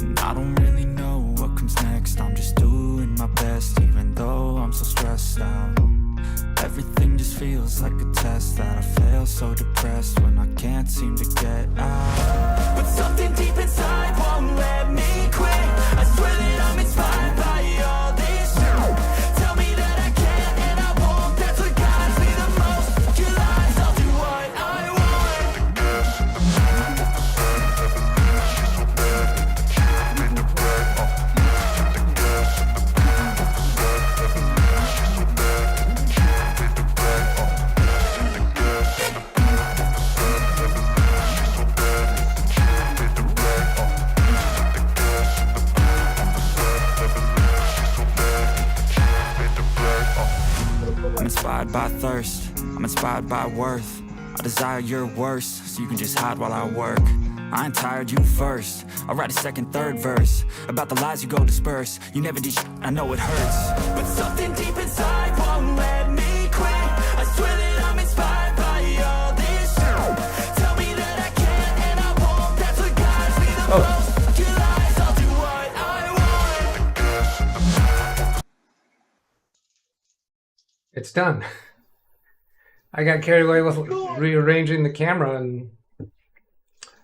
And I don't really know what comes next. I'm just doing my best, even though I'm so stressed out. Everything just feels like a test that I fail, so depressed when I can't seem to get out. But something deep inside won't let me quit. I swear that I'm inspired by all this shit. Tell me that I can't and I won't. That's what guides me the most. Your lies, I'll do what I want. I'm inspired by thirst, I'm inspired by worth. I desire your worst, so you can just hide while I work. I ain't tired, you first. I'll write a second, third verse about the lies you go disperse. You never did I know it hurts. But something deep inside won't let me quit. I swear that I'm inspired by all this shit. Tell me that I can't and I won't. That's what guides me the most. Your lies, I'll do what I want. It's done. I got carried away with rearranging the camera and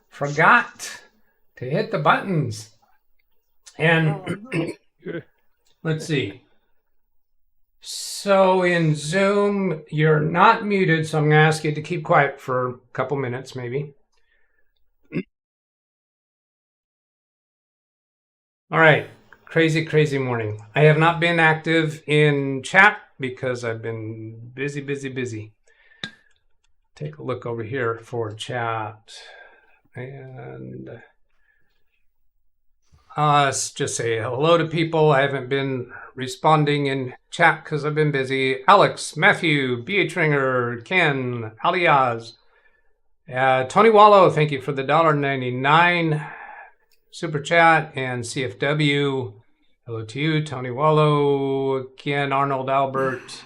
forgot to hit the buttons. And let's see. So in Zoom, you're not muted, so I'm going to ask you to keep quiet for a couple minutes maybe. All right. Crazy, crazy morning. I have not been active in chat because I've been busy. Take a look over here for chat. And let's just say hello to people. I haven't been responding in chat because I've been busy. Alex, Matthew, B.H. Ringer, Ken, Aliaz, Tony Wallow, thank you for the $1.99 super chat, and CFW. Hello to you, Tony Wallow, Ken, Arnold, Albert.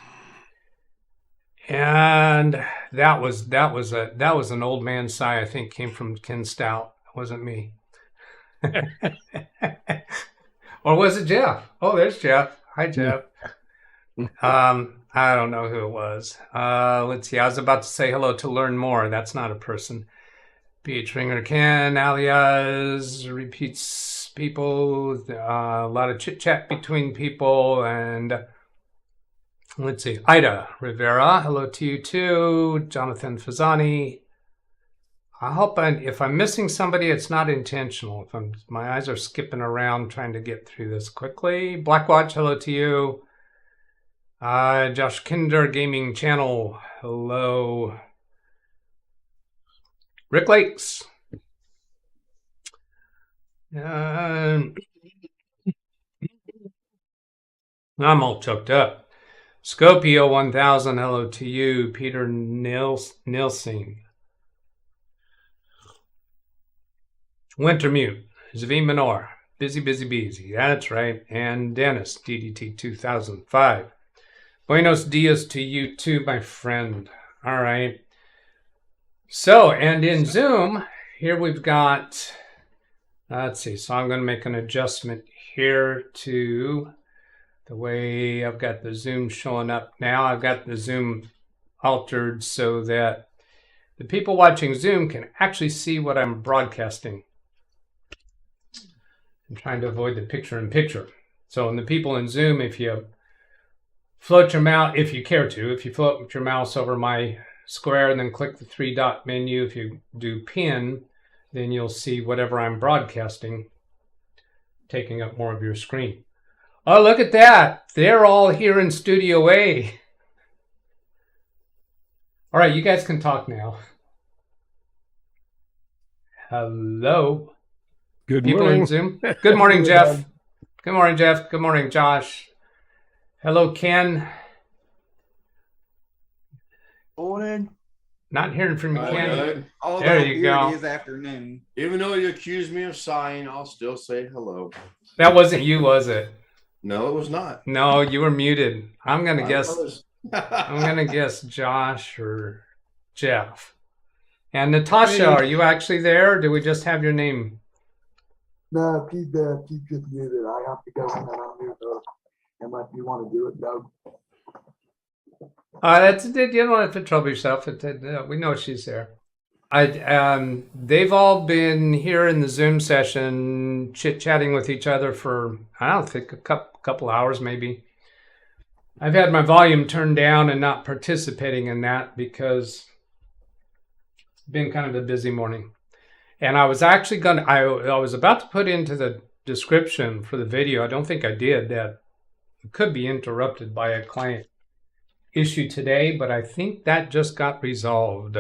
And that was an old man sigh, I think, came from Ken Stout. It wasn't me. Or was it Jeff? Oh, there's Jeff. Hi, Jeff. I don't know who it was. Let's see. I was about to say hello to Learn More. That's not a person. BH Ringer, Ken, Alias, repeats people. A lot of chit chat between people. And let's see. Ida Rivera. Hello to you too. Jonathan Fazani. I hope if I'm missing somebody, it's not intentional. My eyes are skipping around trying to get through this quickly. Blackwatch, hello to you. Josh Kinder Gaming Channel, hello. Rick Lakes. I'm all choked up. Scopio 1000, hello to you. Peter Nilsing. Wintermute, Zvi Minor, busy. That's right. And Dennis, DDT 2005. Buenos dias to you too, my friend. All right. So, and in Zoom, here we've got, let's see. So I'm going to make an adjustment here to the way I've got the Zoom showing up now. I've got the Zoom altered so that the people watching Zoom can actually see what I'm broadcasting. I'm trying to avoid the picture-in-picture. So in the people in Zoom, if you float your mouse, if you care to, if you float your mouse over my square and then click the three-dot menu, if you do pin, then you'll see whatever I'm broadcasting taking up more of your screen. Oh, look at that. They're all here in Studio A. All right, you guys can talk now. Hello. Good People morning. in Zoom. Good morning, Jeff. Good morning, Jeff. Good morning, Josh. Hello, Ken. Morning. Not hearing from you, Ken. Good. Although There you here go. it is afternoon. Even though you accuse me of sighing, I'll still say hello. That wasn't you, was it? No, it was not. No, you were muted. I'm gonna I guess. was. I'm gonna guess Josh or Jeff. And Natasha, are you actually there? Or do we just have your name? No, keep just muted. I have to go and then unmute her. Unless you want to do it, Doug. That's it. You don't have to trouble yourself. We know she's there. They've all been here in the Zoom session, chit-chatting with each other for, I don't think, a couple hours maybe. I've had my volume turned down and not participating in that because it's been kind of a busy morning. And I was actually I was about to put into the description for the video, I don't think I did, that it could be interrupted by a client issue today, but I think that just got resolved.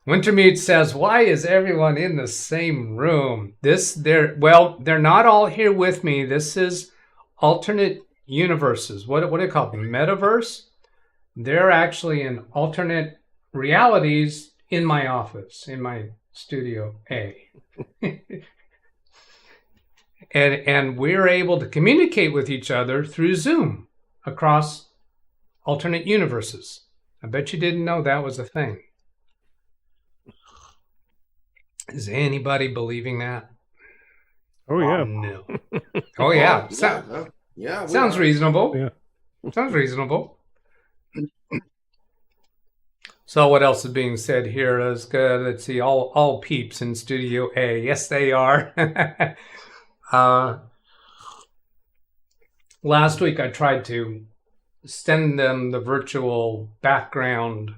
Wintermute says, why is everyone in the same room? They're not all here with me. This is alternate universes. What do you call it? Metaverse? They're actually in alternate realities in my office, in my Studio A. and we're able to communicate with each other through Zoom across alternate universes. I bet you didn't know that was a thing. Is anybody believing that? Oh, yeah. No. Oh, yeah. Yeah. Sounds reasonable. Yeah. Sounds reasonable. So what else is being said here? Let's see. All peeps in Studio A. Yes, they are. Last week I tried to send them the virtual background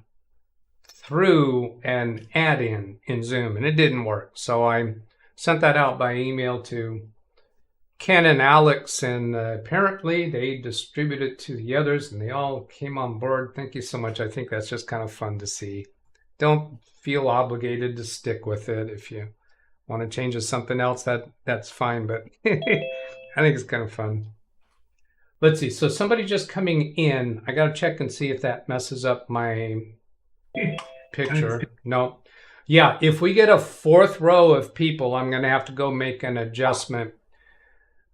through an add-in in Zoom, and it didn't work. So I sent that out by email to Ken and Alex, and apparently they distributed it to the others, and they all came on board. Thank you so much. I think that's just kind of fun to see. Don't feel obligated to stick with it. If you want to change to something else, that's fine, but I think it's kind of fun. Let's see. So somebody just coming in. I got to check and see if that messes up my picture. No. Yeah, if we get a fourth row of people, I'm going to have to go make an adjustment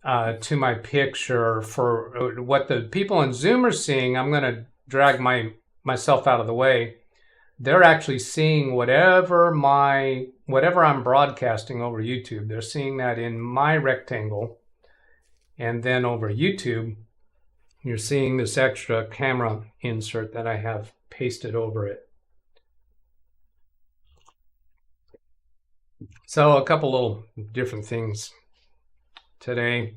to my picture for what the people on Zoom are seeing. I'm going to drag myself out of the way. They're actually seeing whatever I'm broadcasting over YouTube. They're seeing that in my rectangle. And then over YouTube, you're seeing this extra camera insert that I have pasted over it. So a couple little different things today.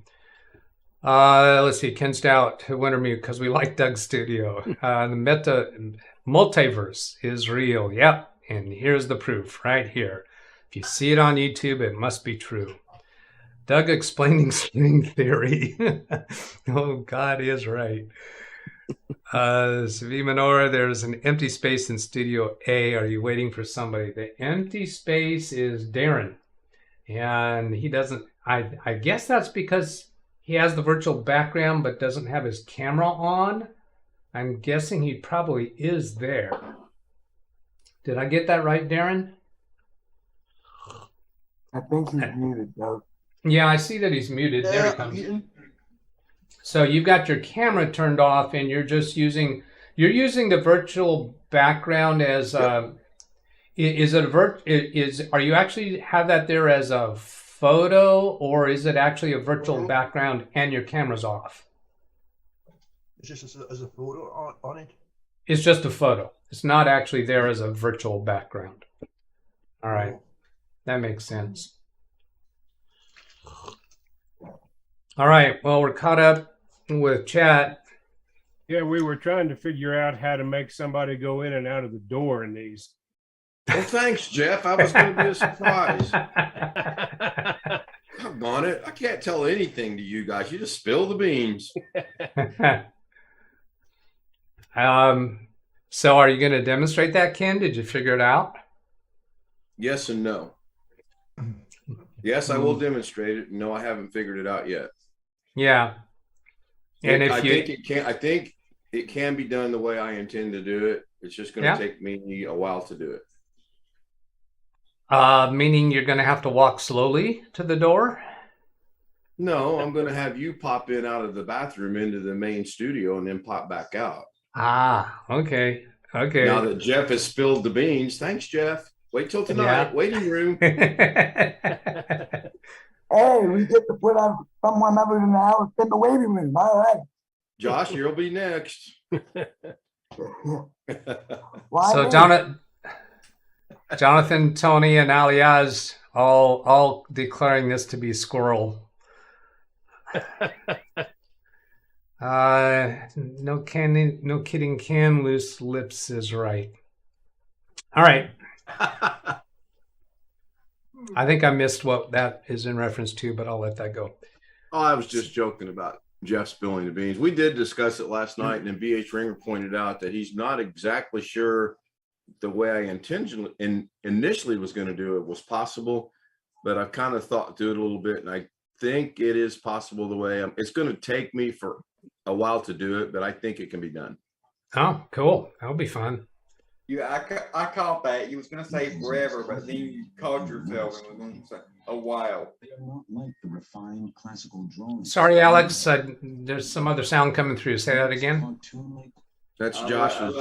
Let's see, Ken Stout, Wintermute, because we like Doug's studio. The multiverse is real. Yep. And here's the proof right here. If you see it on YouTube, it must be true. Doug explaining string theory. Oh, God is right. Savi Menorah, there's an empty space in Studio A. Are you waiting for somebody? The empty space is Darren. And he doesn't, I guess that's because he has the virtual background but doesn't have his camera on. I'm guessing he probably is there. Did I get that right, Darren? I think he's muted, Doug. Yeah, I see that he's muted. There he comes. So you've got your camera turned off and you're just using the virtual background as are you actually have that there as a photo, or is it actually a virtual background and your camera's off? It's just as a photo on it. It's just a photo. It's not actually there as a virtual background. All right. That makes sense. All right. Well, we're caught up with chat. Yeah, we were trying to figure out how to make somebody go in and out of the door in these. Well, thanks, Jeff. I was going to be a surprise. Doggone it. I can't tell anything to you guys. You just spill the beans. So are you going to demonstrate that, Ken? Did you figure it out? Yes and no. Yes, I will demonstrate it. No, I haven't figured it out yet. Yeah. And I think it can be done the way I intend to do it. It's just going to take me a while to do it. Meaning you're going to have to walk slowly to the door? No, I'm going to have you pop in out of the bathroom into the main studio and then pop back out. Ah, okay. Okay. Now that Jeff has spilled the beans, thanks, Jeff. Wait till tonight. Yeah. Waiting room. Hey, we get to put on someone other than Alex in the waiting room. All right. Josh, you'll be next. Why So me? Jonathan, Tony, and Aliaz all declaring this to be squirrel. No kidding. Can loose lips is right. All right. I think I missed what that is in reference to, but I'll let that go. Oh, I was just joking about Jeff spilling the beans. We did discuss it last night, and then BH Ringer pointed out that he's not exactly sure the way I initially was going to do it was possible, but I've kind of thought through it a little bit, and I think it is possible the way it's going to take me for a while to do it, but I think it can be done. Oh, cool. That'll be fun. I caught that. You was going to say forever, but then you called yourself and was going to say a while. They are not like the refined classical drawings. Sorry, Alex. There's some other sound coming through. Say that again. That's Josh's.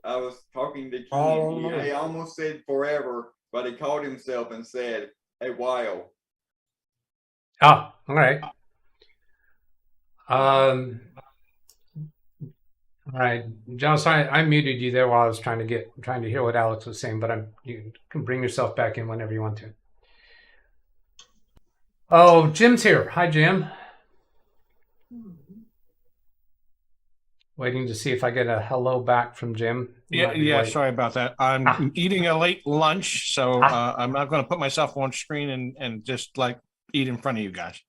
I was talking to Ken. He almost said forever, but he called himself and said a while. Oh, all right. All right, John. Sorry, I muted you there while I was trying to hear what Alex was saying. But you can bring yourself back in whenever you want to. Oh, Jim's here. Hi, Jim. Waiting to see if I get a hello back from Jim. Yeah. Sorry about that. I'm eating a late lunch, so I'm not going to put myself on screen and just like eat in front of you guys.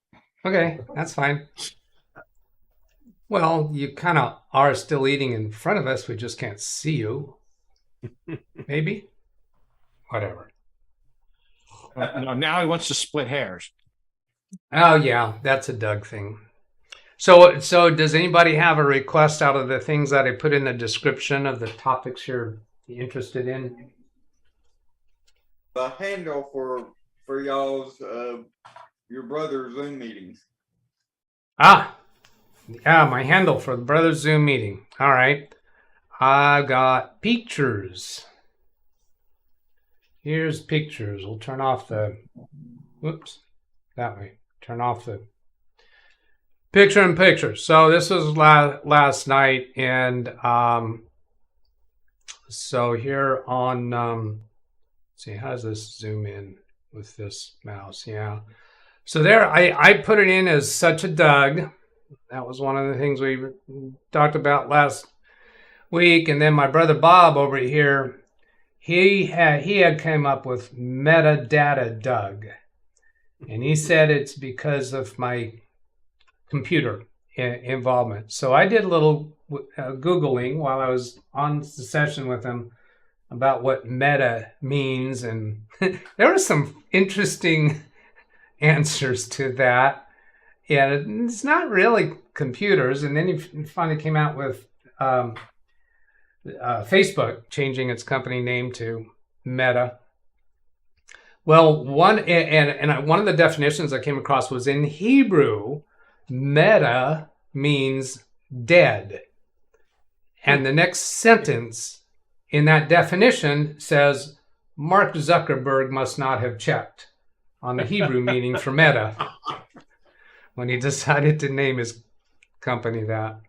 Okay, that's fine. Well, you kind of are still eating in front of us. We just can't see you. Maybe. Whatever. No, now he wants to split hairs. Oh yeah, that's a Doug thing. So does anybody have a request out of the things that I put in the description of the topics you're interested in? The handle for y'all's your brother's Zoom meetings. Yeah, my handle for the brother Zoom meeting. All right, I've got pictures. Here's pictures. We'll turn off the. Whoops, that way. Turn off the. Picture in picture. So this was last night, and so here on let's see, how does this zoom in with this mouse? Yeah. So there, I put it in as such a Doug. That was one of the things we talked about last week, and then my brother Bob over here, he had came up with metadata Doug, and he said it's because of my computer involvement. So I did a little Googling while I was on the session with him about what meta means, and there were some interesting answers to that. Yeah, it's not really computers. And then he finally came out with Facebook changing its company name to Meta. Well, one of the definitions I came across was in Hebrew. Meta means dead. And the next sentence in that definition says, Mark Zuckerberg must not have checked on the Hebrew meaning for meta when he decided to name his company that.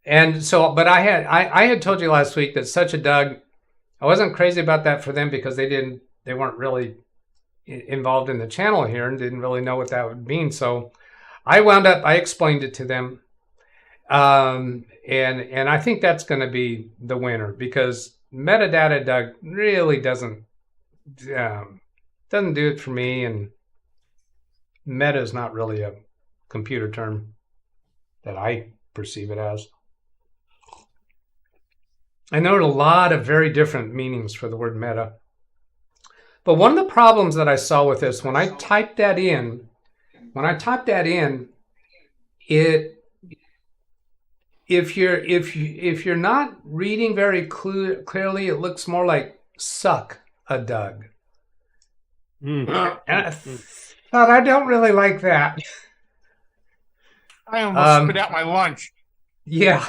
And so, but I had told you last week that Such a Doug, I wasn't crazy about that for them because they weren't really involved in the channel here and didn't really know what that would mean. So I explained it to them. And I think that's going to be the winner because metadata Doug really doesn't do it for me, and meta is not really a computer term that I perceive it as. And there are a lot of very different meanings for the word meta. But one of the problems that I saw with this, when I typed that in, if you're not reading very clearly, it looks more like suck a Doug. And I thought, I don't really like that. I almost spit out my lunch. Yeah.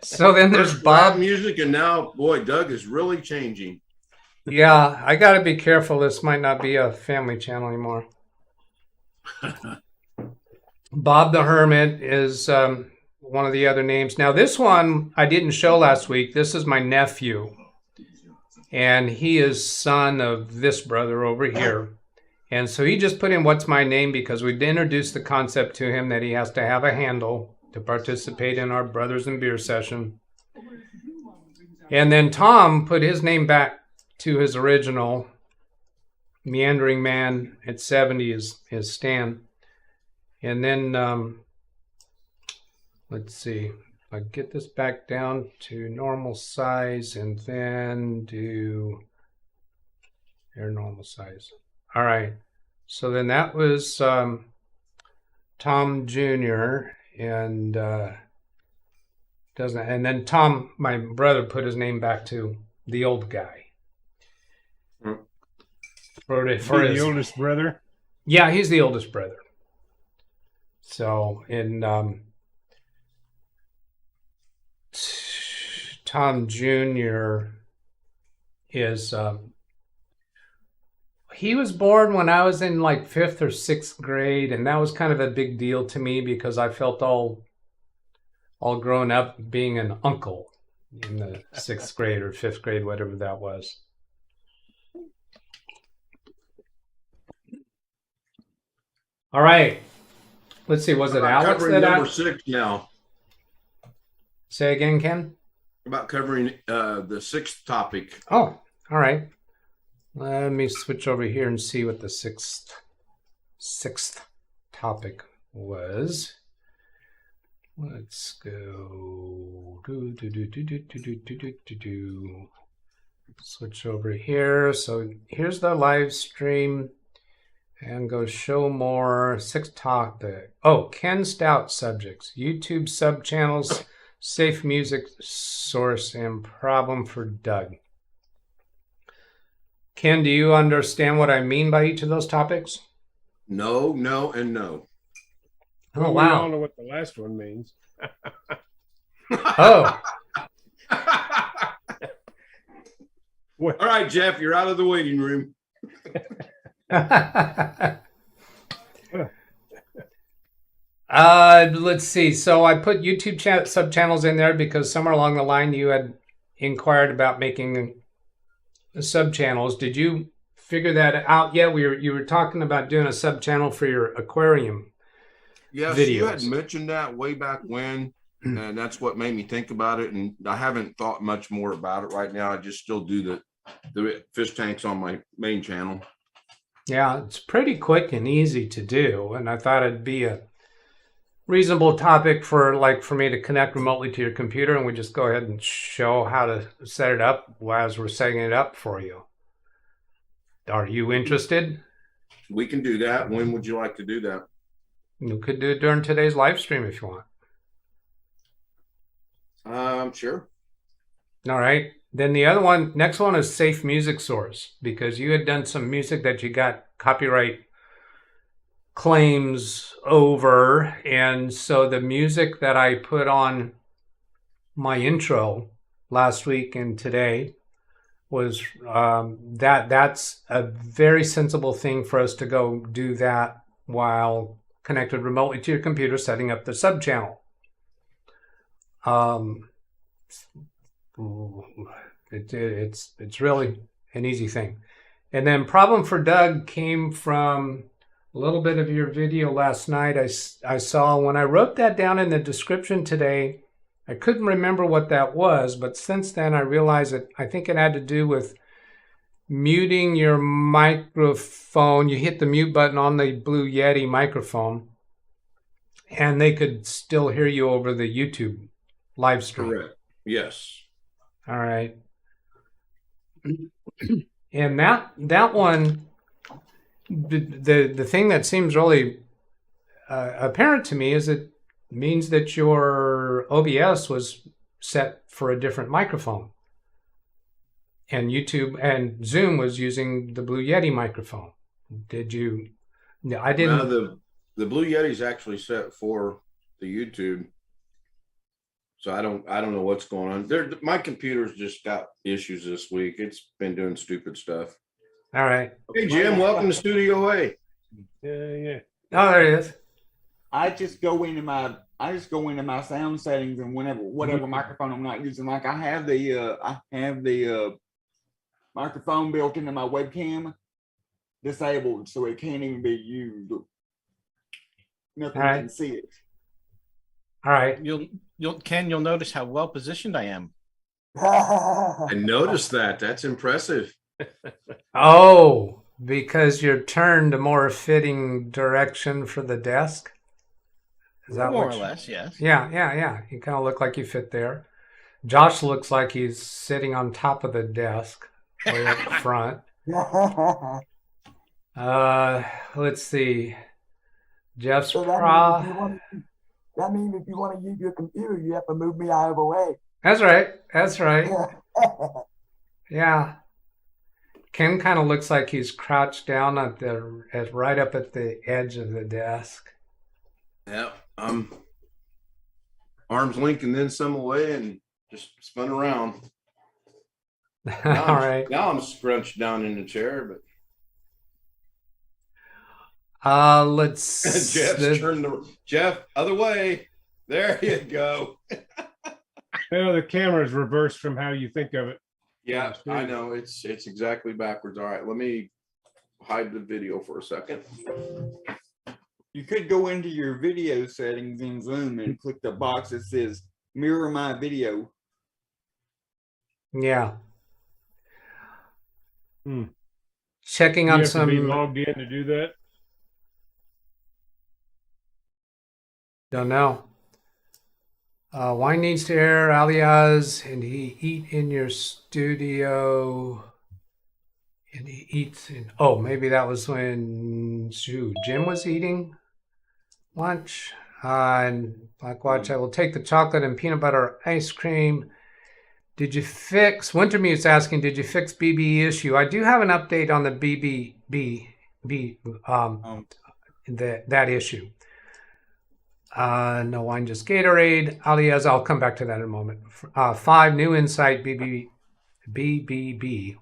So then there's Bob Bob. music, and now, boy, Doug is really changing. Yeah, I got to be careful. This might not be a family channel anymore. Bob the Hermit is one of the other names. Now, this one I didn't show last week. This is my nephew, and he is son of this brother over here. And so he just put in what's my name because we'd introduced the concept to him that he has to have a handle to participate in our Brothers and Beer session. And then Tom put his name back to his original. Meandering Man at 70 is Stan. And then, let's see, if I get this back down to normal size and then do their normal size. All right. So then that was Tom Jr. and and then Tom, my brother, put his name back to the old guy. For the oldest brother? Yeah, he's the oldest brother. So, in Tom Jr. is, he was born when I was in like 5th or 6th grade, and that was kind of a big deal to me because I felt all grown up being an uncle in the 6th grade or 5th grade, whatever that was. All right. Let's see. Was it Alex that number 6 now? Say again, Ken? About covering the 6th topic. Oh, all right. Let me switch over here and see what the sixth topic was. Let's go. Switch over here. So here's the live stream. And go show more. 6th topic. Oh, Ken Stout subjects. YouTube sub channels, safe music source, and problem for Doug. Ken, do you understand what I mean by each of those topics? No, no, and no. Oh, We wow. all know what the last one means. Oh. All right, Jeff, you're out of the waiting room. Let's see. So I put YouTube sub channels in there because somewhere along the line you had inquired about making sub channels. Did you figure that out yet? You were talking about doing a sub channel for your aquarium. Yes, videos. You had mentioned that way back when, and that's what made me think about it. And I haven't thought much more about it right now. I just still do the fish tanks on my main channel. Yeah, it's pretty quick and easy to do, and I thought it'd be a reasonable topic for me to connect remotely to your computer, and we just go ahead and show how to set it up as we're setting it up for you. Are you interested? We can do that. When would you like to do that? You could do it during today's live stream if you want. Sure. All right. Then the next one is safe music source, because you had done some music that you got copyright claims over. And so the music that I put on my intro last week and today was that's a very sensible thing for us to go do that while connected remotely to your computer, setting up the sub channel. It's really an easy thing. And then problem for Doug came from a little bit of your video last night. I saw when I wrote that down in the description today, I couldn't remember what that was, but since then I realized that I think it had to do with muting your microphone. You hit the mute button on the Blue Yeti microphone and they could still hear you over the YouTube live stream. Correct. Yes. All right. And that one, the thing that seems really apparent to me is it means that your OBS was set for a different microphone, and YouTube and Zoom was using the Blue Yeti microphone. Did you? No, I didn't. No, the Blue Yeti is actually set for the YouTube. So I don't know what's going on. My computer's just got issues this week. It's been doing stupid stuff. All right. Hey Jim, welcome to Studio A. Yeah. Oh, there it is. I just go into my sound settings, and whatever microphone I'm not using, like I have the microphone built into my webcam disabled, so it can't even be used. Nothing All right. can see it. All right. You'll notice how well positioned I am. I noticed that. That's impressive. Oh, because you're turned a more fitting direction for the desk? Is that More what or less, yes. Yeah. You kind of look like you fit there. Josh looks like he's sitting on top of the desk way up front. Let's see. Jeff's So that means if you want to use your computer, you have to move me out of the way. That's right. Yeah. Ken kind of looks like he's crouched down right up at the edge of the desk. Yeah. Arms linked and then some away and just spun around. All right. Now I'm scrunched down in the chair, but let's Jeff, other way. There you go. The camera's reversed from how you think of it. Yeah, I know. It's exactly backwards. All right, let me hide the video for a second. You could go into your video settings in Zoom and click the box that says mirror my video. Yeah. Checking on You have some. to be logged in to do that. Don't know. Wine needs to air, alias, and he eat in your studio. And he eats in. Oh, maybe that was when Jim was eating lunch. And Black Watch, I will take the chocolate and peanut butter ice cream. Did you fix? Wintermute's asking, did you fix BB issue? I do have an update on the that issue. No wine, just Gatorade. Alias, I'll come back to that in a moment. 5 new insight BBB.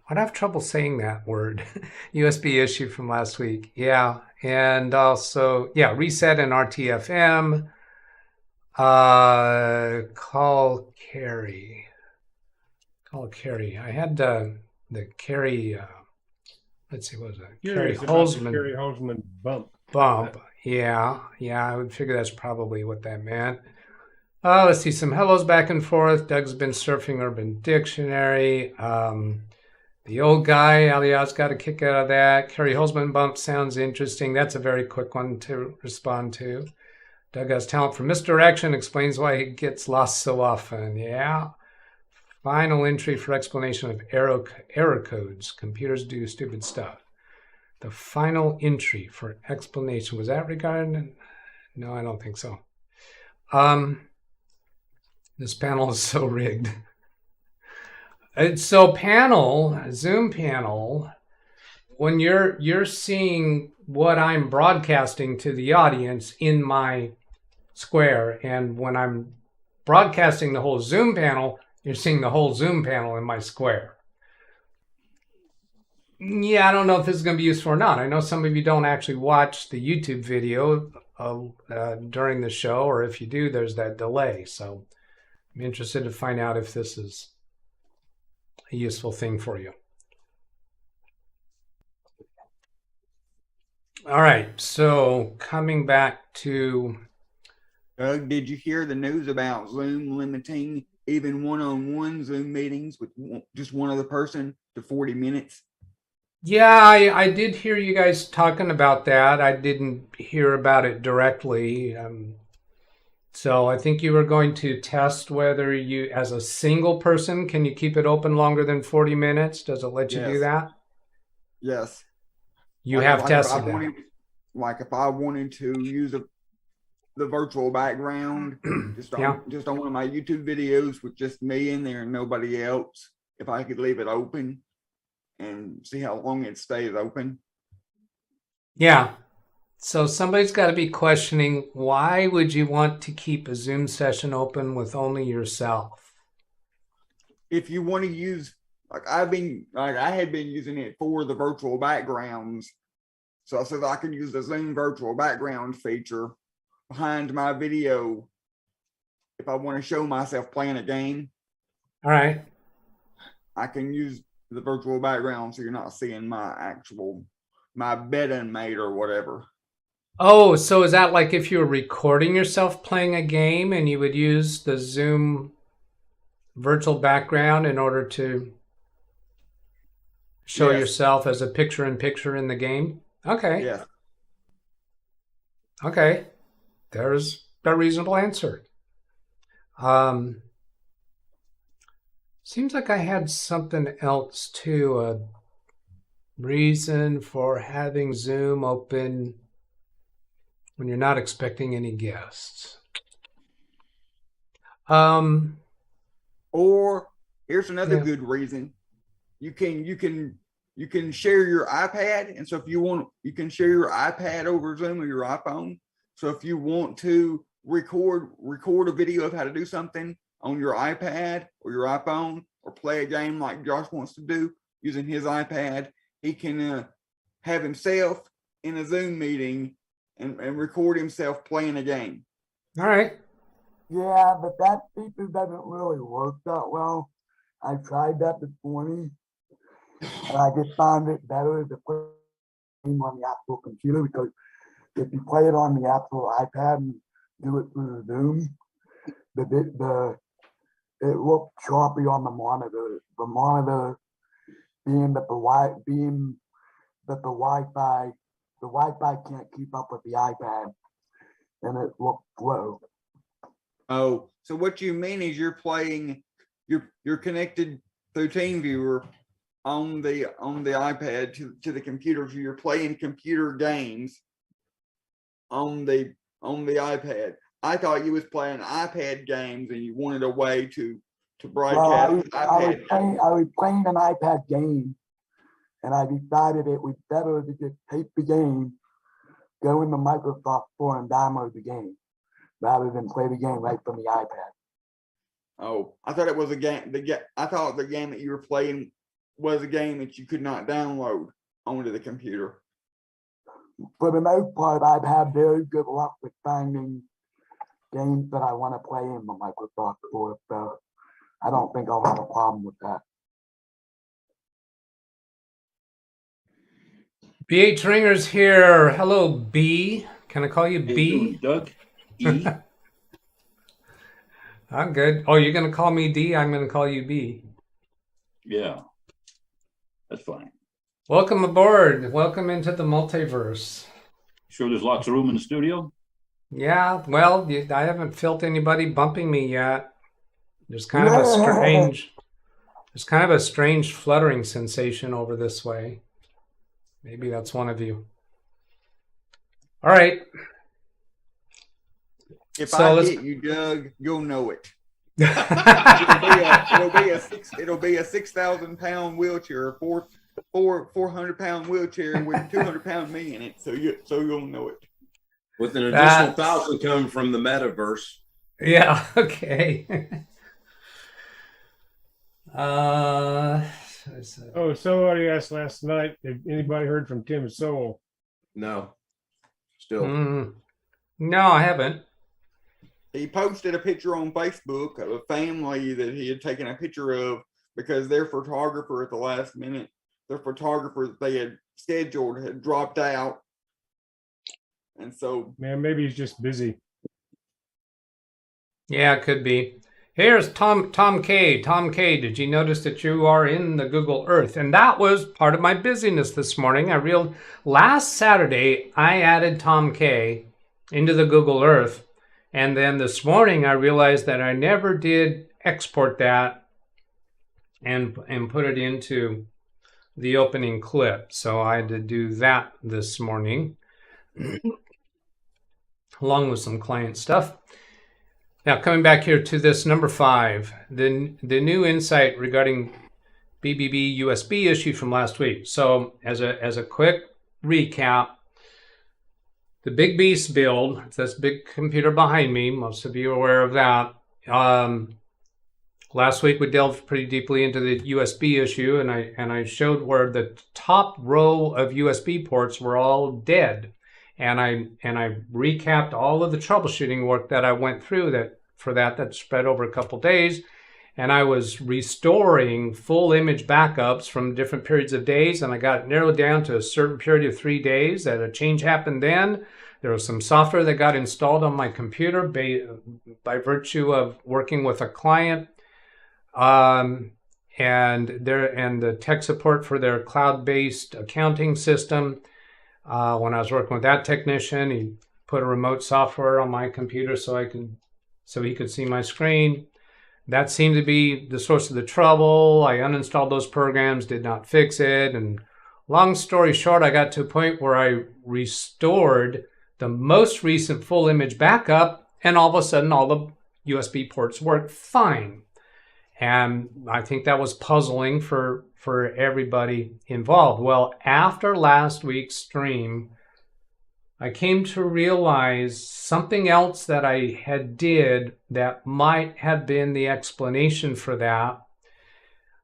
I'd have trouble saying that word. USB issue from last week. Yeah. And also, reset in RTFM. Call Carey. I had the Carey, let's see, what was that? Carey Holzman bump. Yeah, I would figure that's probably what that meant. Let's see, some hellos back and forth. Doug's been surfing Urban Dictionary. The old guy, alias, got a kick out of that. Carey Holzman bump sounds interesting. That's a very quick one to respond to. Doug has talent for misdirection, explains why he gets lost so often. Yeah. Final entry for explanation of error codes. Computers do stupid stuff. The final entry for explanation. Was that regarded? No, I don't think so. This panel is so rigged. Zoom panel, when you're seeing what I'm broadcasting to the audience in my square, and when I'm broadcasting the whole Zoom panel, you're seeing the whole Zoom panel in my square. Yeah, I don't know if this is going to be useful or not. I know some of you don't actually watch the YouTube video during the show, or if you do, there's that delay. So I'm interested to find out if this is a useful thing for you. All right, so coming back to... Doug, did you hear the news about Zoom limiting even one-on-one Zoom meetings with just one other person to 40 minutes? Yeah, I did hear you guys talking about that. I didn't hear about it directly. So I think you were going to test whether you, as a single person, can you keep it open longer than 40 minutes? Does it let you do that? Yes. You have tested that. If I wanted to use the virtual background, just on one of my YouTube videos with just me in there and nobody else, if I could leave it open and see how long it stays open. Yeah. So somebody's got to be questioning, why would you want to keep a Zoom session open with only yourself? If you want to use, I had been using it for the virtual backgrounds So I said I could use the Zoom virtual background feature behind my video if I want to show myself playing a game. All right. I can use the virtual background so you're not seeing my betting mate or whatever. Oh, so is that like if you were recording yourself playing a game and you would use the Zoom virtual background in order to show Yes. yourself as a picture-in-picture in the game? Okay. Yeah. Okay. There's a reasonable answer. Seems like I had something else too. A reason for having Zoom open when you're not expecting any guests. Or here's another good reason. You can share your iPad, and so if you want, you can share your iPad over Zoom or your iPhone. So if you want to record a video of how to do something on your iPad or your iPhone, or play a game like Josh wants to do using his iPad, he can have himself in a Zoom meeting and record himself playing a game. All right. Yeah, but that feature doesn't really work that well. I tried that this morning, and I just found it better to put it on the actual computer, because if you play it on the actual iPad and do it through Zoom, it looks choppy on the monitor. The monitor being that the Wi-Fi can't keep up with the iPad, and it looks slow. Oh, so what you mean is you're connected through TeamViewer on the iPad to the computer, so you're playing computer games on the iPad. I thought you was playing iPad games and you wanted a way to broadcast. I was playing an iPad game, and I decided it was better to just take the game, go into Microsoft Store and download the game, rather than play the game right from the iPad. Oh, I thought it was a game. I thought the game that you were playing was a game that you could not download onto the computer. For the most part, I've had very good luck with finding games that I want to play in the Microsoft Store, so I don't think I'll have a problem with that. BH Ringer's here. Hello, B. Can I call you Hey, B? Doug. E. I'm good. Oh, you're going to call me D? I'm going to call you B. Yeah, that's fine. Welcome aboard. Welcome into the multiverse. Sure, there's lots of room in the studio. Yeah, well, I haven't felt anybody bumping me yet. There's kind of a strange fluttering sensation over this way. Maybe that's one of you. All right. If So I hit you, Doug, you'll know it. It'll be a 6,000-pound wheelchair, 400-pound wheelchair with 200-pound me in it. So you'll know it. With an additional 1,000 coming from the metaverse. Yeah. Okay. Oh, somebody asked last night if anybody heard from Tim Sowell. No. Still. No, I haven't. He posted a picture on Facebook of a family that he had taken a picture of because their photographer at the last minute, their photographer that they had scheduled had dropped out. And so, Man, maybe he's just busy. Yeah, it could be. Here's Tom K. Tom K, did you notice that you are in the Google Earth? And that was part of my busyness this morning. Last Saturday, I added Tom K into the Google Earth. And then this morning, I realized that I never did export that and put it into the opening clip. So I had to do that this morning, along with some client stuff. Now, coming back here to this number 5, the new insight regarding BBB USB issue from last week. So as a quick recap, the Big Beast build, this big computer behind me, most of you are aware of that, last week we delved pretty deeply into the USB issue, and I showed where the top row of USB ports were all dead, and I recapped all of the troubleshooting work that I went through that spread over a couple days, and I was restoring full image backups from different periods of days, and I got it narrowed down to a certain period of 3 days that a change happened then. There was some software that got installed on my computer by virtue of working with a client, and the tech support for their cloud-based accounting system. When I was working with that technician, he put a remote software on my computer so he could see my screen. That seemed to be the source of the trouble. I uninstalled those programs, did not fix it. And long story short, I got to a point where I restored the most recent full image backup, and all of a sudden all the USB ports worked fine. And I think that was puzzling for everybody involved. Well, after last week's stream, I came to realize something else that I had did that might have been the explanation for that.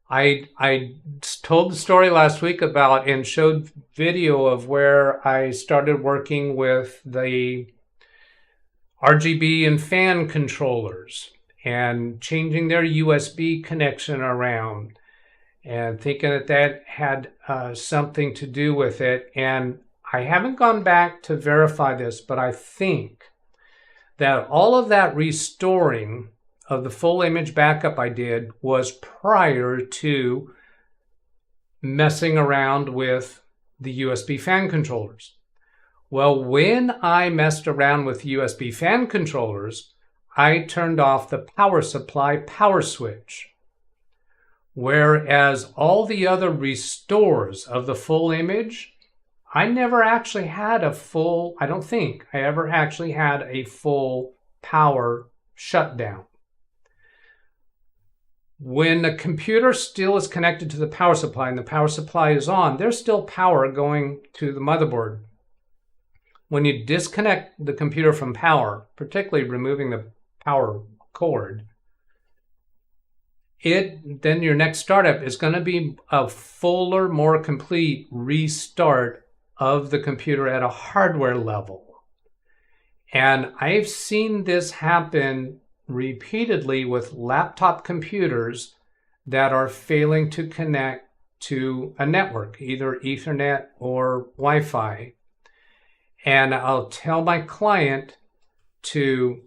I told the story last week about and showed video of where I started working with the RGB and fan controllers and changing their USB connection around and thinking that had something to do with it. And I haven't gone back to verify this, but I think that all of that restoring of the full image backup I did was prior to messing around with the USB fan controllers. Well, when I messed around with USB fan controllers, I turned off the power supply power switch. Whereas all the other restores of the full image, I never actually had I don't think I ever actually had a full power shutdown. When the computer still is connected to the power supply and the power supply is on, there's still power going to the motherboard. When you disconnect the computer from power, particularly removing the power cord, then your next startup is going to be a fuller, more complete restart of the computer at a hardware level. And I've seen this happen repeatedly with laptop computers that are failing to connect to a network, either Ethernet or Wi-Fi. And I'll tell my client to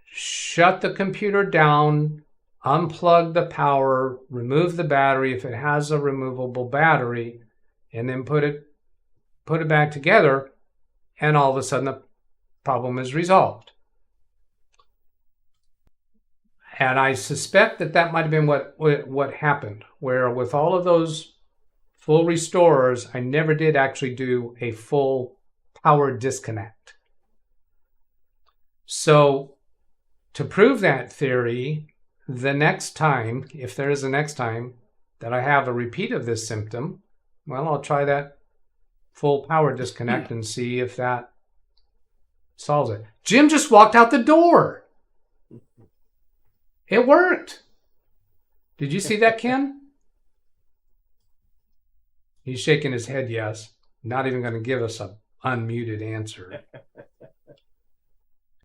shut the computer down, unplug the power, remove the battery if it has a removable battery, and then put it back together, and all of a sudden the problem is resolved. And I suspect that might have been what happened, where with all of those full restorers, I never did actually do a full power disconnect. So to prove that theory, the next time, if there is a next time that I have a repeat of this symptom, well, I'll try that full power disconnect and see if that solves it. Jim just walked out the door. It worked. Did you see that, Ken? He's shaking his head yes. Not even going to give us an unmuted answer.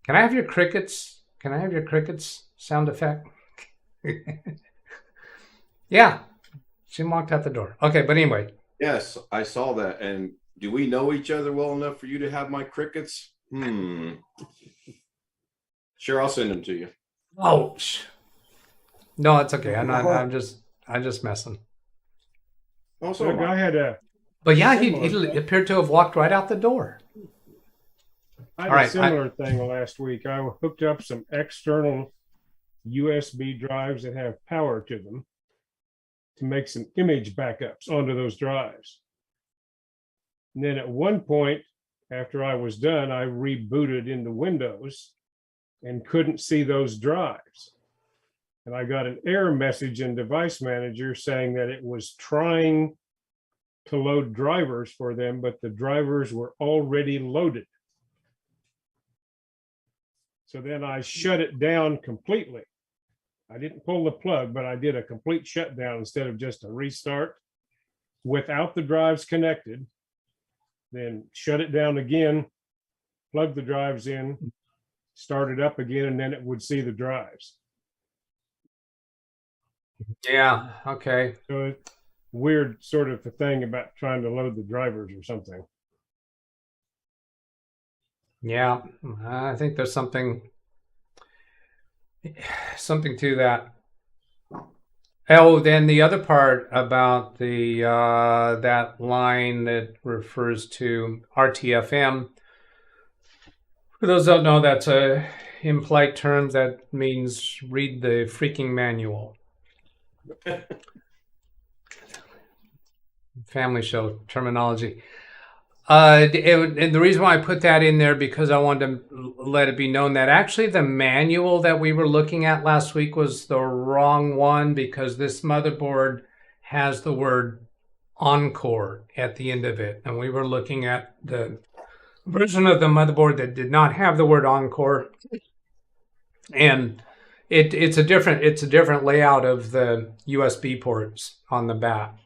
Can I have your crickets? Can I have your crickets sound effect? Yeah. Jim walked out the door. Okay, but anyway. Yes, I saw that. And do we know each other well enough for you to have my crickets? Sure, I'll send them to you. Oh, no, it's okay. I'm just messing. Also, Look, I had a. But yeah, he appeared to have walked right out the door. I had a similar thing last week. I hooked up some external USB drives that have power to them to make some image backups onto those drives. And then at one point, after I was done, I rebooted into Windows and couldn't see those drives. And I got an error message in Device Manager saying that it was trying to load drivers for them, but the drivers were already loaded. So then I shut it down completely. I didn't pull the plug, but I did a complete shutdown instead of just a restart without the drives connected. Then shut it down again, plug the drives in, start it up again, and then it would see the drives. Yeah. Okay. So it's weird sort of a thing about trying to load the drivers or something. Yeah. I think there's something to that. Oh, then the other part about the that line that refers to RTFM. For those who don't know, that's a in polite terms that means read the freaking manual. Family show terminology. And the reason why I put that in there because I wanted to let it be known that actually the manual that we were looking at last week was the wrong one because this motherboard has the word Encore at the end of it. And we were looking at the version of the motherboard that did not have the word Encore. And it's a different layout of the USB ports on the back.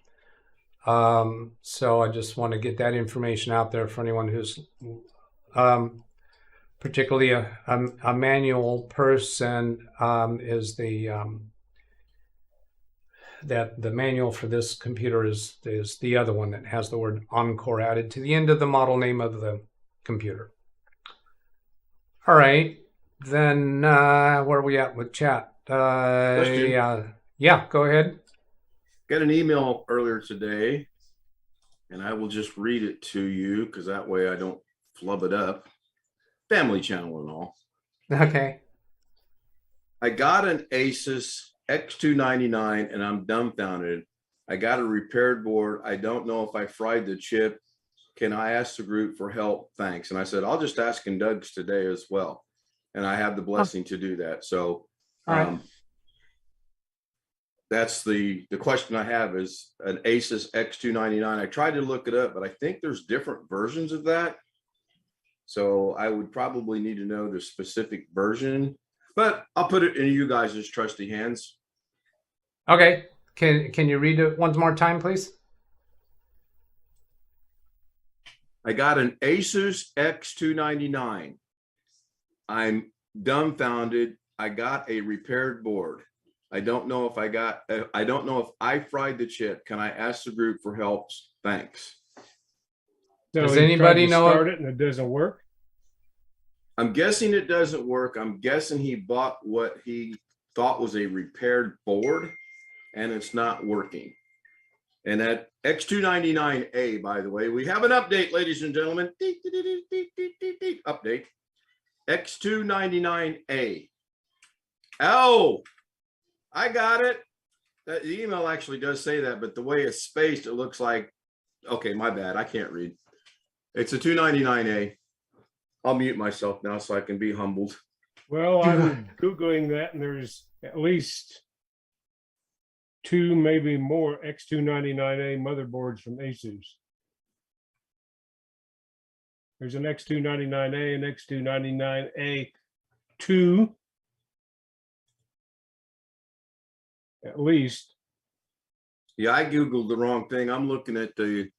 So I just want to get that information out there for anyone who's particularly a manual person. Is that the manual for this computer is the other one that has the word Encore added to the end of the model name of the computer. All right, then where are we at with chat? Yeah, go ahead. Got an email earlier today, and I will just read it to you because that way I don't flub it up. Family channel and all. Okay. I got an Asus X299 and I'm dumbfounded. I got a repaired board. I don't know if I fried the chip. Can I ask the group for help? Thanks. And I said, I'll just ask in Doug's today as well. And I have the blessing to do that. So that's the question I have is an Asus X299. I tried to look it up, but I think there's different versions of that. So I would probably need to know the specific version, but I'll put it in you guys' trusty hands. Okay. Can you read it once more time, please? I got an Asus X299. I'm dumbfounded. I got a repaired board. I don't know if I fried the chip. Can I ask the group for help? Thanks. So Does he anybody tried to know start it and it doesn't work? I'm guessing it doesn't work. I'm guessing he bought what he thought was a repaired board and it's not working. And that X299A, by the way, we have an update, ladies and gentlemen. Update. X299A. Oh, I got it. The email actually does say that, but the way it's spaced, it looks like, okay, my bad. I can't read. It's a 299A. I'll mute myself now so I can be humbled. Well, I'm Googling that and there's at least 2, maybe more X299A motherboards from Asus. There's an X299A and X299A2. At least. Yeah, I Googled the wrong thing. I'm looking at the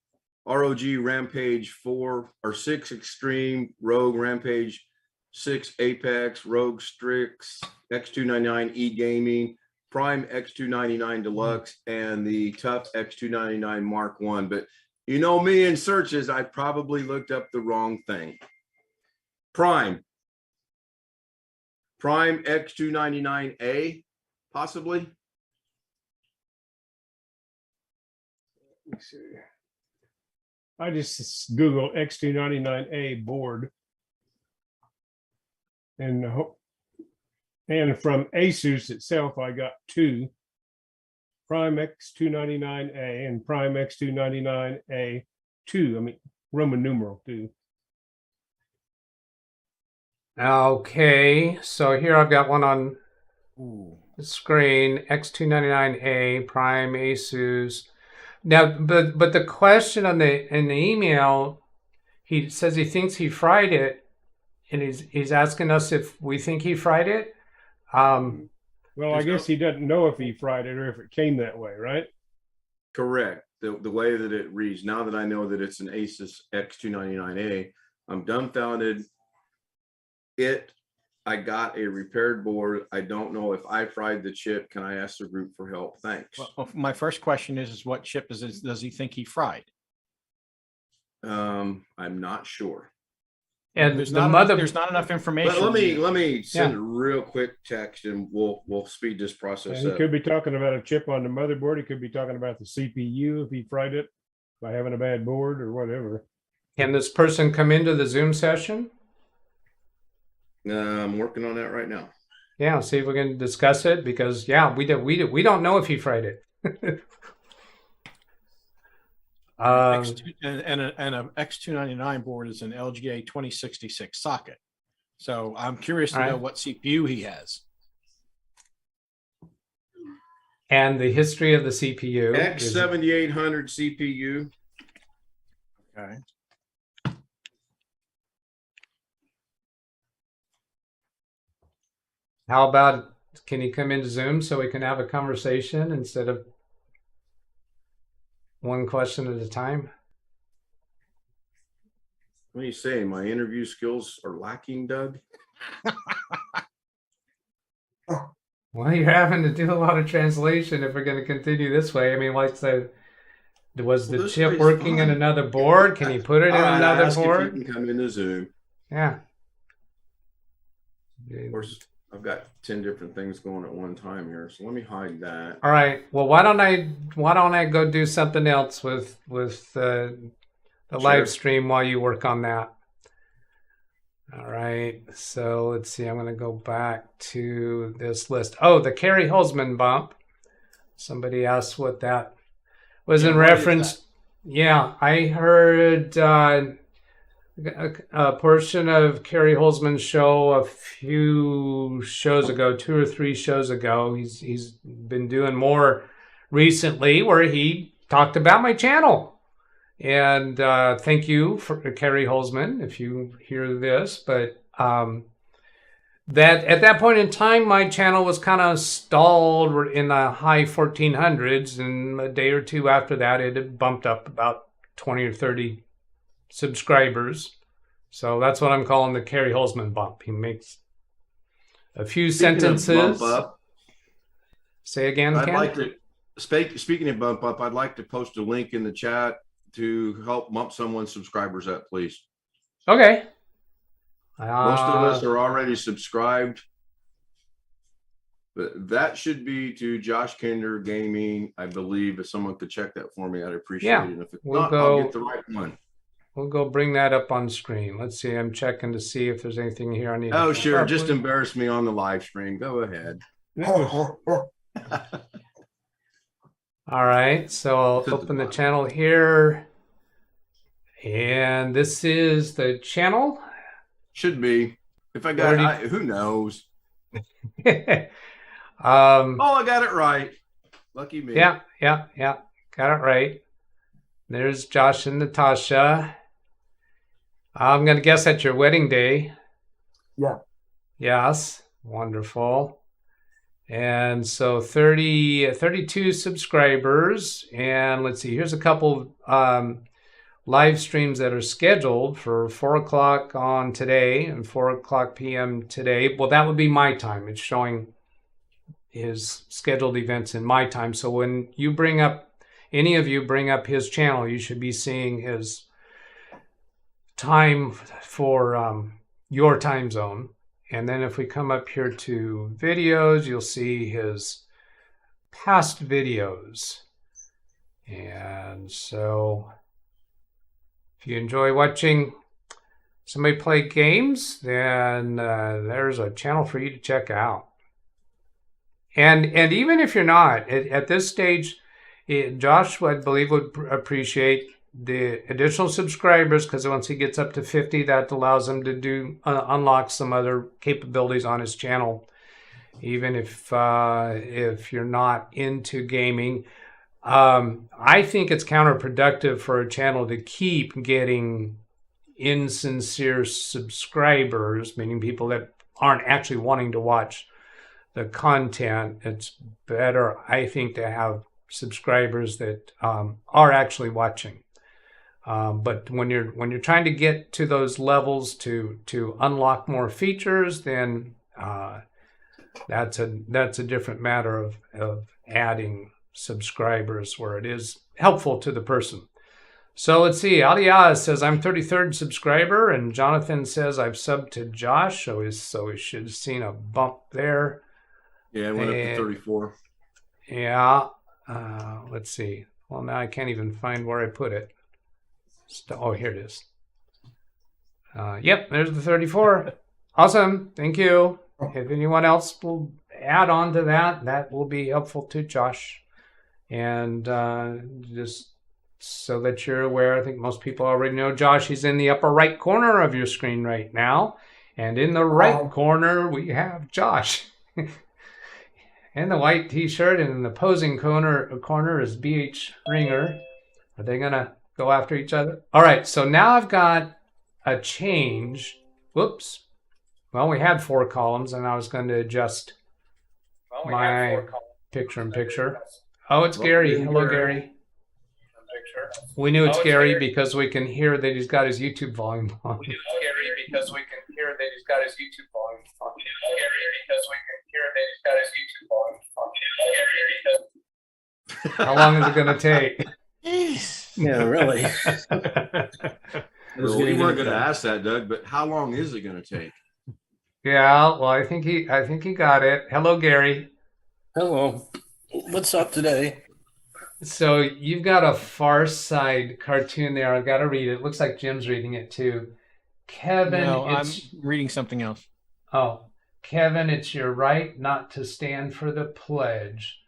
ROG Rampage 4 or 6 Extreme, Rogue Rampage 6 Apex, Rogue Strix, X299 E-Gaming, Prime X299 Deluxe, and the Tough X299 Mark 1. But you know me in searches, I probably looked up the wrong thing. Prime X299A, possibly. Let me see. I just Google X299A board. And from Asus itself, I got 2. Prime X299A and Prime X299A2. I mean, Roman numeral 2. Okay, so here I've got one on the screen, X299A, Prime, Asus. Now, but the question in the email, he says he thinks he fried it, and he's asking us if we think he fried it. Well, I guess he doesn't know if he fried it or if it came that way, right? Correct. The way that it reads, now that I know that it's an Asus X299A, I'm dumbfounded. I got a repaired board. I don't know if I fried the chip. Can I ask the group for help? Thanks. Well, my first question is what chip does he think he fried? I'm not sure. And There's the not there's not enough information. But let me send a real quick text, and we'll speed this process And he up. could be talking about a chip on the motherboard. He could be talking about the CPU if he fried it by having a bad board or whatever. Can this person come into the Zoom session? I'm working on that right now. Yeah, see if we can discuss it, because we don't know if he fried it. And an X299 board is an LGA 2066 socket. So I'm curious to know what CPU he has. And the history of the CPU. X7800 CPU. Okay. How about, can he come into Zoom so we can have a conversation instead of one question at a time? What are you saying? My interview skills are lacking, Doug? Well, you're having to do a lot of translation if we're going to continue this way. I mean, was the chip working in another board? Can you put it in another board? If you can come into Zoom. Yeah. Of course, I've got 10 different things going at one time here, so let me hide that. All right. Well, why don't I go do something else with the live stream while you work on that? All right. So let's see. I'm going to go back to this list. Oh, the Carey Holzman bump. Somebody asked what that was in reference. Yeah, I heard a portion of Carey Holzman's show a few shows ago, 2 or 3 shows ago. He's been doing more recently where he talked about my channel. And thank you for Carey Holzman if you hear this. But that at that point in time, my channel was kind of stalled in the high 1400s. And a day or two after that, it had bumped up about 20 or 30 subscribers. So that's what I'm calling the Carey Holzman bump. He makes a few sentences. Bump up, say again, Ken? Speaking of bump up, I'd like to post a link in the chat to help bump someone's subscribers up, please. Okay. Most of us are already subscribed, but that should be to Josh Kinder Gaming, I believe. If someone could check that for me, I'd appreciate it. And if it's not, I'll get the right one. We'll go bring that up on screen. Let's see. I'm checking to see if there's anything here I need. Oh, sure. Just embarrass me on the live stream. Go ahead. All right. So I'll open the channel here. And this is the channel. Should be. If I got it, who knows? Oh, I got it right. Lucky me. Yeah. Got it right. There's Josh and Natasha. I'm going to guess that's your wedding day. Yeah. Yes. Wonderful. And so 32 subscribers. And let's see, here's a couple live streams that are scheduled for 4 o'clock on today and 4 o'clock p.m. today. Well, that would be my time. It's showing his scheduled events in my time. So when you bring up, any of you bring up his channel, you should be seeing his time for your time zone. And then if we come up here to videos, you'll see his past videos. And so if you enjoy watching somebody play games, then there's a channel for you to check out. And even if you're not, at this stage, Josh, I believe, would appreciate the additional subscribers, because once he gets up to 50, that allows him to unlock some other capabilities on his channel. Even if you're not into gaming, I think it's counterproductive for a channel to keep getting insincere subscribers, meaning people that aren't actually wanting to watch the content, it's better, I think, to have subscribers that are actually watching. But when you're trying to get to those levels to unlock more features, then that's a different matter of adding subscribers where it is helpful to the person. So let's see. Aliaz says, I'm 33rd subscriber, and Jonathan says I've subbed to Josh, so we should have seen a bump there. Yeah, it went up to 34. Yeah. Let's see. Well, now I can't even find where I put it. Oh, here it is. Yep, there's the 34. Awesome. Thank you. If anyone else will add on to that, that will be helpful to Josh. And just so that you're aware, I think most people already know Josh. He's in the upper right corner of your screen right now. And in the right corner, we have Josh. In the white t-shirt, and in the opposing corner is BH Ringer. Are they going to go after each other? All right, so now I've got a change. Whoops. Well, we had 4 columns, and I was going to adjust my picture-in-picture. Oh, it's Gary. Hello, Gary. We knew it's Gary because we can hear that he's got his YouTube volume on. How long is it going to take? Yeah, really. Well, we weren't going to ask that, Doug, but how long is it going to take? Yeah, well, I think he got it. Hello, Gary. Hello. What's up today? So you've got a Far Side cartoon there. I've got to read it. It looks like Jim's reading it too. Kevin, No, I'm reading something else. Oh, Kevin, it's your right not to stand for the pledge.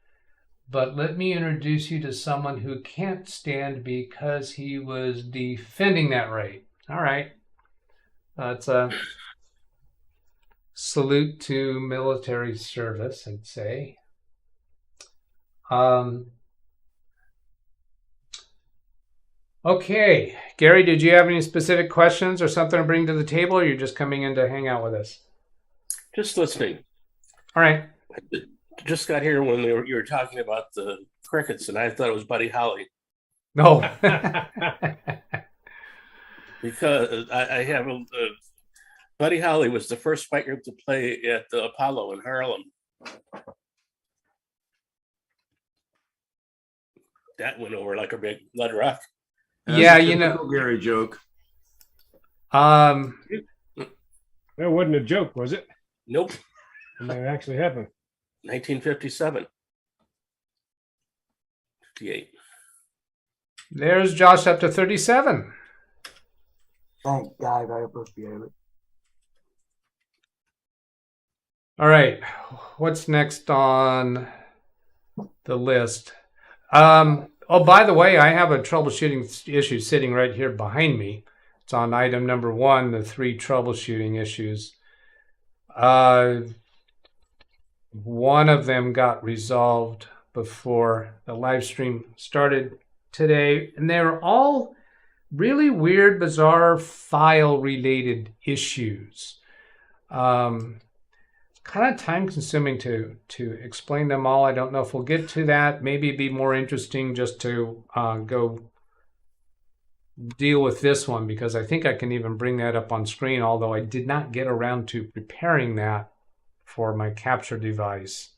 But let me introduce you to someone who can't stand because he was defending that right. All right. That's a salute to military service, I'd say. Okay. Gary, did you have any specific questions or something to bring to the table, or you're just coming in to hang out with us? Just listening. All right. Just got here when you were talking about the crickets, and I thought it was Buddy Holly. No. Because I have Buddy Holly was the first fight group to play at the Apollo in Harlem. That went over like a big lead rock. Yeah, you know, Gary joke. That wasn't a joke, was it? Nope. I mean, it actually happened. 1957. 58. There's Josh up to 37. Thanks, guys. I appreciate it. All right. What's next on the list? Oh, by the way, I have a troubleshooting issue sitting right here behind me. It's on item number 1, the 3 troubleshooting issues. One of them got resolved before the live stream started today, and they're all really weird, bizarre file-related issues. Kind of time-consuming to explain them all. I don't know if we'll get to that. Maybe it'd be more interesting just to go deal with this one, because I think I can even bring that up on screen, although I did not get around to preparing that for my capture device.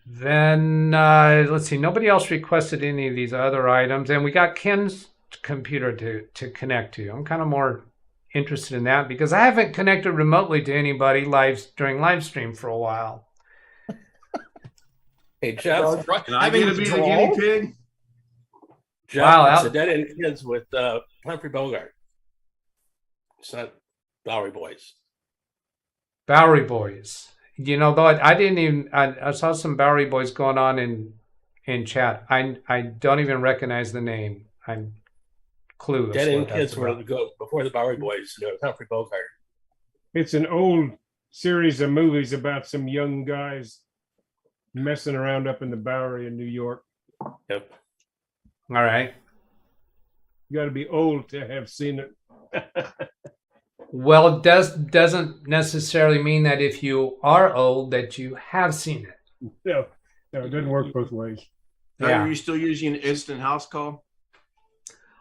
Then, let's see, nobody else requested any of these other items, and we got Ken's computer to connect to. I'm kind of more interested in that because I haven't connected remotely to anybody during live stream for a while. Hey, Jeff. Can I get to be the guinea pig? Jeff, Wow, it's the Dead End Kids with Humphrey Bogart. It's not Bowery Boys. Bowery Boys. You know, though I didn't even, I saw some Bowery Boys going on in chat. I don't even recognize the name. I'm clueless. Dead End Kids were before the Bowery Boys. Humphrey Bogart. It's an old series of movies about some young guys messing around up in the Bowery in New York. Yep. All right. You got to be old to have seen it. Well, it doesn't necessarily mean that if you are old that you have seen it. No, it doesn't work both ways. Doug, Yeah. Are you still using instant house call?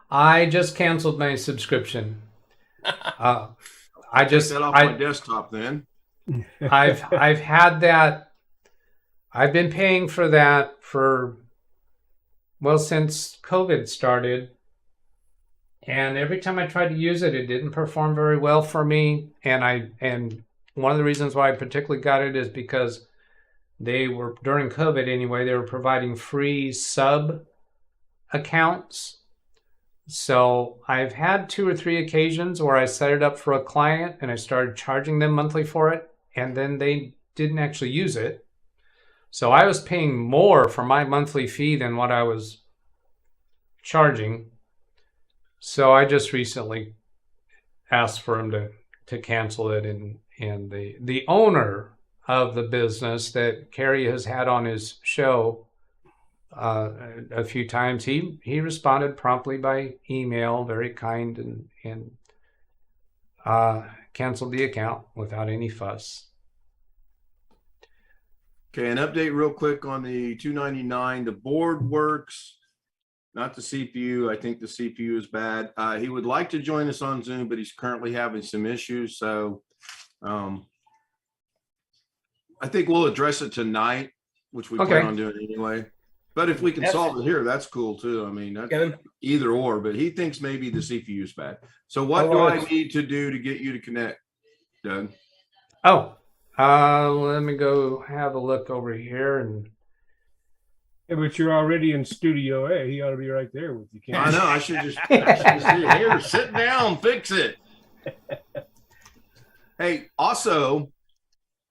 I just canceled my subscription. I just Take that off my desktop then. I've had that. I've been paying for that since COVID started. And every time I tried to use it, it didn't perform very well for me. And one of the reasons why I particularly got it is because they were, during COVID anyway, they were providing free sub accounts. So I've had 2 or 3 occasions where I set it up for a client and I started charging them monthly for it, and then they didn't actually use it. So I was paying more for my monthly fee than what I was charging. So I just recently asked for him to cancel it, and the owner of the business that Carey has had on his show a few times, he responded promptly by email, very kind, and canceled the account without any fuss. Okay, an update real quick on the 299. The board works, not the CPU. I think the CPU is bad. He would like to join us on Zoom, but he's currently having some issues. So I think we'll address it tonight, which we plan on doing anyway. But if we can solve it here, that's cool too. I mean, that's either or, but he thinks maybe the CPU is bad. So what do I need to do to get you to connect, Doug? Oh, let me go have a look over here. And yeah, but you're already in Studio A. He ought to be right there with you. I know. I should just see it here. Sit down, fix it. Hey, also,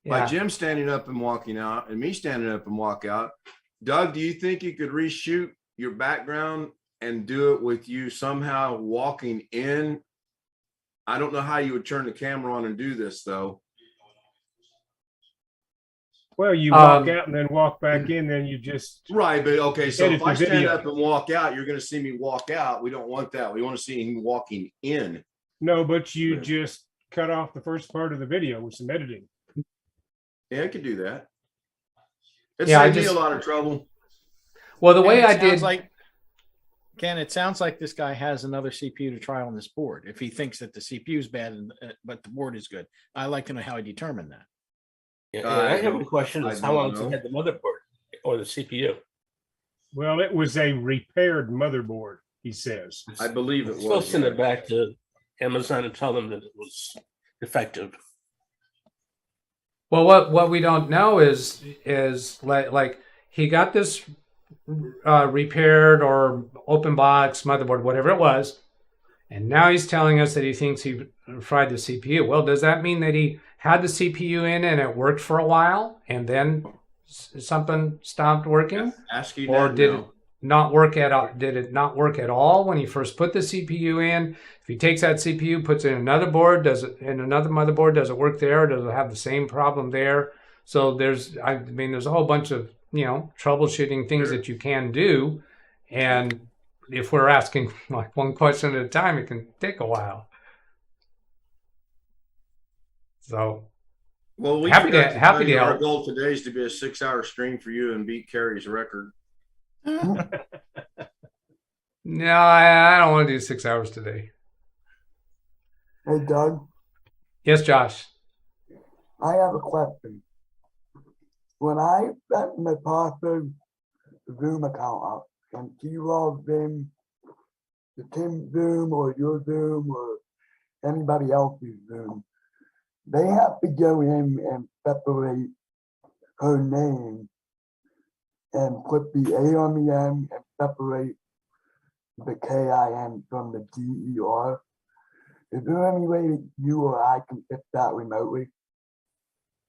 by Jim standing up and walking out and me standing up and walk out, Doug, do you think you could reshoot your background and do it with you somehow walking in? I don't know how you would turn the camera on and do this though. Well, you walk out and then walk back in, then you just right. But okay, so if I stand up and walk out, you're going to see me walk out. We don't want that. We want to see him walking in. No, but you just cut off the first part of the video with some editing. Yeah, I could do that. It saved me a lot of trouble. Well, the way I did, Ken, it sounds like this guy has another CPU to try on this board. If he thinks that the CPU is bad, but the board is good, I'd like to know how he determined that. Yeah, I have a question: is how long had the motherboard or the CPU? Well, it was a repaired motherboard, he says. I believe it was. Still send it back to Amazon and tell them that it was defective. well, what we don't know is like he got this repaired or open box motherboard, whatever it was, and now he's telling us that he thinks he fried the CPU. Well, does that mean that he had the CPU in and it worked for a while and then something stopped working? Or did it not work at all? Did it not work at all when he first put the CPU in? If he takes that CPU, puts it in another board, does it in another motherboard, does it work there? Does it have the same problem there? So there's a whole bunch of troubleshooting things that you can do, and if we're asking like one question at a time, it can take a while. So, well, happy to help. Our goal today is to be a 6-hour stream for you and beat Carey's record. No, I don't want to do 6 hours today. Hey, Doug. Yes, Josh. I have a question. When I set my password Zoom account up and he logs in to Tim's Zoom or your Zoom or anybody else's Zoom, they have to go in and separate her name and put the A on the end and separate the KIN from the DER. Is there any way that you or I can fix that remotely?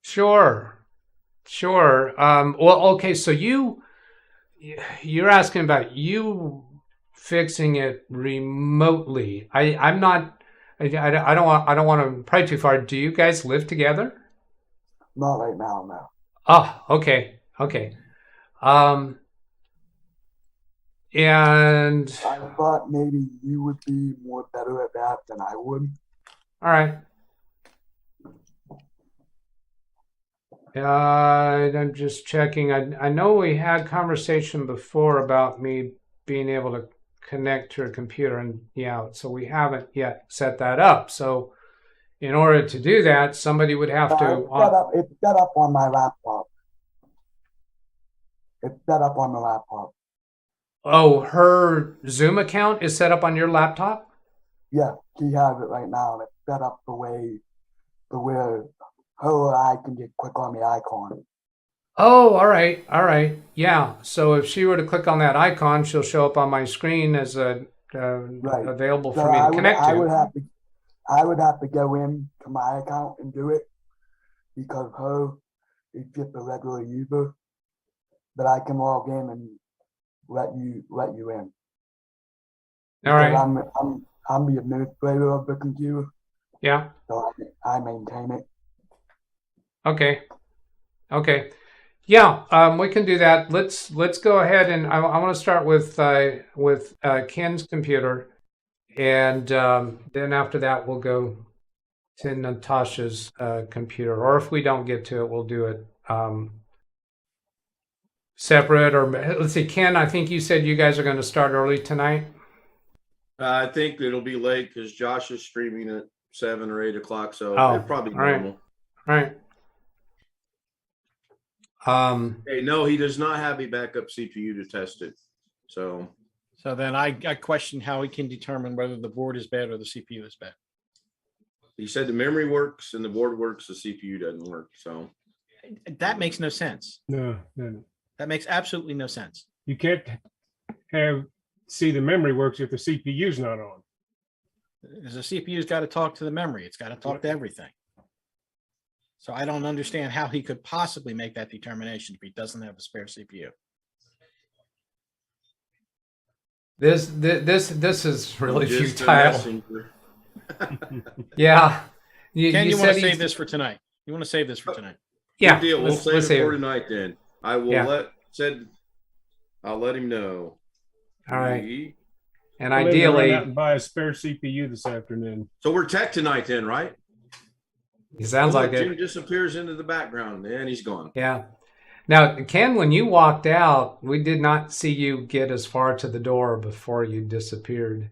Sure. Well, okay. So you're asking about you fixing it remotely. I'm not. I don't want to pry too far. Do you guys live together? Not right now, no. Oh, okay. And I thought maybe you would be more better at that than I would. All right. I'm just checking. I know we had conversation before about me being able to connect to a computer, and yeah, so we haven't yet set that up. So in order to do that, somebody would have to. It's set up on my laptop. It's set up on the laptop. Oh, her Zoom account is set up on your laptop? Yeah, she has it right now, and it's set up the way to where her or I can just click on the icon. Oh, all right. All right. Yeah. So if she were to click on that icon, she'll show up on my screen as a Right. available So for me to connect I to. would have to go in to my account and do it because her is just a regular user. But I can log in and let you in. All right. I'm the administrator of the computer, Yeah. so I maintain it. Okay. Okay. Yeah. We can do that. Let's go ahead and I want to start with Ken's computer, and then after that we'll go to Natasha's computer. Or if we don't get to it, we'll do it separate. Or let's see, Ken. I think you said you guys are going to start early tonight. I think it'll be late because Josh is streaming at 7 or 8 o'clock, so Oh, it'll probably be all right. normal. All right. Hey, no, he does not have a backup CPU to test it. So then I question how we can determine whether the board is bad or the CPU is bad. he said the memory works and the board works, the CPU doesn't work. So That makes no sense. No. That makes absolutely no sense. You can't see the memory works if the CPU's not on. Because the CPU's got to talk to the memory. It's got to talk to everything. So I don't understand how he could possibly make that determination if he doesn't have a spare CPU. This is really just a futile. messenger. Ken, Yeah. you want to said save he's- this for tonight? You want to save this for tonight? Yeah. Good deal. We'll let's save it save for it. tonight then. I will Yeah. I'll let him know. All right. And I'll either run out ideally, and buy a spare CPU this afternoon. So we're tech tonight then, right? it sounds Oh, like look, Jim it. disappears into the background and he's gone. Yeah. Now, Ken, when you walked out, we did not see you get as far to the door before you disappeared.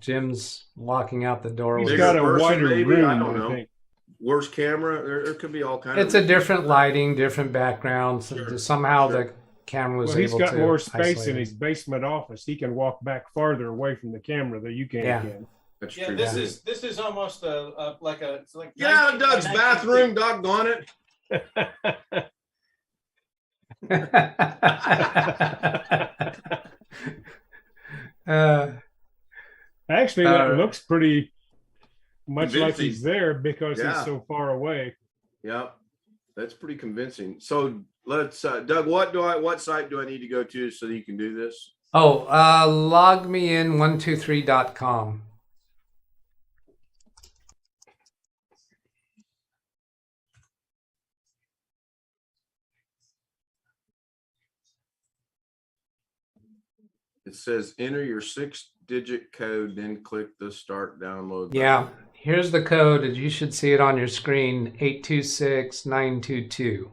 Jim's walking out the door. He's Bigger got a person, wider maybe? room, I don't know. think. Worse camera. There could be all kinds It's of a different lighting, different background. Sure, Somehow sure. the camera was Well, he's able got to more space isolate in it. his basement office. He can walk back farther away from the camera than you can. Yeah. Ken. That's Yeah, true. this is almost like a. It's like Get out of Doug's bathroom, doggone it. Actually, that looks pretty much like Convincing. he's there because Yeah. he's so far away. Yeah, that's pretty convincing. So let's, Doug, what site do I need to go to so that you can do this? Oh, logmein123.com. It says enter your 6-digit code, then click the start download button. Yeah, here's the code. You should see it on your screen, 826922.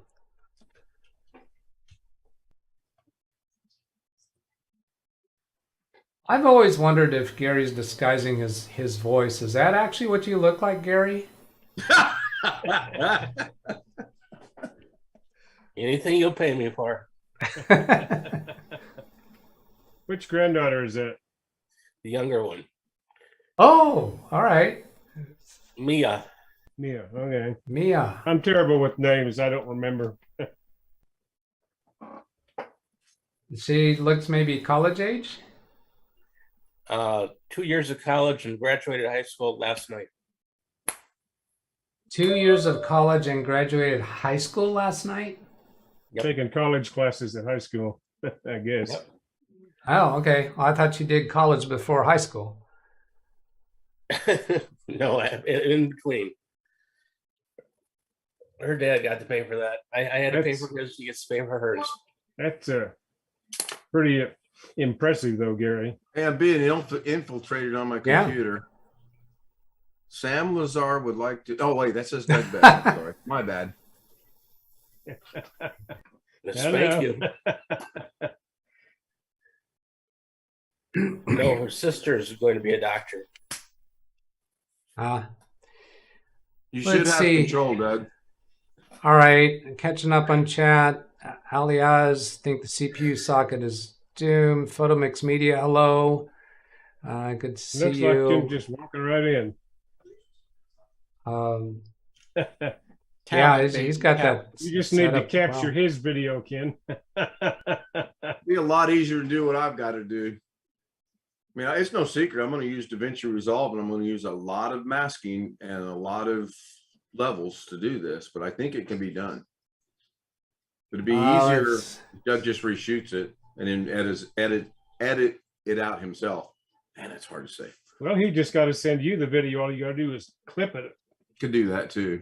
I've always wondered if Gary's disguising his voice. Is that actually what you look like, Gary? Anything you'll pay me for. Which granddaughter is that? The younger one, Oh, all right. Mia. Mia. Okay. Mia. I'm terrible with names. I don't remember. She looks maybe college age? 2 years of college and graduated high school last night. 2 years of college and graduated high school last night? Yep. Taking college classes at high school, I guess. Yep. Oh, okay. Well, I thought you did college before high school. No, in between. Her dad got to pay for that. I had to pay That's- for his. She gets to pay for hers. That's pretty impressive, though, Gary. Hey, I'm being infiltrated on my Yeah. computer. Sam Lazar would like to. Oh wait, that says Doug Betts. I'm sorry, my bad. Yes, I thank know. you. No, her sister is going to be a doctor. You should Let's have see. control, Doug. All right, catching up on chat. Aliaz, think the CPU socket is doomed. Photomix Media, hello. Good to see Looks you. like Tim just walking right in. Yeah, he's got that. You just need to set up capture well. his video, Ken. Be a lot easier to do what I've got to do. I mean, it's no secret. I'm going to use DaVinci Resolve, and I'm going to use a lot of masking and a lot of levels to do this, but I think it can be done. It'd be easier if Doug just reshoots it and then edit it out himself. Man, that's hard to say. Well, he just got to send you the video. All you got to do is clip it. Could do that too.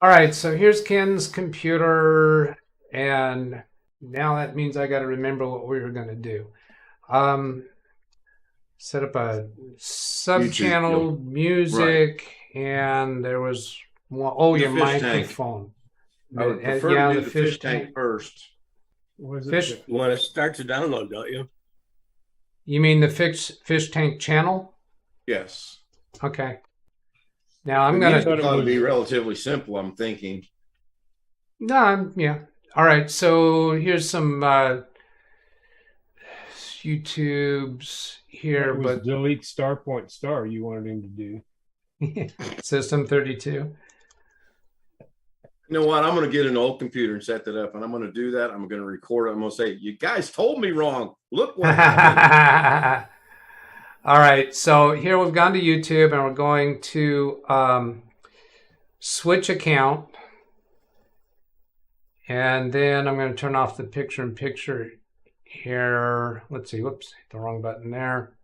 All right, so here's Ken's computer, and now that means I got to remember what we were going to do. Set up a sub-channel, music, and there was your microphone. I would prefer to do the fish tank first. Fish. You want to start to download, don't you? You mean the fish tank channel? Yes. Okay. Now I'm going to be relatively simple, I'm thinking. No, yeah. All right. So here's some YouTubes here, but delete Starpoint Star you wanted him to do. System 32. You know what? I'm going to get an old computer and set that up, and I'm going to do that. I'm going to record it. I'm going to say, you guys told me wrong. Look what happened. All right. So here we've gone to YouTube, and we're going to switch account. And then I'm going to turn off the picture-in-picture here. Let's see. Whoops. Hit the wrong button there.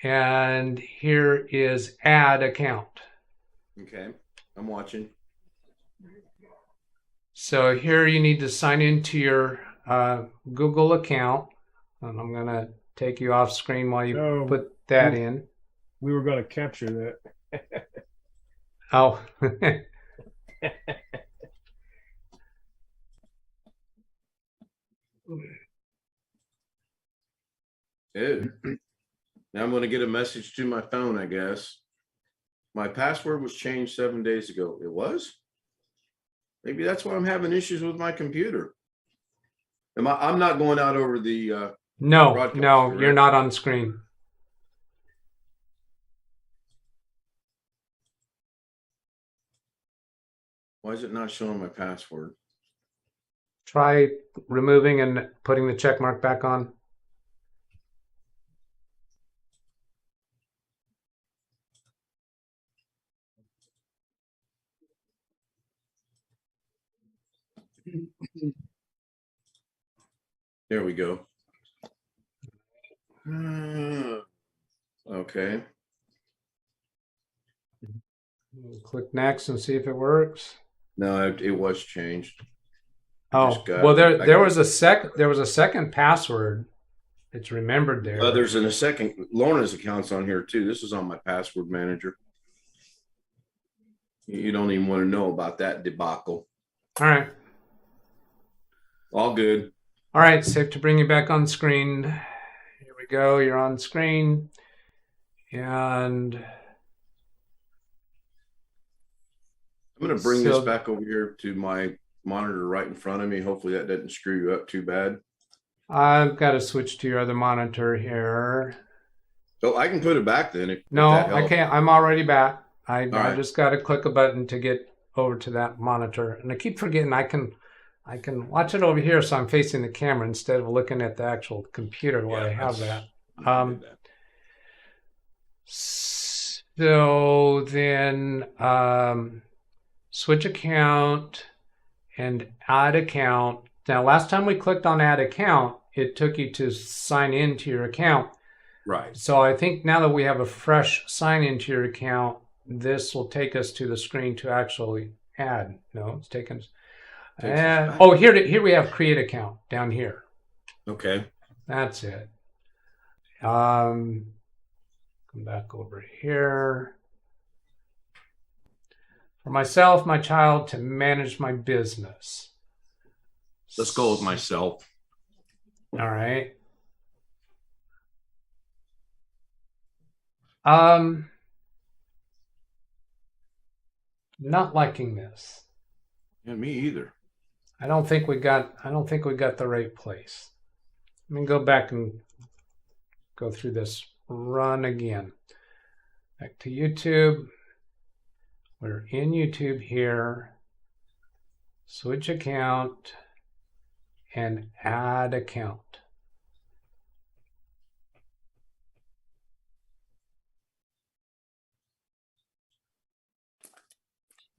And here is add account. Okay. I'm watching. So here you need to sign into your Google account. And I'm going to take you off screen while you put that in. We were going to capture that. Oh. Ew. Now I'm going to get a message to my phone, I guess. My password was changed 7 days ago. It was? Maybe that's why I'm having issues with my computer. I'm not going out over the No, broadcast, no, correct? you're not on screen. Why is it not showing my password? Try removing and putting the check mark back on. There we go. Okay. Click next and see if it works. No, it was changed. Oh, well, there was a second password. It's remembered there. There's a second. Lorna's account's on here too. This is on my password manager. You don't even want to know about that debacle. All right. All good. All right, safe to bring you back on screen. Here we go. You're on screen. And I'm going to bring this back over here to my monitor right in front of me. Hopefully that doesn't screw you up too bad. I've got to switch to your other monitor here. So I can put it back then. No, I can't. I'm already back. I right. just got to click a button to get over to that monitor. And I keep forgetting I can watch it over here, so I'm facing the camera instead of looking at the actual computer where I have that. So then switch account and add account. Now, last time we clicked on add account, it took you to sign into your account. Right. So I think now that we have a fresh sign into your account, this will take us to the screen to actually add. No, it's taken us. Oh, here we have create account down here. Okay. That's it. Go Come back over here. For myself, my child, to manage my business. Let's go with myself. All right. Not liking this. Yeah, me either. I don't think we got the right place. Let me go back and go through this run again. Back to YouTube. We're in YouTube here. Switch account and add account.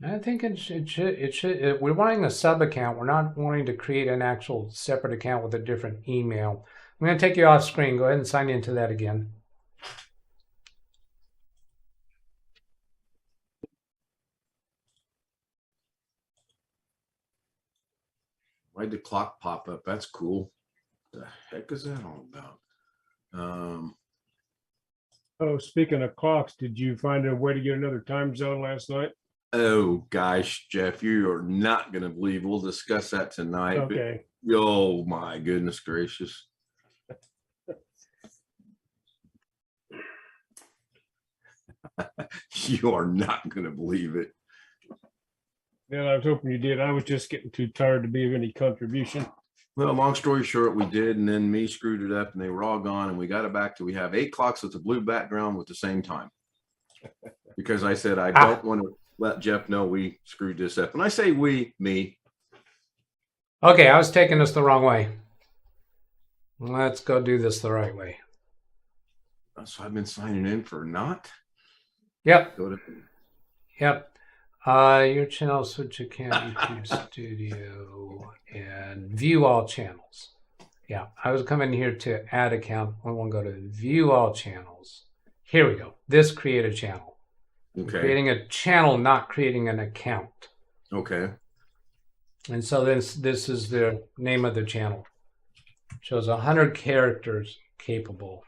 I think it should, we're wanting a sub account. We're not wanting to create an actual separate account with a different email. I'm going to take you off screen. Go ahead and sign into that again. Why'd the clock pop up? That's cool. The heck is that all about? Oh, speaking of clocks, did you find a way to get another time zone last night? Oh gosh, Jeff, you are not going to believe. We'll discuss that tonight. Okay. But, oh my goodness gracious. You are not going to believe it. Yeah, I was hoping you did. I was just getting too tired to be of any contribution. Well, long story short, we did, and then me screwed it up, and they were all gone, and we got it back to we have 8 clocks with the blue background with the same time. Because I said I don't want to let Jeff know we screwed this up. And I say we, me. Okay, I was taking this the wrong way. Let's go do this the right way. So I've been signing in for not? Yep. Go to Yep. Your channel, switch account, YouTube Studio, and view all channels. Yeah, I was coming here to add account. I want to go to view all channels. Here we go. This create a channel. Okay. Creating a channel, not creating an account. Okay. And so this is the name of the channel. Shows 100 characters capable.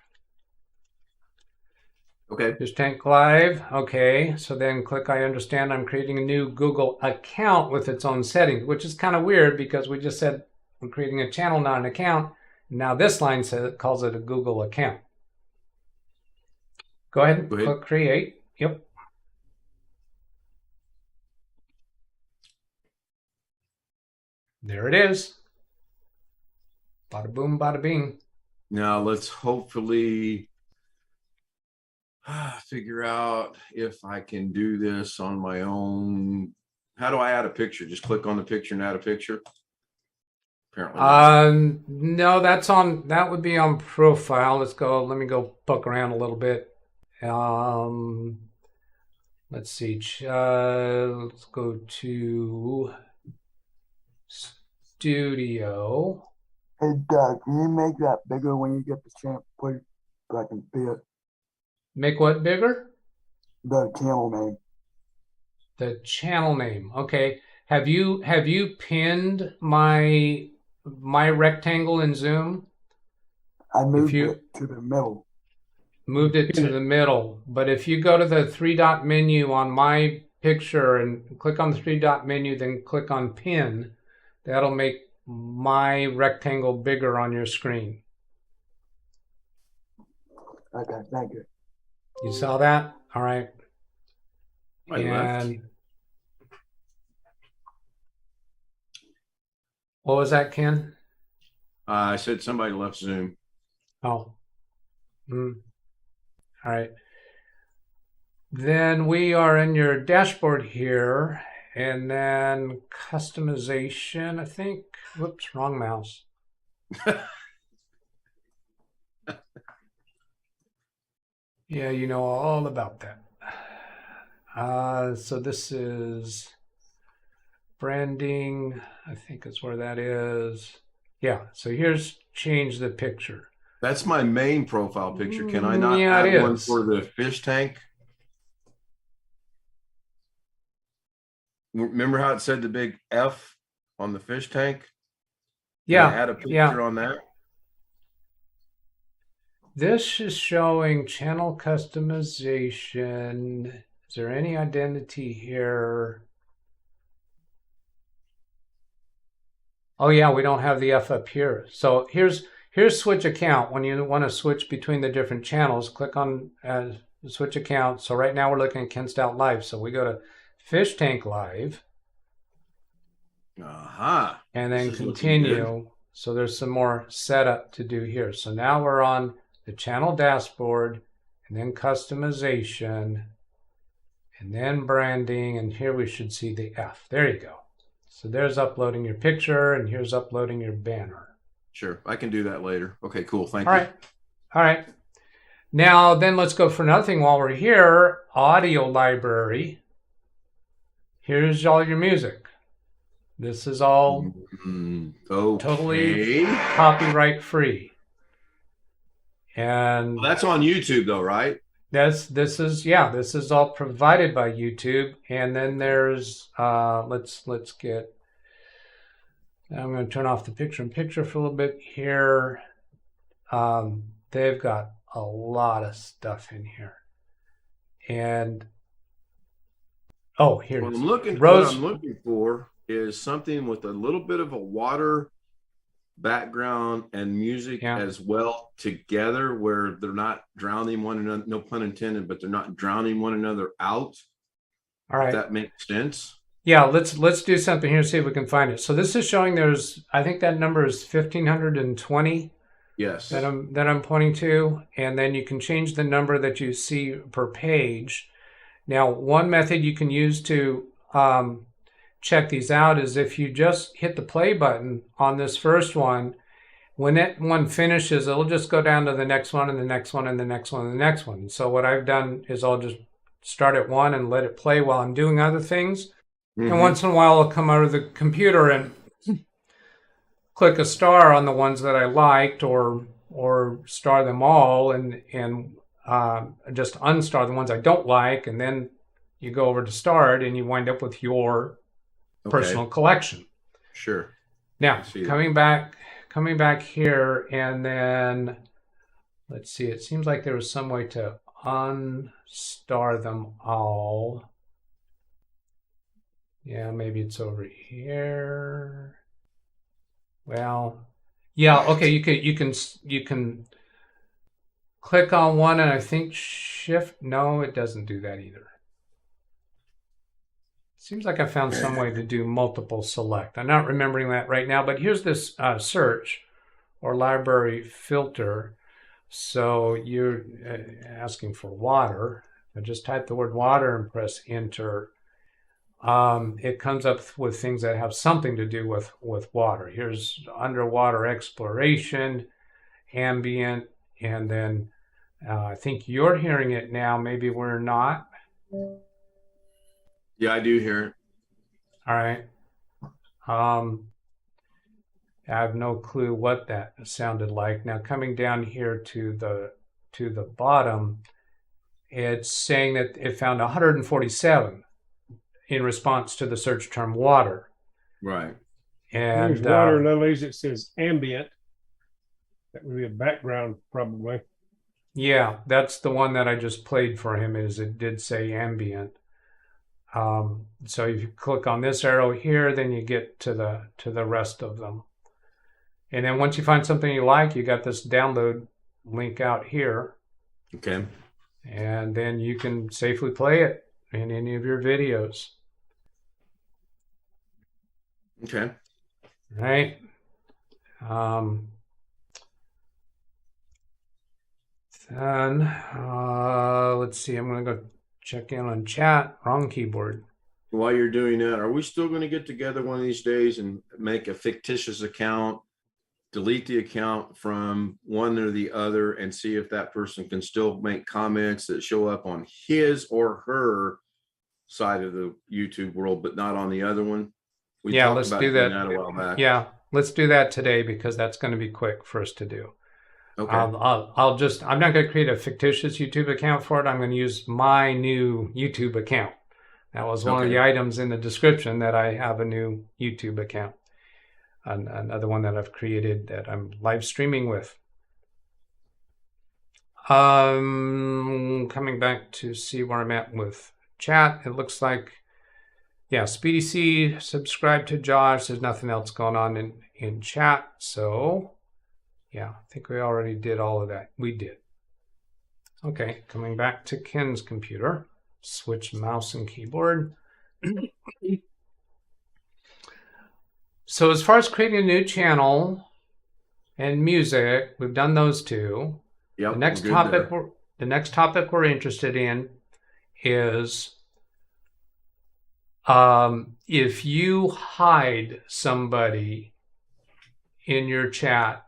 Okay. Fish Tank Live. Okay. So then click I understand I'm creating a new Google account with its own settings, which is kind of weird because we just said we're creating a channel, not an account. Now this line says calls it a Google account. Go ahead and click create. Yep. There it is. Bada boom, bada bing. Now let's hopefully figure out if I can do this on my own. How do I add a picture? Just click on the picture and add a picture? Apparently. No, that would be on profile. Let's go. Let me go poke around a little bit. Let's see. Let's go to Studio. Hey, Doug, can you make that bigger when you get the chance, please, so I can see it? Make what bigger? The channel name. The channel name. Okay. Have you pinned my rectangle in Zoom? I moved it to the middle. Moved it to the middle. But if you go to the 3-dot menu on my picture and click on the 3-dot menu, then click on pin, that'll make my rectangle bigger on your screen. Okay, thank you. You saw that? All right. I left. What was that, Ken? I said somebody left Zoom. Oh. All right. Then we are in your dashboard here, and then customization, I think. Whoops, wrong mouse. Yeah, you know all about that. So this is branding, I think is where that is. Yeah, so here's change the picture. That's my main profile picture. Can I not Yeah, add it one is. for the fish tank? Remember how it said the big F on the fish tank? Can I Yeah, add a picture yeah. on that? This is showing channel customization. Is there any identity here? Oh yeah, we don't have the F up here. So here's switch account. When you want to switch between the different channels, click on switch account. So right now we're looking at Ken Stout Live. So we go to Fish Tank Live. Aha. And then continue. So there's some more setup to do here. So now we're on the channel dashboard, and then customization, and then branding, and here we should see the F. There you go. So there's uploading your picture, and here's uploading your banner. Sure, I can do that later. Okay, cool. Thank you. All right. Now then, let's go for another thing while we're here. Audio library. Here's all your music. This is all totally copyright free. And that's on YouTube though, right? This is all provided by YouTube. And then there's let's get, I'm going to turn off the picture for a little bit here. They've got a lot of stuff in here. And here what it is. what I'm looking for is something with a little bit of a water background and music as well together, where they're not drowning one another, no pun intended, but they're not drowning one another out. All right. If that makes sense. Yeah, let's do something here, see if we can find it. So this is showing I think that number is 1520. Yes. That I'm pointing to, and then you can change the number that you see per page. Now, one method you can use to check these out is if you just hit the play button on this first one, when that one finishes, it'll just go down to the next one and the next one and the next one and the next one. So what I've done is I'll just start at one and let it play while I'm doing other things. Mm-hmm. And once in a while, I'll come out of the computer and click a star on the ones that I liked, or star them all, and just unstar the ones I don't like, and then you go over to start, and you wind up with your personal collection. Sure. Now coming back here, and then let's see. It seems like there was some way to unstar them all. Yeah, maybe it's over here. Well, yeah, okay, you can click on one and I think shift. No, it doesn't do that either. Seems like I found some way to do multiple select. I'm not remembering that right now, but here's this search or library filter. So you're asking for water. I just type the word water and press enter. It comes up with things that have something to do with water. Here's underwater exploration, ambient, and then I think you're hearing it now. Maybe we're not. Yeah, I do hear it. All right. I have no clue what that sounded like. Now coming down here to the bottom, it's saying that it found 147 in response to the search term water. Right. And there's water lilies. It says ambient. That would be a background probably. Yeah, that's the one that I just played for him. It did say ambient. So if you click on this arrow here, then you get to the rest of them. And then once you find something you like, you got this download link out here. Okay. And then you can safely play it in any of your videos. Okay. Right. Then let's see. I'm going to go check in on chat. Wrong keyboard. While you're doing that, are we still going to get together one of these days and make a fictitious account, delete the account from one or the other, and see if that person can still make comments that show up on his or her side of the YouTube world, but not on the other one? Yeah, let's do that. A while back. Yeah, let's do that today because that's going to be quick for us to do. Okay. I'm not going to create a fictitious YouTube account for it. I'm going to use my new YouTube account. That was one of the items in the description, that I have a new YouTube account. Another one that I've created that I'm live streaming with. Coming back to see where I'm at with chat. It looks like, yeah, Speedy C, subscribe to Josh. There's nothing else going on in chat. So, yeah, I think we already did all of that. We did. Okay, coming back to Ken's computer. Switch mouse and keyboard. So as far as creating a new channel and music, we've done those two. Yep, The next topic we're interested in is if you hide somebody in your chat,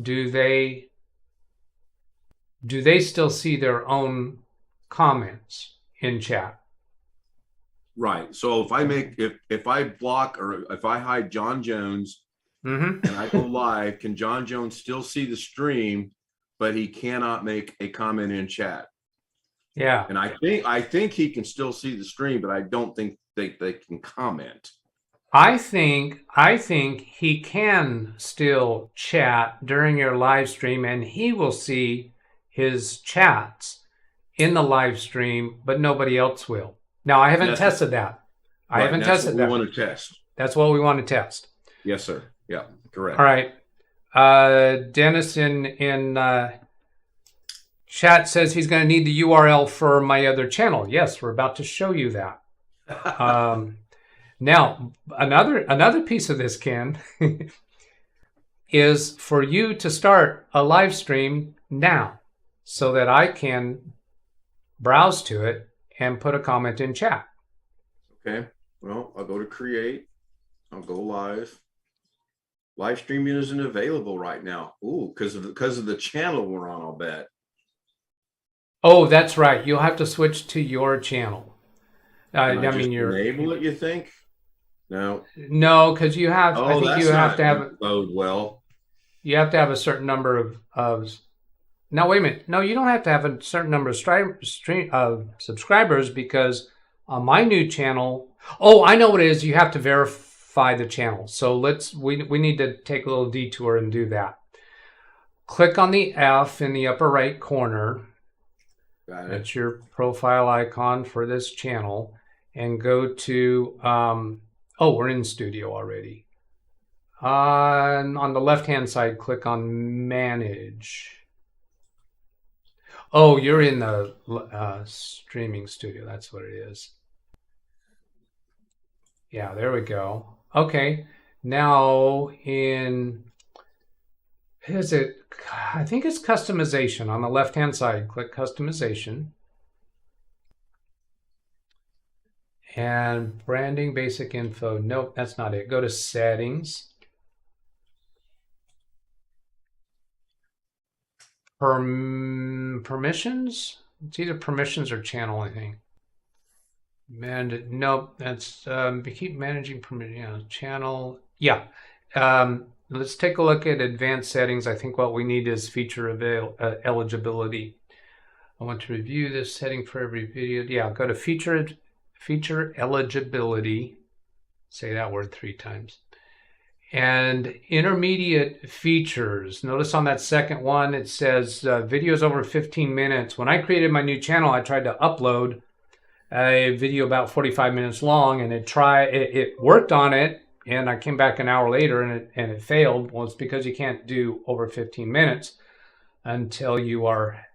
do they still see their own comments in chat? Right. So if I block or if I hide John Jones and I go live, can John Jones still see the stream, but he cannot make a comment in chat? Yeah. And I think he can still see the stream, but I don't think they can comment. I think he can still chat during your live stream, and he will see his chats in the live stream, but nobody else will. Now, I haven't tested that. I haven't tested that. That's what we want to test. That's what we want to test. Yes, sir. Yeah, correct. All right. Dennis in chat says he's going to need the URL for my other channel. Yes, we're about to show you that. Now, another piece of this, Ken, is for you to start a live stream now so that I can browse to it and put a comment in chat. Okay. Well, I'll go to create. I'll go live. Live streaming isn't available right now. Ooh, because of the channel we're on, I'll bet. Oh, that's right. You'll have to switch to your channel. I mean, you're enable it. You think? No. No, because you have. Oh, I think you have to have. Bode well. You have to have a certain number of. Now wait a minute. No, you don't have to have a certain number of subscribers, because on my new channel. Oh, I know what it is. You have to verify the channel. So we need to take a little detour and do that. Click on the F in the upper right corner. Got it. That's your profile icon for this channel, and go to. Oh, we're in studio already. On the left-hand side, click on Manage. Oh, you're in the streaming studio. That's what it is. Yeah, there we go. Okay, now is it? I think it's customization on the left-hand side. Click customization. And branding, basic info. Nope, that's not it. Go to settings. Permissions. It's either permissions or channel, I think. And nope, that's keep managing permission. Yeah, channel. Yeah. Let's take a look at advanced settings. I think what we need is feature eligibility. I want to review this setting for every video. Yeah, go to feature eligibility. Say that word 3 times. And intermediate features. Notice on that second one, it says videos over 15 minutes. When I created my new channel, I tried to upload a video about 45 minutes long, and it worked on it. And I came back an hour later and it failed. Well, it's because you can't do over 15 minutes until you are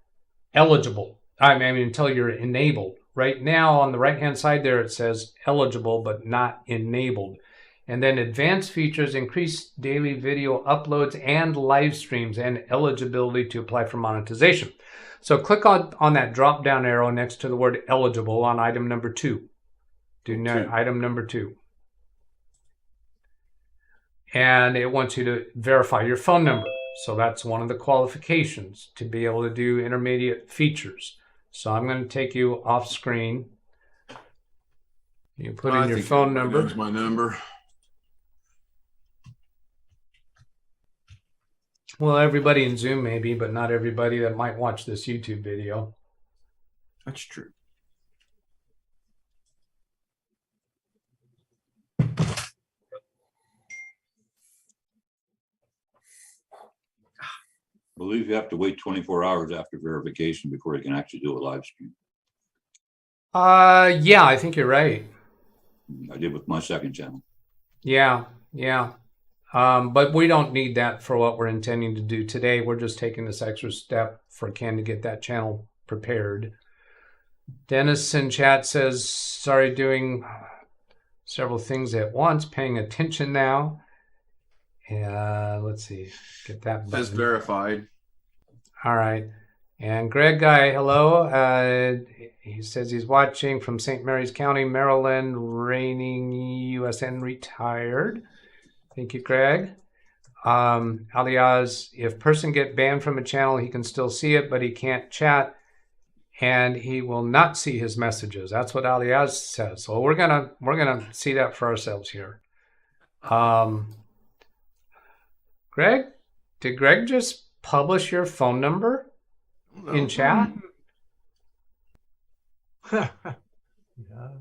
eligible. I mean, until you're enabled. Right now on the right-hand side there, it says eligible, but not enabled. And then advanced features, increase daily video uploads and live streams, and eligibility to apply for monetization. So click on that drop-down arrow next to the word eligible on item number 2. Item number 2. And it wants you to verify your phone number. So that's one of the qualifications to be able to do intermediate features. So I'm going to take you off screen. You put in your phone number. That's my number. Well, everybody in Zoom maybe, but not everybody that might watch this YouTube video. That's true. believe you have to wait 24 hours after verification before you can actually do a live stream. Yeah, I think you're right. I did with my second channel. Yeah. But we don't need that for what we're intending to do today. We're just taking this extra step for Ken to get that channel prepared. Dennis in chat says, sorry, doing several things at once, paying attention now. Let's see, get that button. Says verified. All right. And Greg Guy, hello. He says he's watching from St. Mary's County, Maryland, reigning USN retired. Thank you, Greg. Alias, if person get banned from a channel, he can still see it, but he can't chat, and he will not see his messages. That's what Alias says. So we're gonna see that for ourselves here. Greg, did Greg just publish your phone number in chat?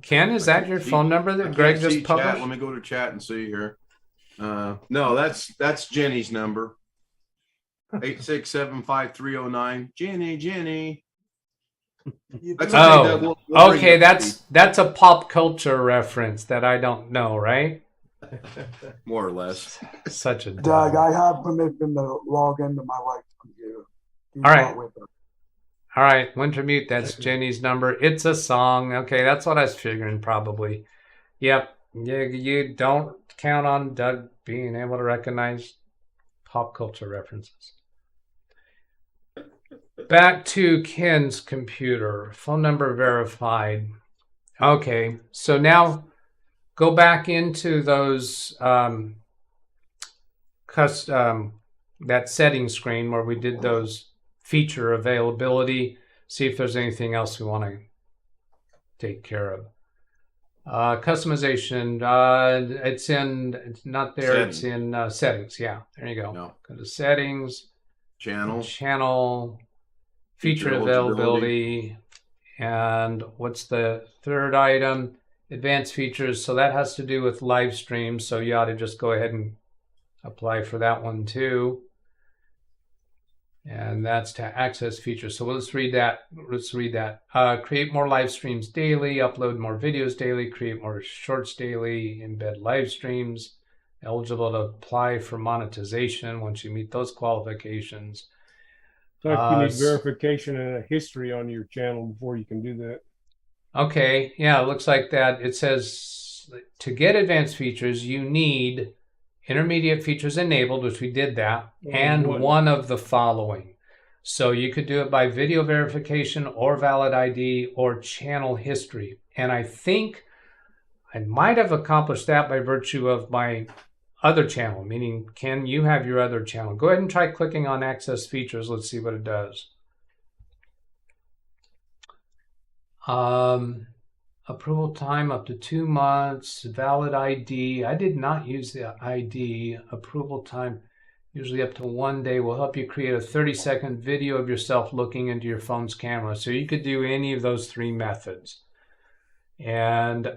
Ken, is that your phone number that Greg just published? Let me go to chat and see here. No, that's Jenny's number. 8675309. Jenny. That's oh, okay. That's a pop culture reference that I don't know, right? More or less. Such a Doug, I have permission to log into my wife's computer. All right. All right, Wintermute, that's Jenny's number. It's a song. Okay, that's what I was figuring probably. Yep. You don't count on Doug being able to recognize pop culture references. Back to Ken's computer. Phone number verified. Okay, so now go back into those that settings screen where we did those feature availability. See if there's anything else we want to take care of. Customization. It's not there. Settings. It's in settings. Yeah, there you go. No. Go to settings. Channel. Feature availability. And what's the third item? Advanced features. So that has to do with live streams. So you ought to just go ahead and apply for that one too. And that's to access features. So let's read that. Create more live streams daily, upload more videos daily, create more shorts daily, embed live streams, eligible to apply for monetization once you meet those qualifications. Like you need verification and a history on your channel before you can do that. Okay, yeah, it looks like that. It says to get advanced features, you need intermediate features enabled, which we did that, and one of the following. So you could do it by video verification or valid ID or channel history. And I think I might have accomplished that by virtue of my other channel, meaning Ken, you have your other channel. Go ahead and try clicking on access features. Let's see what it does. Approval time up to 2 months, valid ID. I did not use the ID. Approval time usually up to 1 day. Will help you create a 30-second video of yourself looking into your phone's camera. So you could do any of those three methods. And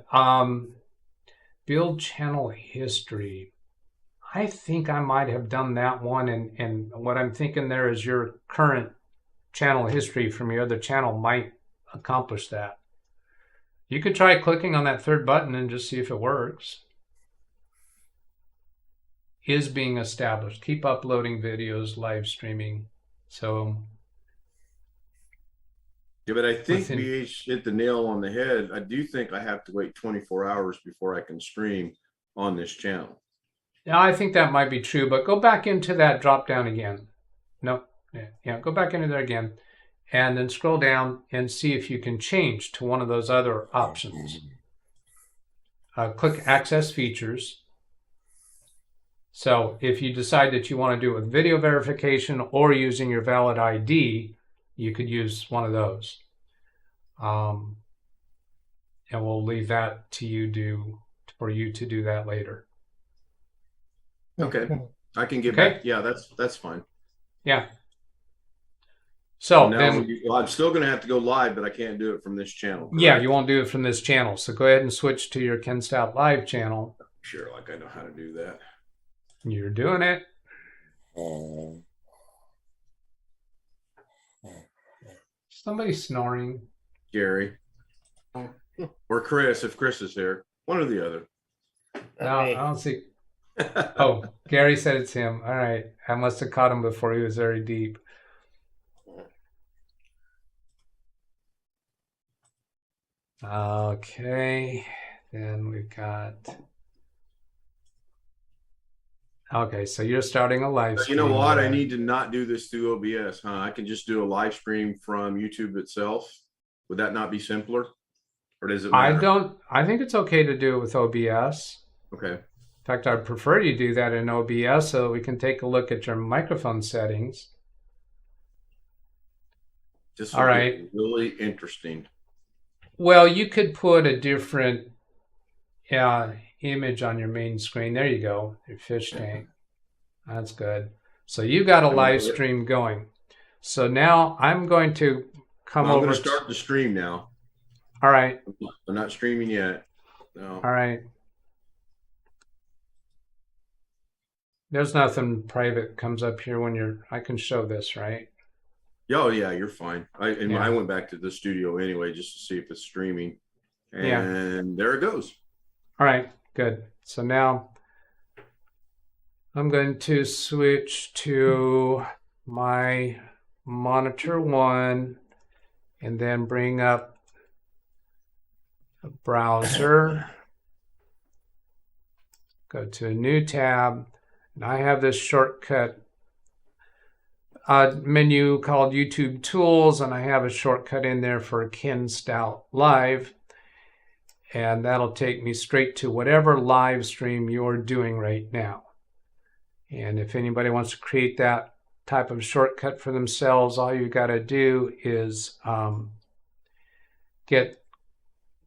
build channel history. I think I might have done that one. And what I'm thinking there is your current channel history from your other channel might accomplish that. You could try clicking on that third button and just see if it works. Is being established. Keep uploading videos, live streaming. So. Yeah, but I think BH hit the nail on the head. I do think I have to wait 24 hours before I can stream on this channel. Yeah, I think that might be true, but go back into that drop down again. No, yeah, go back into there again. And then scroll down and see if you can change to one of those other options. Click Access Features. So if you decide that you want to do it with video verification or using your valid ID, you could use one of those. And we'll leave that to you for you to do that later. Okay, I can get back. Yeah, that's fine. Yeah. So now, then I'm still going to have to go live, but I can't do it from this channel. Correct? Yeah, you won't do it from this channel. So go ahead and switch to your Ken Stout Live channel. Sure, like I know how to do that. You're doing it. Somebody snoring. Gary. Or Chris, if Chris is here. One or the other. No, I don't see. Oh, Gary said it's him. All right. I must have caught him before he was very deep. Okay. Then we've got. Okay, so you're starting a live stream. You know what? I need to not do this through OBS, huh? I can just do a live stream from YouTube itself. Would that not be simpler? Or does it matter? I think it's okay to do it with OBS. Okay. In fact, I'd prefer you do that in OBS so we can take a look at your microphone settings. This all right. Really interesting. Well, you could put a different image on your main screen. There you go. Your fish tank. That's good. So you got a live stream going. So now I'm going to come over. I'm going to start the stream now. All right. I'm not streaming yet. No. All right. There's nothing private comes up here when you're. I can show this, right? Oh yeah, you're fine. I went back to the studio anyway just to see if it's streaming, and there it goes. All right, good. So now I'm going to switch to my monitor 1 and then bring up a browser. Go to a new tab, and I have this shortcut menu called YouTube Tools, and I have a shortcut in there for Ken Stout Live, and that'll take me straight to whatever live stream you're doing right now. And if anybody wants to create that type of shortcut for themselves, all you got to do is get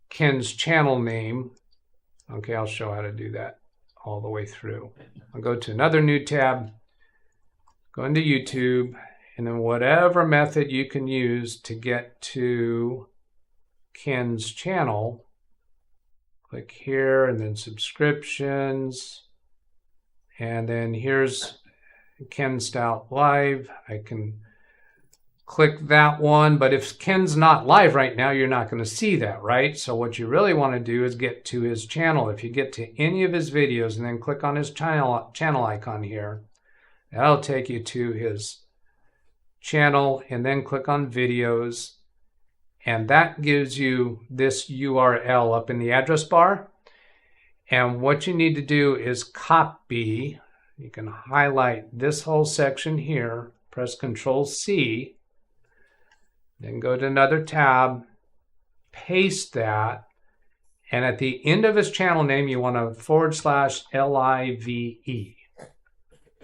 Ken's channel name. Okay, I'll show how to do that all the way through. I'll go to another new tab, go into YouTube, and then whatever method you can use to get to Ken's channel, click here and then subscriptions. And then here's Ken Stout Live. I can click that one, but if Ken's not live right now, you're not going to see that, right? So what you really want to do is get to his channel. If you get to any of his videos and then click on his channel icon here, that'll take you to his channel, and then click on videos, and that gives you this URL up in the address bar. And what you need to do is copy. You can highlight this whole section here, press Control-C, then go to another tab, paste that, and at the end of his channel name, you want to /LIVE.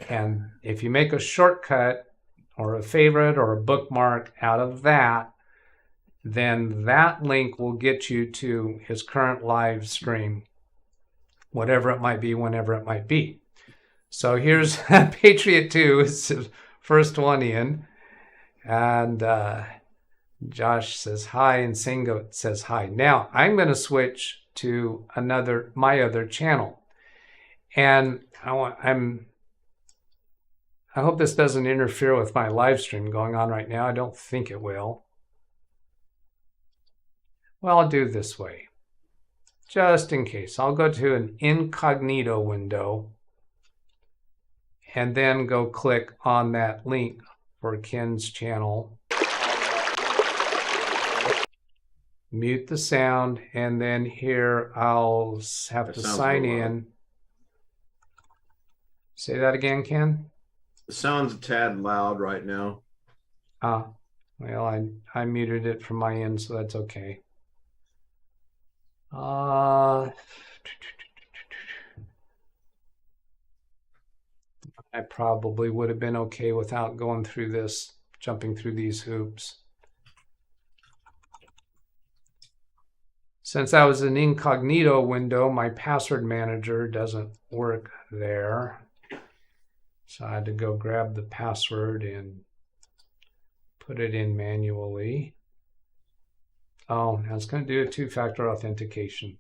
And if you make a shortcut or a favorite or a bookmark out of that, then that link will get you to his current live stream, whatever it might be, whenever it might be. So here's Patriot 2 is the first one in. And Josh says hi, and Singo says hi. Now I'm going to switch to my other channel. And I hope this doesn't interfere with my live stream going on right now. I don't think it will. Well, I'll do it this way, just in case. I'll go to an incognito window and then go click on that link for Ken's channel. Mute the sound, and then here I'll have to sign in. Say that again, Ken? It sounds a tad loud right now. Well, I muted it from my end, so that's okay. I probably would have been okay without going through this, jumping through these hoops. Since that was an incognito window, my password manager doesn't work there. So I had to go grab the password and put it in manually. Oh, I was going to do a two-factor authentication.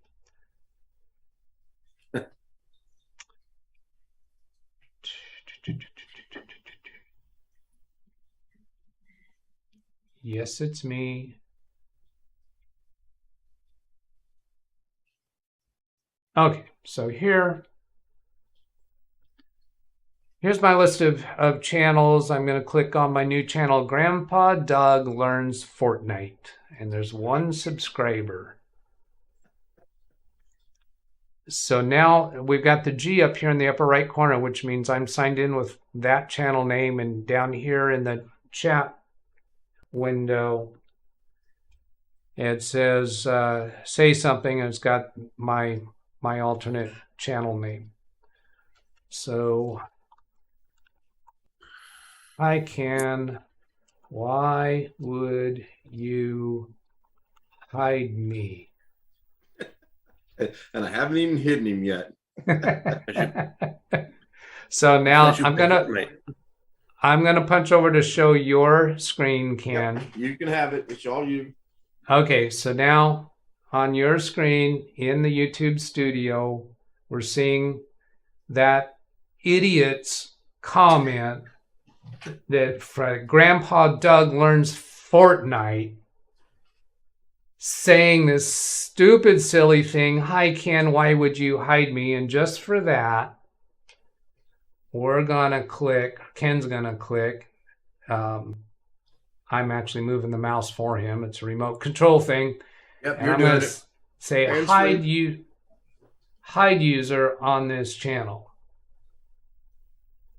Yes, it's me. Okay, so here's my list of channels. I'm going to click on my new channel, Grandpa Doug Learns Fortnite, and there's 1 subscriber. So now we've got the G up here in the upper right corner, which means I'm signed in with that channel name, and down here in the chat window, it says say something, and it's got my alternate channel name. So I can, why would you hide me? And I haven't even hidden him yet. So now I'm gonna punch over to show your screen, Ken. Yep, you can have it. It's all you. Okay, so now on your screen in the YouTube studio, we're seeing that idiot's comment that Grandpa Doug Learns Fortnite, saying this stupid, silly thing, hi, Ken, why would you hide me? And just for that, we're gonna click, Ken's gonna click. I'm actually moving the mouse for him. It's a remote control thing. Yep, and you're I'm doing gonna it. say hide user on this channel.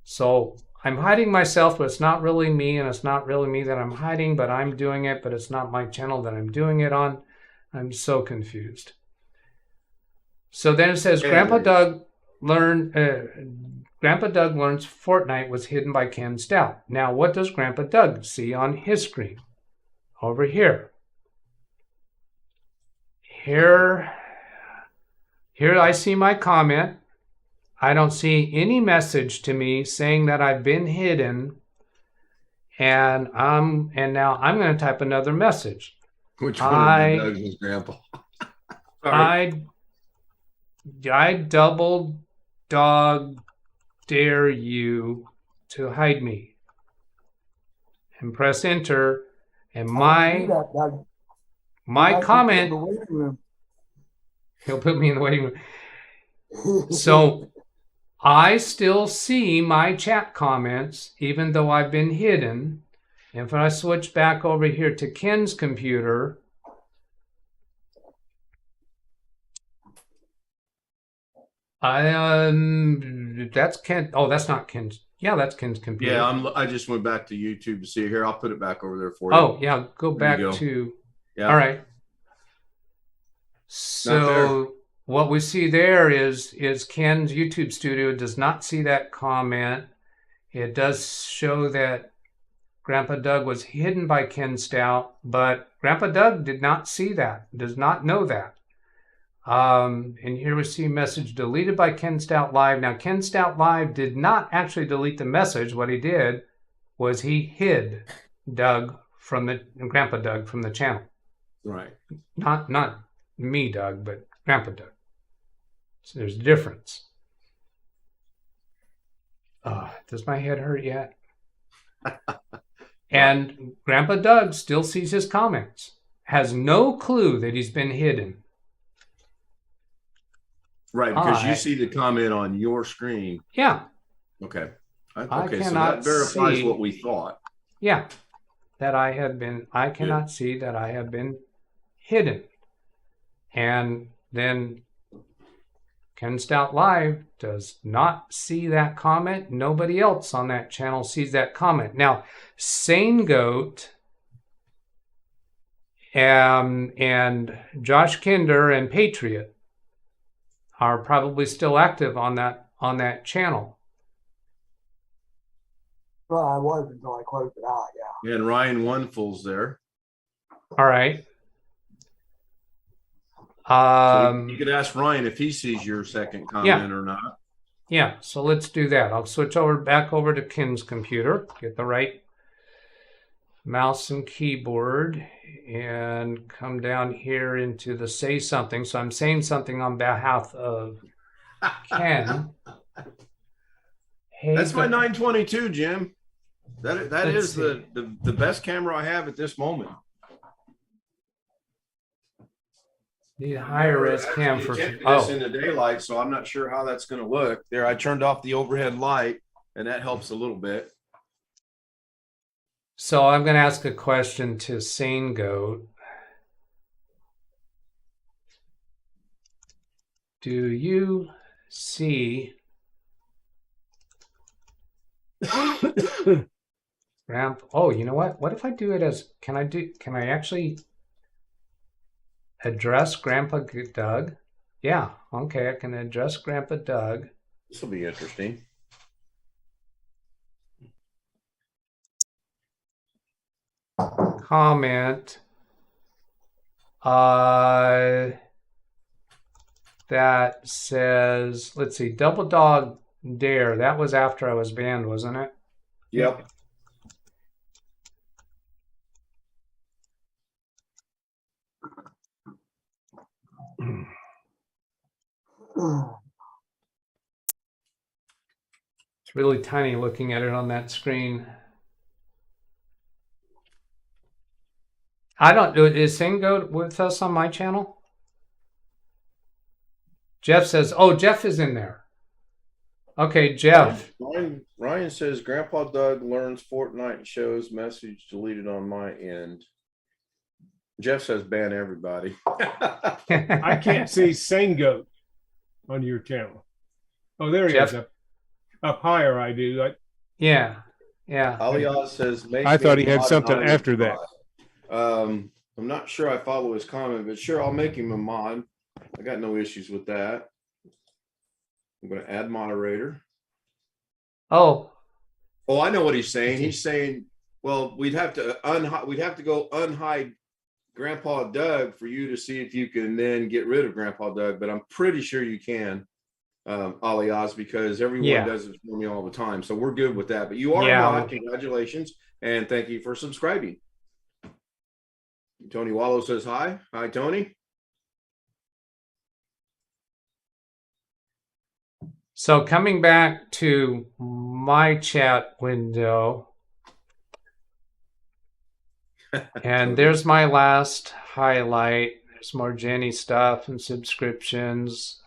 So I'm hiding myself, but it's not really me, and it's not really me that I'm hiding, but I'm doing it, but it's not my channel that I'm doing it on. I'm so confused. So then it says Grandpa Doug Learns Fortnite was hidden by Ken Stout. Now, what does Grandpa Doug see on his screen? Over here. Here I see my comment. I don't see any message to me saying that I've been hidden. And now I'm going to type another message. Which one of Doug's is Grandpa? I double dog dare you to hide me. And press enter. And my comment, he'll put me in the waiting room. So I still see my chat comments, even though I've been hidden. And if I switch back over here to Ken's computer, that's Ken. Oh, that's not Ken's. Yeah, that's Ken's computer. Yeah, I just went back to YouTube to see here. I'll put it back over there for you. Oh, yeah, go back to. Yeah. All right. So what we see there is Ken's YouTube studio does not see that comment. It does show that Grandpa Doug was hidden by Ken Stout, but Grandpa Doug did not see that, does not know that. And here we see message deleted by Ken Stout Live. Now, Ken Stout Live did not actually delete the message. What he did was he hid Grandpa Doug from the channel. Right. Not me, Doug, but Grandpa Doug. So there's a difference. Does my head hurt yet? And Grandpa Doug still sees his comments, has no clue that he's been hidden. Right, because you see the comment on your screen. Yeah. Okay. Okay, so that verifies what we thought. Yeah. That I cannot see that I have been hidden. And then Ken Stout Live does not see that comment. Nobody else on that channel sees that comment. Now, Sane Goat and Josh Kinder and Patriot are probably still active on that channel. Well, I was until I closed it out, yeah. And Ryan Onefull's there. All right. So you could ask Ryan if he sees your second comment or not. Yeah, so let's do that. I'll switch back over to Ken's computer, get the right mouse and keyboard, and come down here into the say something. So I'm saying something on behalf of Ken. Hey, that's my 922, Jim. That Let's is see. the best camera I have at this moment. Need a higher res cam for. This Oh, in the daylight, so I'm not sure how that's going to look. There, I turned off the overhead light, and that helps a little bit. so I'm going to ask a question to Sane Goat. Do you see Grandpa? Oh, you know what? What if I do it as? Can I actually address Grandpa Doug? Yeah. Okay, I can address Grandpa Doug. This will be interesting. Comment. That says, let's see, Double Dog Dare. That was after I was banned, wasn't it? Yep. It's really tiny looking at it on that screen. I don't. Is Sing Goat with us on my channel? Jeff says, oh, Jeff is in there. Okay, Jeff. Ryan says Grandpa Doug learns Fortnite and shows message deleted on my end. Jeff says ban everybody. I can't see Sane Goat on your channel. Oh, there he Jeff. is. Up higher, I do. Yeah. Aliaz says, I thought he had something after that. I'm not sure I follow his comment, but sure, I'll make him a mod. I got no issues with that. I'm going to add moderator. Oh, I know what he's saying. He's saying, well, we'd have to go unhide Grandpa Doug for you to see if you can then get rid of Grandpa Doug. But I'm pretty sure you can, Aliaz, because everyone does it for me all the time. So we're good with that. But you are mod. Congratulations, and thank you for subscribing. Tony Wallow says hi. Hi, Tony. so coming back to my chat window, and there's my last highlight. There's more Jenny stuff and subscriptions.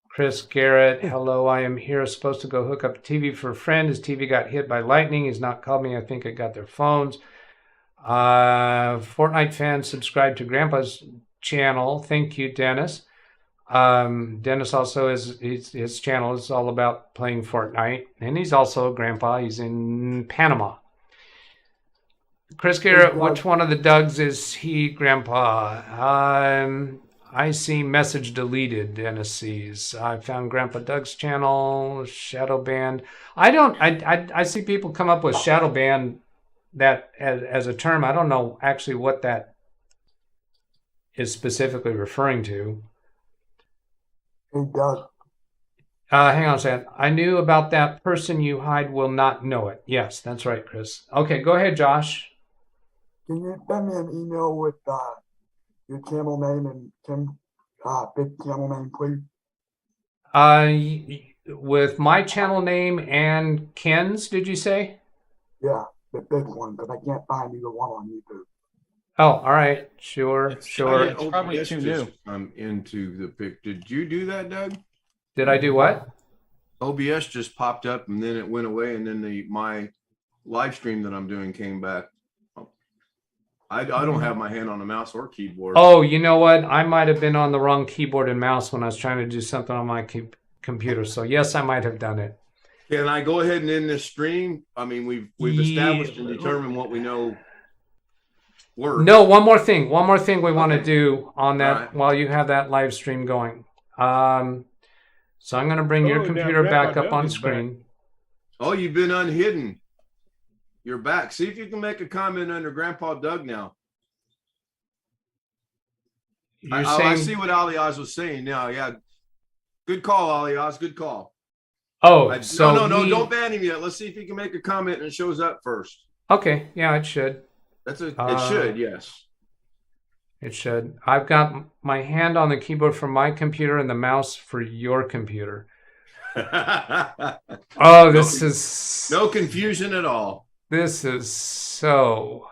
Chris Garrett, hello, I am here. Supposed to go hook up a TV for a friend. His TV got hit by lightning. He's not called me. I think it got their phones. Fortnite fans subscribe to Grandpa's channel. Thank you, Dennis. Dennis also his channel is all about playing Fortnite, and he's also a grandpa. He's in Panama. Chris Garrett, which one of the Dougs is he, Grandpa? I see message deleted. Dennis sees. I found Grandpa Doug's channel. Shadow banned. I see people come up with shadow ban that as a term. I don't know actually what that is specifically referring to. Hey, Doug. Hang on a second. I knew about that person you hide will not know it. Yes, that's right, Chris. Okay, go ahead, Josh. Can you send me an email with your channel name and big channel name, please? With my channel name and Ken's, did you say? Yeah, the big one, because I can't find either one on YouTube. Oh, all right. Sure. It's probably too new. I'm into the pic. Did you do that, Doug? Did I do what? OBS just popped up and then it went away, and then my live stream that I'm doing came back. I don't have my hand on the mouse or keyboard. Oh, you know what? I might have been on the wrong keyboard and mouse when I was trying to do something on my computer. So yes, I might have done it. Can I go ahead and end this stream? I mean, we've established and determined what we know works. No, one more thing we want to do on that while you have that live stream going. So I'm going to bring your computer back up on screen. Oh, you've been unhidden. You're back. See if you can make a comment under Grandpa Doug now. I see what Aliaz was saying now. Yeah. Good call, Aliaz. Good call. Oh, no, don't ban him yet. Let's see if he can make a comment and it shows up first. Okay. Yeah, it should. It should, yes. It should. I've got my hand on the keyboard for my computer and the mouse for your computer. Oh, this is no confusion at all. This is so.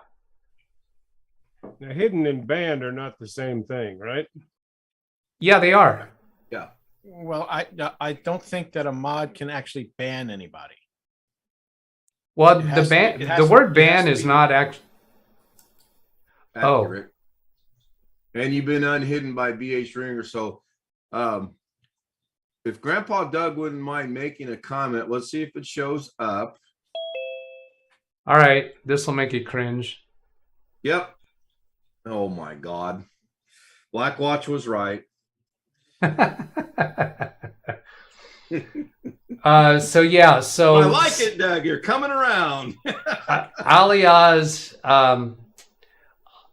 Now, hidden and banned are not the same thing, right? Yeah, they are. Yeah. Well, I don't think that a mod can actually ban anybody. Well, It the has to ban, be- it has the to- word it has ban to is be- not actually. Oh. Accurate. And you've been unhidden by BH Ringer. So if Grandpa Doug wouldn't mind making a comment, let's see if it shows up. All right, this will make you cringe. Yep. Oh my God. Black Watch was right. So yeah, so I like it, Doug. You're coming around. Alias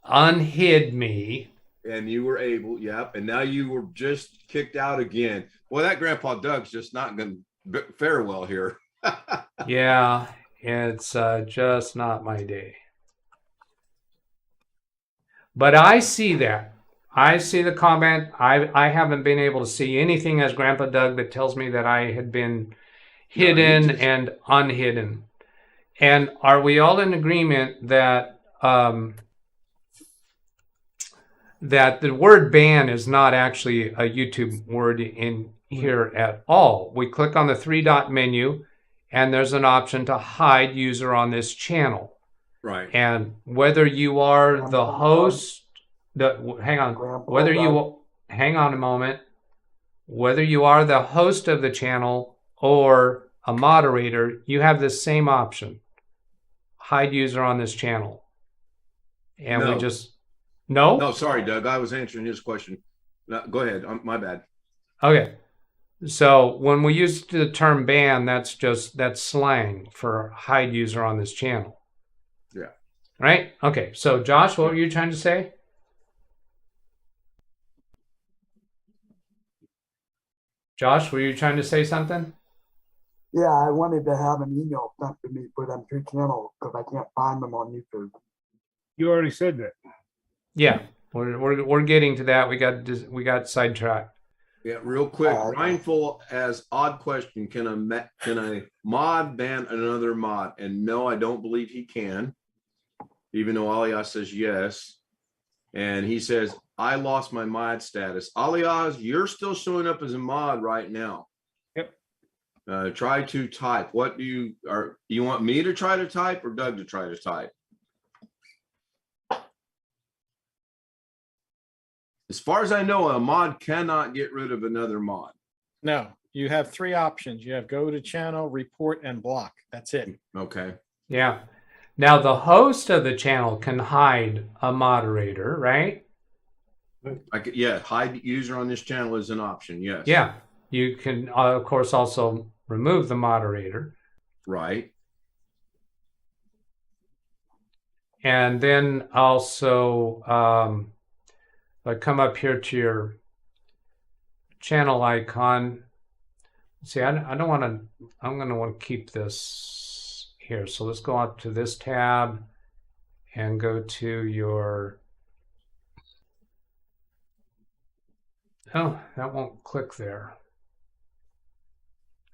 unhid me. And you were able, yep. And now you were just kicked out again. Boy, that Grandpa Doug's just not going to fare well here. Yeah, it's just not my day. But I see that. I see the comment. I haven't been able to see anything as Grandpa Doug that tells me that I had been hidden and unhidden. And are we all in agreement that that the word ban is not actually a YouTube word in here at all? We click on the 3-dot menu and there's an option to hide user on this channel. Right. And whether you are the host, hang on a moment, whether you are the host of the channel or a moderator, you have the same option. Hide user on this channel. And No. we just, no? No, sorry, Doug. I was answering his question. No, go ahead. My bad. Okay. So when we use the term ban, that's slang for hide user on this channel. Yeah. Right? Okay. So Josh, what were you trying to say? Josh, were you trying to say something? Yeah, I wanted to have an email sent to me for them 2 channels because I can't find them on YouTube. You already said that. Yeah, we're getting to that. We got sidetracked. Yeah, real quick. Rhineful as odd question. Can a mod ban another mod? And no, I don't believe he can. Even though Alias says yes. And he says, I lost my mod status. Alias, you're still showing up as a mod right now. Yep. Try to type. What do you want me to try to type or Doug to try to type? As far as I know, a mod cannot get rid of another mod. No, you have 3 options. You have go to channel, report, and block. That's it. Okay. Yeah. Now the host of the channel can hide a moderator, right? Yeah, hide user on this channel is an option. Yes. Yeah. You can, of course, also remove the moderator. Right. And then also, I come up here to your channel icon. See, I don't want to, I'm going to want to keep this here. So let's go up to this tab and go to your, oh, that won't click there.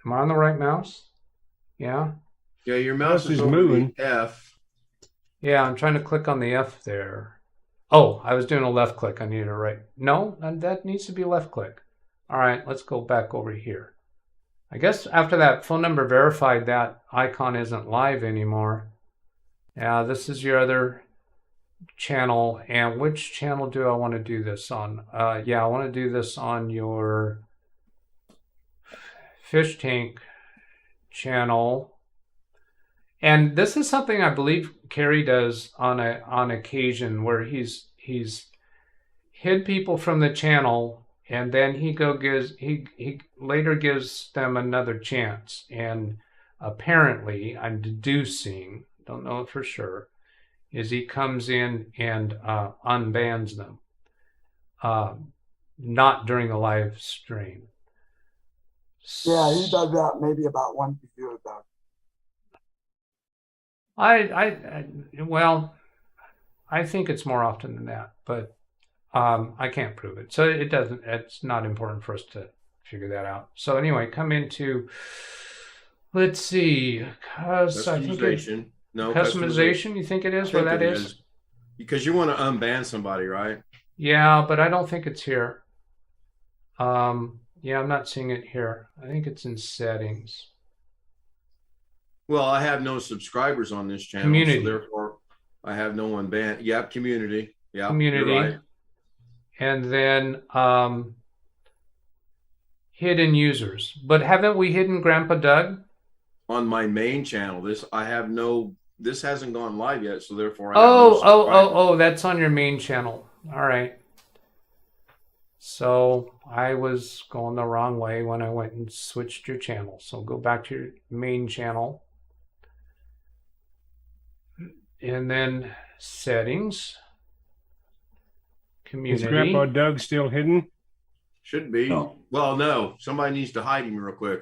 Am I on the right mouse? Yeah. Yeah, your mouse is moving. F. Yeah, I'm trying to click on the F there. Oh, I was doing a left click. I need a right. No, that needs to be left click. All right, let's go back over here. I guess after that phone number verified, that icon isn't live anymore. Yeah, this is your other channel. And which channel do I want to do this on? Yeah, I want to do this on your fish tank channel. And this is something I believe Carey does on occasion, where he's hid people from the channel, and then he later gives them another chance. And apparently, I'm deducing, don't know for sure, is he comes in and unbans them, not during a live stream. Yeah, he does that maybe about once a year though. Well, I think it's more often than that, but I can't prove it. So it's not important for us to figure that out. So anyway, come into, let's see, because I think No Customization, you think it is where that is? Because you want to unban somebody, right? Yeah, but I don't think it's here. Yeah, I'm not seeing it here. I think it's in settings. Well, I have no subscribers on this channel, Community. so therefore I have no one banned. Yep, community. Yeah, Community. you're right. And then hidden users. But haven't we hidden Grandpa Doug? On my main channel, this hasn't gone live yet, so therefore I have no subscribers. Oh, that's on your main channel. All right. So I was going the wrong way when I went and switched your channel. So go back to your main channel. And then settings. Community. Is Grandpa Doug still hidden? Should be. No. Well, no. Somebody needs to hide him real quick.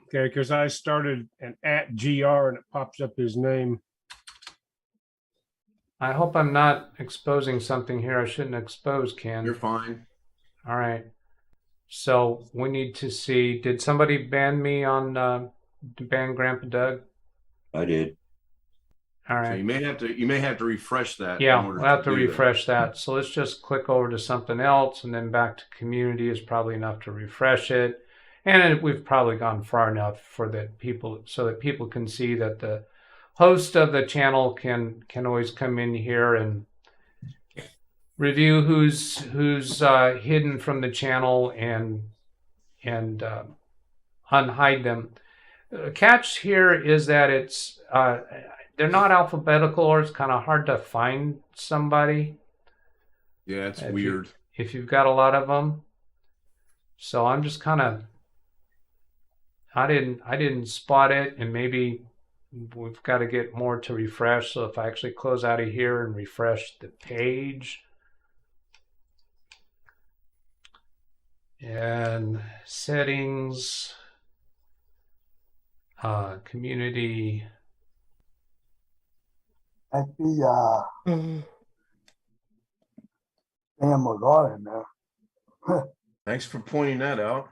Okay, because I started an @GR and it pops up his name. I hope I'm not exposing something here I shouldn't expose, Ken. You're fine. All right. So we need to see, did somebody ban me on ban Grandpa Doug? I did. All right. So you may have to refresh that. Yeah, in order we'll have to do that. refresh that. So let's just click over to something else and then back to community is probably enough to refresh it. And we've probably gone far enough for that people, so that people can see that the host of the channel can always come in here and review who's hidden from the channel and unhide them. Catch here is that it's they're not alphabetical, or it's kind of hard to find somebody. Yeah, it's weird. If you've got a lot of them. So I'm just kind of, I didn't spot it, and maybe we've got to get more to refresh. So if I actually close out of here and refresh the page and settings, community. I see Sam was in there. Thanks for pointing that out.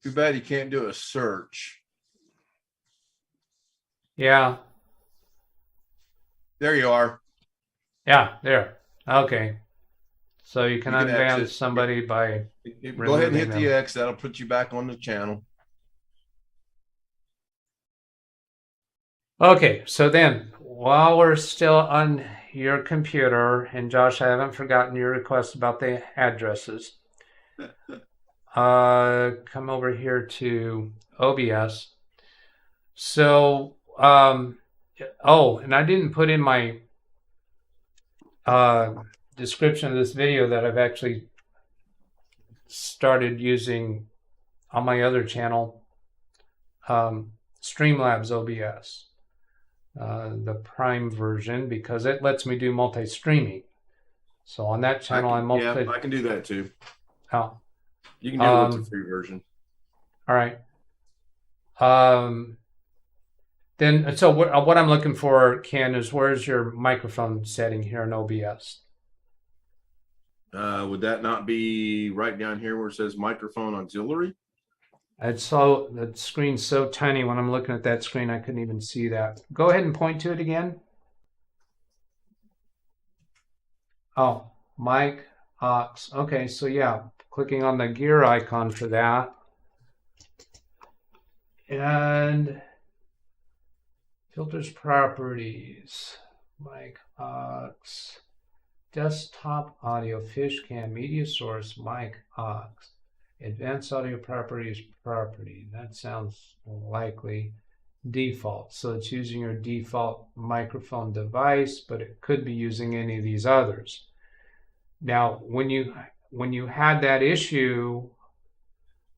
Too bad you can't do a search. Yeah. There you are. Yeah, there. Okay. So you can You can unban exit. somebody by Go ahead and hit removing the them. X. That'll put you back on the channel. Okay, so then while we're still on your computer, and Josh, I haven't forgotten your request about the addresses. Come over here to OBS. So, oh, and I didn't put in my description of this video that I've actually started using on my other channel, Streamlabs OBS, the Prime version, because it lets me do multi-streaming. So on that channel, Yeah, I can do that too. Oh. You can do it with the free version. All right. Then, so what I'm looking for, Ken, is where's your microphone setting here in OBS? Would that not be right down here where it says microphone auxiliary? The screen's so tiny when I'm looking at that screen, I couldn't even see that. Go ahead and point to it again. Oh, mic, aux. Okay, so yeah, clicking on the gear icon for that. And filters properties, mic, aux, desktop audio, fish cam, media source, mic, aux, advanced audio properties, property. That sounds likely. Default. So it's using your default microphone device, but it could be using any of these others. Now, when you had that issue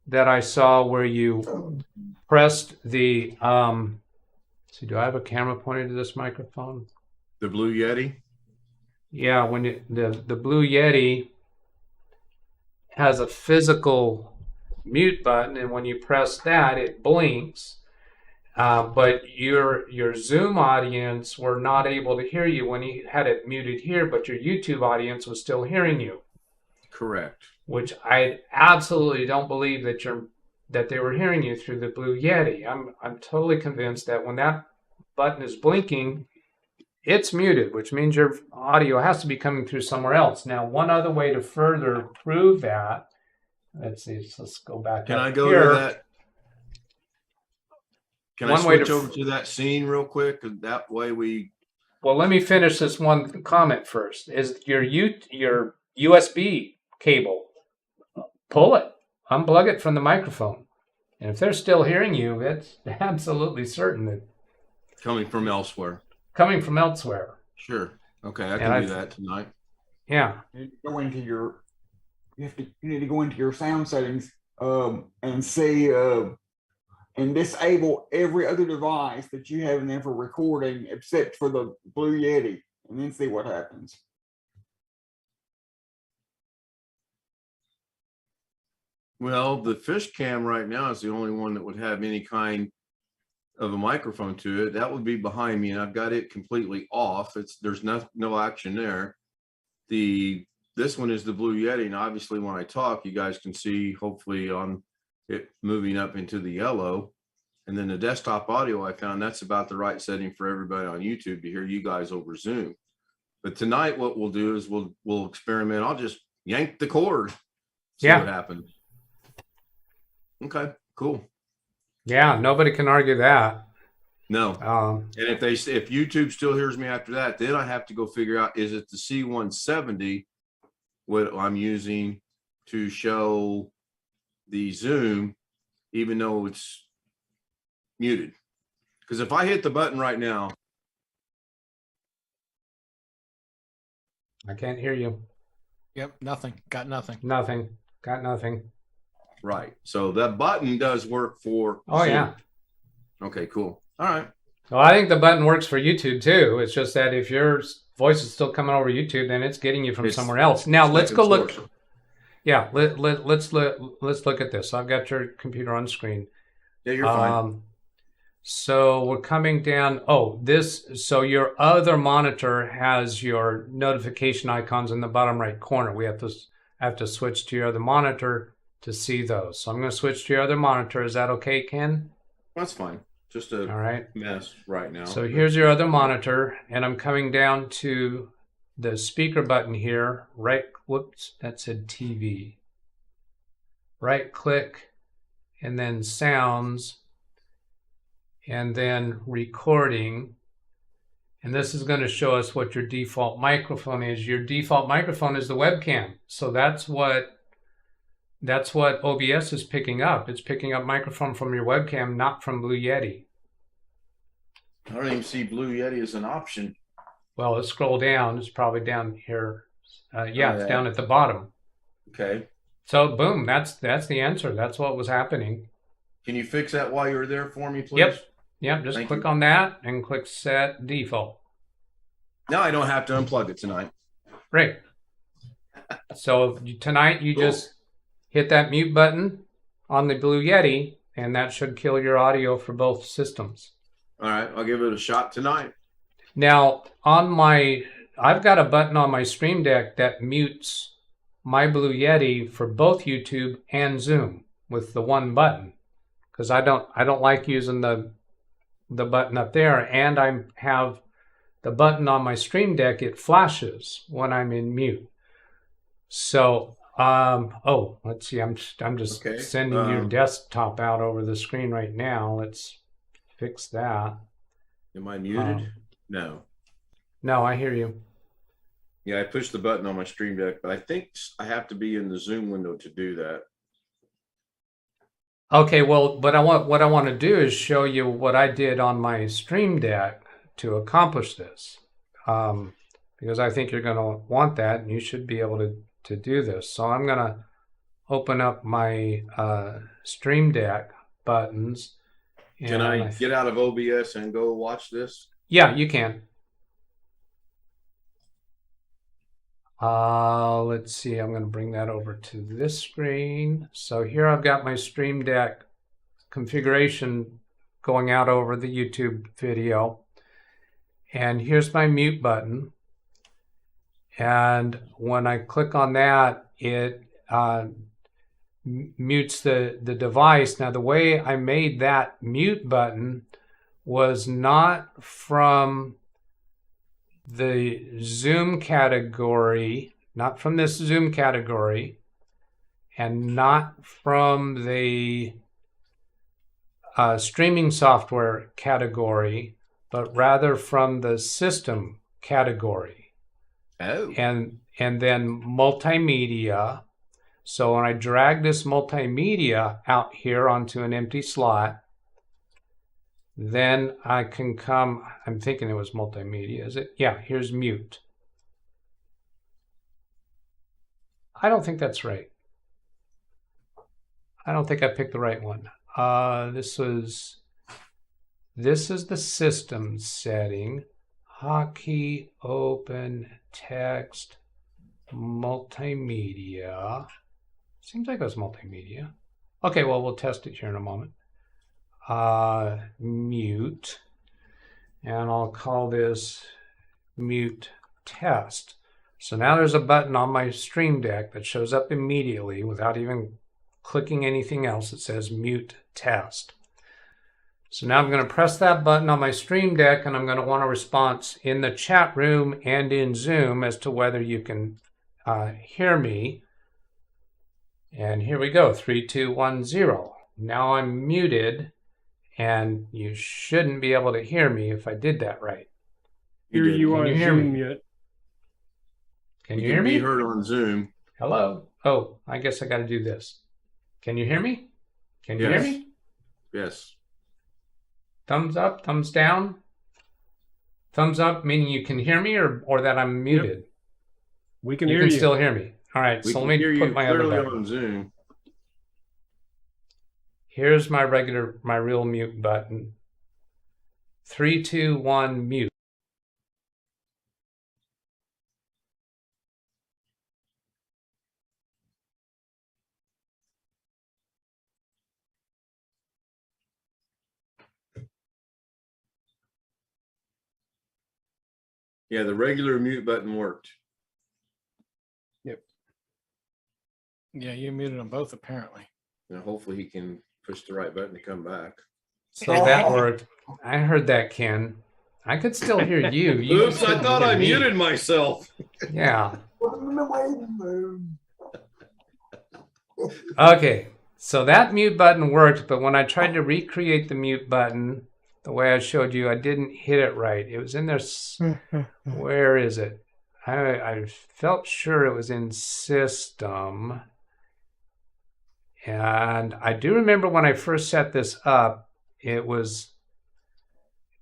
that I saw where you pressed the see, do I have a camera pointed to this microphone? The Blue Yeti? Yeah, when the Blue Yeti has a physical mute button, and when you press that, it blinks. But your Zoom audience were not able to hear you when you had it muted here, but your YouTube audience was still hearing you. Correct. which I absolutely don't believe that they were hearing you through the Blue Yeti. I'm totally convinced that when that button is blinking, it's muted, which means your audio has to be coming through somewhere else. Now, one other way to further prove that, let's see, let's go back. Can up I go here. to that? Can One I way switch to- over to that scene real quick? That way we. Well, let me finish this one comment first. Is your USB cable, pull it, unplug it from the microphone. And if they're still hearing you, it's absolutely certain that Coming from elsewhere. coming from elsewhere. Sure. Okay, I And can do I've- that tonight. Yeah. You need to go into your, you need to go into your sound settings, and see, and disable every other device that you have in there for recording except for the Blue Yeti, and then see what happens. Well, the fish cam right now is the only one that would have any kind of a microphone to it. That would be behind me, and I've got it completely off. There's no action there. This one is the Blue Yeti, and obviously when I talk, you guys can see hopefully on it moving up into the yellow. And then the desktop audio, I found that's about the right setting for everybody on YouTube to hear you guys over Zoom. But tonight, what we'll do is we'll experiment. I'll just yank the cord, see what happens. Okay, cool. Yeah, nobody can argue that. No. And if YouTube still hears me after that, then I have to go figure out, is it the C170 what I'm using to show the Zoom, even though it's muted? Because if I hit the button right now, I can't hear you. Yep, nothing. Got nothing. Nothing. Got nothing. right. So that button does work for Oh, Zoom. yeah. Okay, cool. All right. Well, I think the button works for YouTube too. It's just that if your voice is still coming over YouTube, then it's getting you from somewhere else. Now let's go look. Yeah, let's look at this. I've got your computer on screen. Yeah, you're fine. So we're coming down. Oh, so your other monitor has your notification icons in the bottom right corner. We have to switch to your other monitor to see those. So I'm going to switch to your other monitor. Is that okay, Ken? That's fine. Just a All right. mess right now. So here's your other monitor, and I'm coming down to the speaker button here. Whoops, that said TV. Right click, and then sounds, and then recording. And this is going to show us what your default microphone is. Your default microphone is the webcam. So that's what OBS is picking up. It's picking up microphone from your webcam, not from Blue Yeti. I don't even see Blue Yeti as an option. Well, let's scroll down. It's probably down here. It's down at the bottom. Okay. So boom, that's the answer. That's what was happening. Can you fix that while you're there for me, please? Yep. Just Thank click you. on that and click set default. Now I don't have to unplug it tonight. Great. So tonight you Cool. just hit that mute button on the Blue Yeti, and that should kill your audio for both systems. All right, I'll give it a shot tonight. Now, I've got a button on my Stream Deck that mutes my Blue Yeti for both YouTube and Zoom with the one button, because I don't like using the button up there, and I have the button on my Stream Deck. It flashes when I'm in mute. So, let's see. I'm just Okay, sending your desktop out over the screen right now. Let's fix that. Am I muted? No. No, I hear you. Yeah, I pushed the button on my Stream Deck, but I think I have to be in the Zoom window to do that. Okay, well, what I want to do is show you what I did on my Stream Deck to accomplish this, because I think you're going to want that, and you should be able to do this. So I'm going to open up my Stream Deck buttons. Can I get out of OBS and go watch this? Yeah, you can. Let's see. I'm going to bring that over to this screen. So here I've got my Stream Deck configuration going out over the YouTube video. And here's my mute button. And when I click on that, it mutes the device. Now, the way I made that mute button was not from the Zoom category, not from this Zoom category, and not from the streaming software category, but rather from the system category. Oh. And then multimedia. So when I drag this multimedia out here onto an empty slot, then I can come, I'm thinking it was multimedia, is it? Yeah, here's mute. I don't think that's right. I don't think I picked the right one. This is the system setting. Hotkey, open, text, multimedia. Seems like it was multimedia. Okay, well, we'll test it here in a moment. Mute. And I'll call this mute test. So now there's a button on my Stream Deck that shows up immediately without even clicking anything else. It says mute test. So now I'm going to press that button on my Stream Deck, and I'm going to want a response in the chat room and in Zoom as to whether you can hear me. And here we go, 3, 2, 1, 0. Now I'm muted, and you shouldn't be able to hear me if I did that right. Hear you on Zoom yet? Can you hear me? Be heard on Zoom. Hello? Oh, I guess I got to do this. Can you hear me? Can you hear me? Yes. Thumbs up, thumbs down. Thumbs up meaning you can hear me, or that I'm muted. Yep. We can hear you. You can still hear me. All right, We so can let me hear put you my other clearly button. on Zoom. Here's my real mute button. 3, 2, 1, mute. Yeah, the regular mute button worked. Yep. Yeah, you muted them both apparently. Now hopefully he can push the right button to come back. So that worked. I heard that, Ken. I could still hear you. You Oops, just I couldn't thought hear I me. muted myself. Yeah. I'm in the waiting room. Okay, so that mute button worked, but when I tried to recreate the mute button, the way I showed you, I didn't hit it right. It was in there. Where is it? I felt sure it was in system. And I do remember when I first set this up, it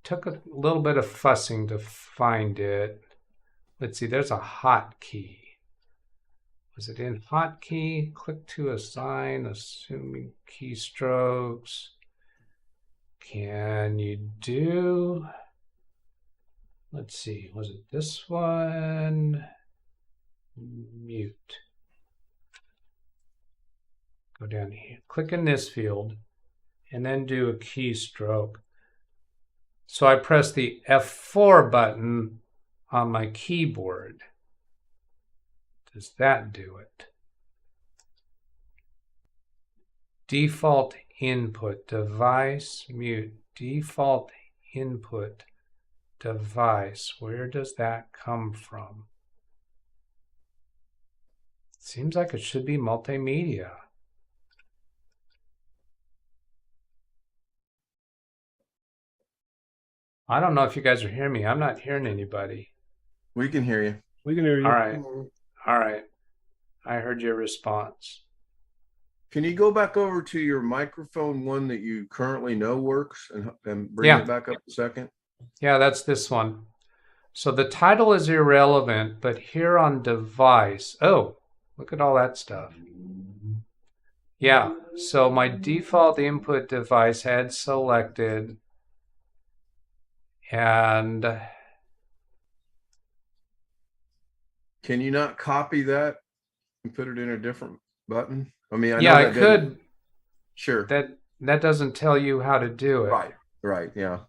took a little bit of fussing to find it. Let's see, there's a hotkey. Was it in hotkey? Click to assign, assuming keystrokes. Can you do, let's see, was it this one? Mute. Go down here, click in this field, and then do a keystroke. So I press the F4 button on my keyboard. Does that do it? Default input, device, mute, default input, device. Where does that come from? Seems like it should be multimedia. I don't know if you guys are hearing me. I'm not hearing anybody. We can hear you. We can hear you. All right. All right. I heard your response. Can you go back over to your microphone one that you currently know works and bring it back up a second? Yeah, that's this one. So the title is irrelevant, but here on device, oh, look at all that stuff. Yeah, so my default input device had selected, and can you not copy that and put it in a different button? I mean, yeah, I could. Sure. That doesn't tell you how to do it. Right. Right. Yeah.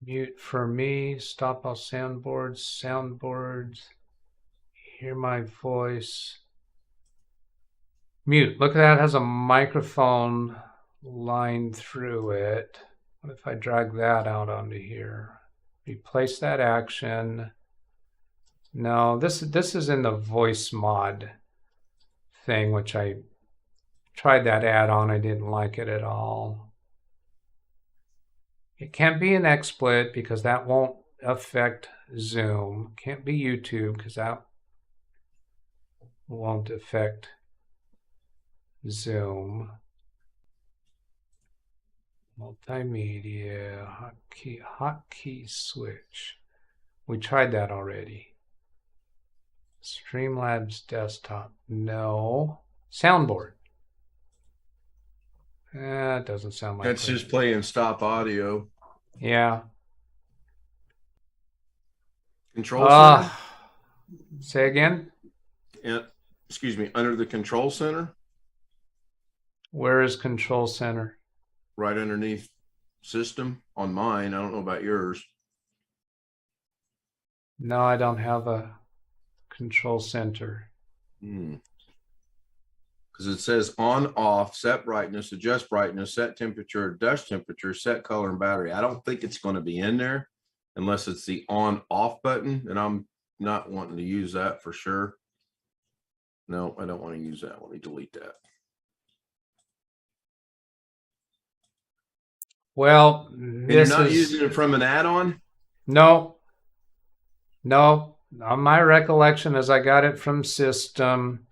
Mute for me. Stop all soundboards. Soundboards. hear my voice. Mute. Look at that. It has a microphone line through it. What if I drag that out onto here? Replace that action. No, this is in the voice mod thing, which I tried that add-on. I didn't like it at all. It can't be an XSplit because that won't affect Zoom. Can't be YouTube because that won't affect Zoom. Multimedia, hotkey switch. We tried that already. Streamlabs desktop. No. Soundboard. That doesn't sound like That's just playing stop audio. Yeah. Control center? Say again? Excuse me, under the control center? Where is control center? Right underneath system on mine. I don't know about yours. No, I don't have a control center. Because it says on, off, set brightness, adjust brightness, set temperature, dust temperature, set color and battery. I don't think it's going to be in there unless it's the on, off button. And I'm not wanting to use that for sure. No, I don't want to use that. Let me delete that. Well, and you're not using it from an add-on? No. No. On my recollection is I got it from system,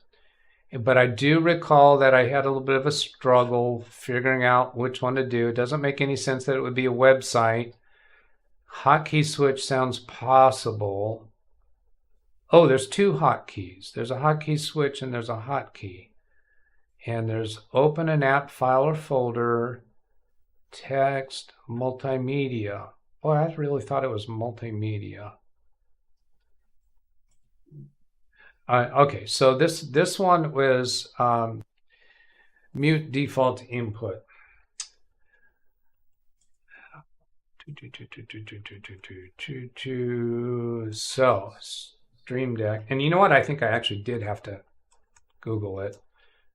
but I do recall that I had a little bit of a struggle figuring out which one to do. It doesn't make any sense that it would be a website. Hotkey switch sounds possible. Oh, there's two hotkeys. There's a hotkey switch and there's a hotkey. And there's open an app file or folder, text, multimedia. Oh, I really thought it was multimedia. Okay, so this one was mute default input. So Stream Deck, and you know what? I think I actually did have to Google it.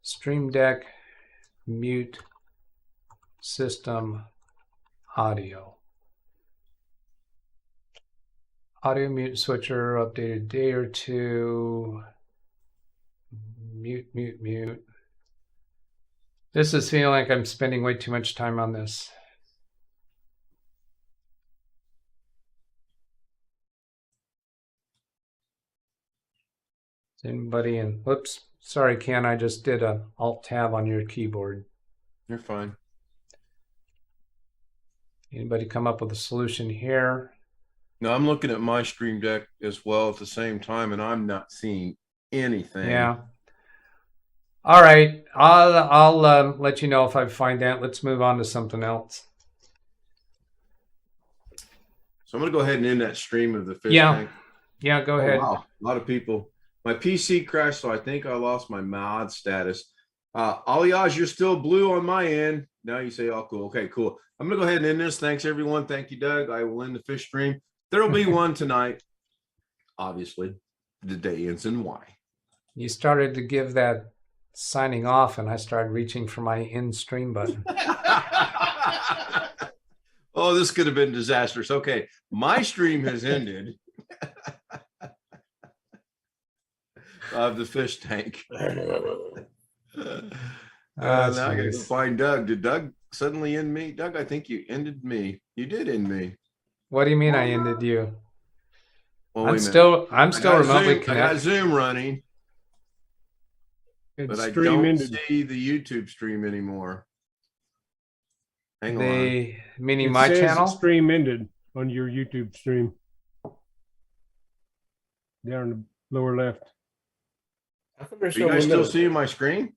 Stream Deck mute system audio. Audio mute switcher updated day or two. Mute, mute, mute. This is feeling like I'm spending way too much time on this. Is anybody in? Whoops. Sorry, Ken. I just did a Alt Tab on your keyboard. You're fine. Anybody come up with a solution here? No, I'm looking at my Stream Deck as well at the same time, and I'm not seeing anything. Yeah. All right. I'll let you know if I find that. Let's move on to something else. So I'm going to go ahead and end that stream of the fish tank. Yeah, go ahead. Wow. A lot of people. My PC crashed, so I think I lost my mod status. Alias, you're still blue on my end. Now you say, oh, cool. Okay, cool. I'm going to go ahead and end this. Thanks, everyone. Thank you, Doug. I will end the fish stream. There will be one tonight. Obviously, the day ends in Y. You started to give that signing off, and I started reaching for my end stream button. Oh, this could have been disastrous. Okay, my stream has ended of the fish tank. Now I got to find Doug. Did Doug suddenly end me? Doug, I think you ended me. You did end me. What do you mean I ended you? Well, I'm still remotely connected. I got Zoom running, but I don't see the YouTube stream anymore. Hang on. Meaning my channel? The stream ended on your YouTube stream. Down in the lower left. Are you guys still seeing my screen?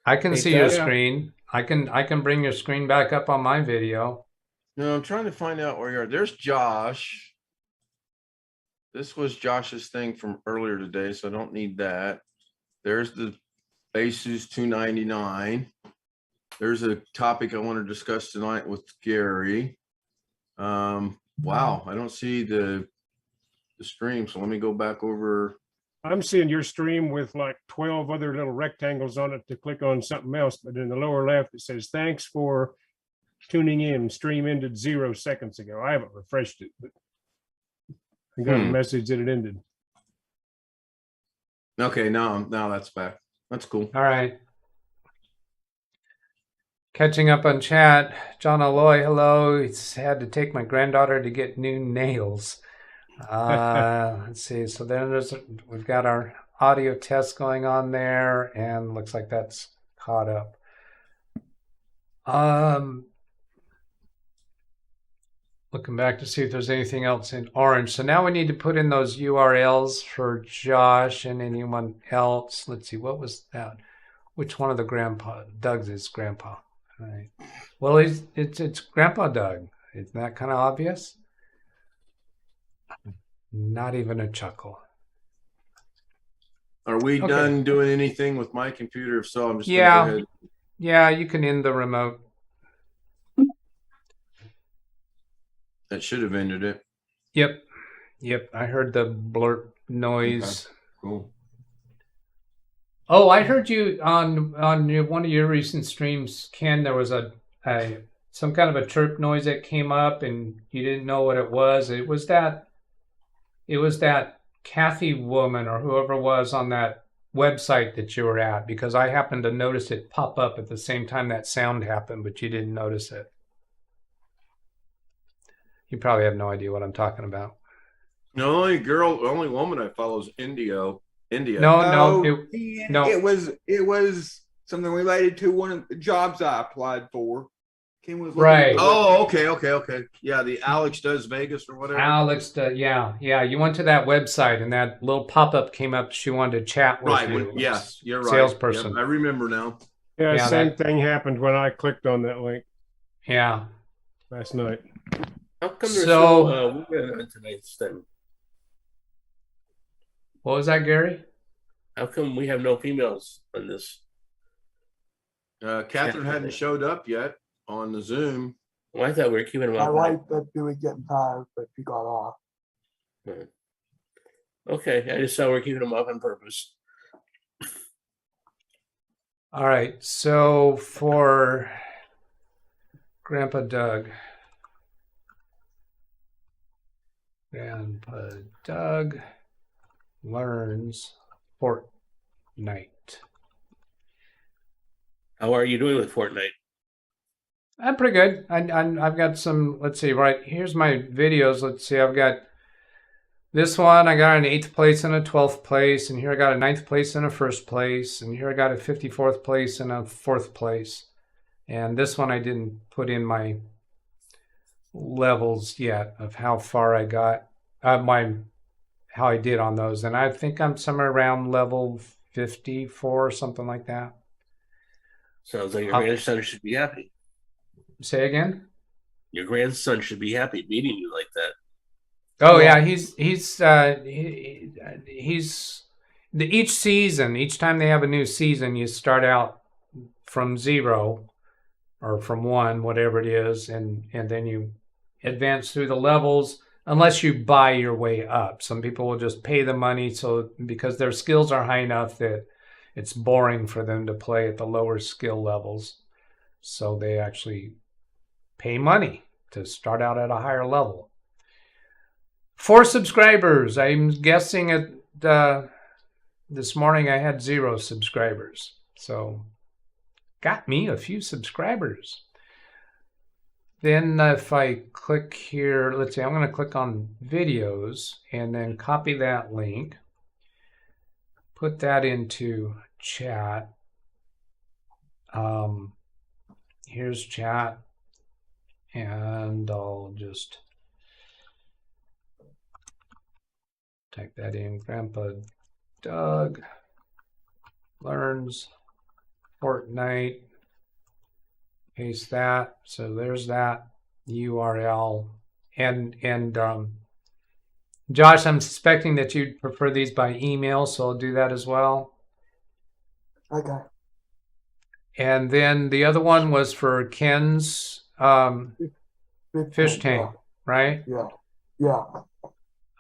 I can see your screen. I can bring your screen back up on my video. No, I'm trying to find out where you are. There's Josh. This was Josh's thing from earlier today, so I don't need that. There's the Asus 299. There's a topic I want to discuss tonight with Gary. Wow, I don't see the stream, so let me go back over. I'm seeing your stream with like 12 other little rectangles on it to click on something else, but in the lower left it says thanks for tuning in. Stream ended 0 seconds ago. I haven't refreshed it, but I got a message that it ended. Okay, now that's back. That's cool. All right. Catching up on chat. John Alloy, hello. He's had to take my granddaughter to get new nails. Let's see. So then we've got our audio test going on there, and looks like that's caught up. Looking back to see if there's anything else in orange. So now we need to put in those URLs for Josh and anyone else. Let's see, what was that? Which one of the grandpa? Doug's is grandpa. All right. Well, it's Grandpa Doug. Isn't that kind of obvious? Not even a chuckle. Are we done doing anything with my computer? If so, I'm just gonna go ahead. Yeah, you can end the remote. That should have ended it. Yep. I heard the blurt noise. Okay, cool. Oh, I heard you on one of your recent streams, Ken. There was some kind of a chirp noise that came up, and you didn't know what it was. It was that Kathy woman or whoever was on that website that you were at, because I happened to notice it pop up at the same time that sound happened, but you didn't notice it. You probably have no idea what I'm talking about. The only woman I follow is India. No. It was something related to one of the jobs I applied for. Kim was right. Oh, okay. Yeah, the Alex Does Vegas or whatever. Alex does, yeah. You went to that website and that little pop-up came up. She wanted to chat with you. Yes, you're right. Salesperson. Yep, I remember now. Yeah, same thing happened when I clicked on that link. Yeah. Last night. How come there's no women on tonight's thing? What was that, Gary? How come we have no females on this? Catherine hadn't showed up yet on the Zoom. Well, I thought we were keeping them My up. wife said she was getting tired, but she got off. Okay, I just thought we were keeping them up on purpose. All right, so for Grandpa Doug learns Fortnite. How are you doing with Fortnite? I'm pretty good. I've got some, let's see, right, here's my videos. Let's see, I've got this one, I got an 8th place and a 12th place, and here I got a 9th place and a 1st place, and here I got a 54th place and a 4th place. And this one I didn't put in my levels yet of how far I got, how I did on those. And I think I'm somewhere around level 54 or something like that. Sounds like your grandson should be happy. Say again? Your grandson should be happy meeting you like that. Oh yeah, he's each season, each time they have a new season, you start out from 0 or from 1, whatever it is, and then you advance through the levels unless you buy your way up. Some people will just pay the money because their skills are high enough that it's boring for them to play at the lower skill levels. So they actually pay money to start out at a higher level. 4 subscribers. I'm guessing this morning I had 0 subscribers. So got me a few subscribers. Then if I click here, let's see, I'm going to click on videos and then copy that link. Put that into chat. Here's chat. And I'll just type that in. Grandpa Doug learns Fortnite. Paste that. So there's that URL. And Josh, I'm suspecting that you'd prefer these by email, so I'll do that as well. Okay. And then the other one was for Ken's fish tank, right? Yeah.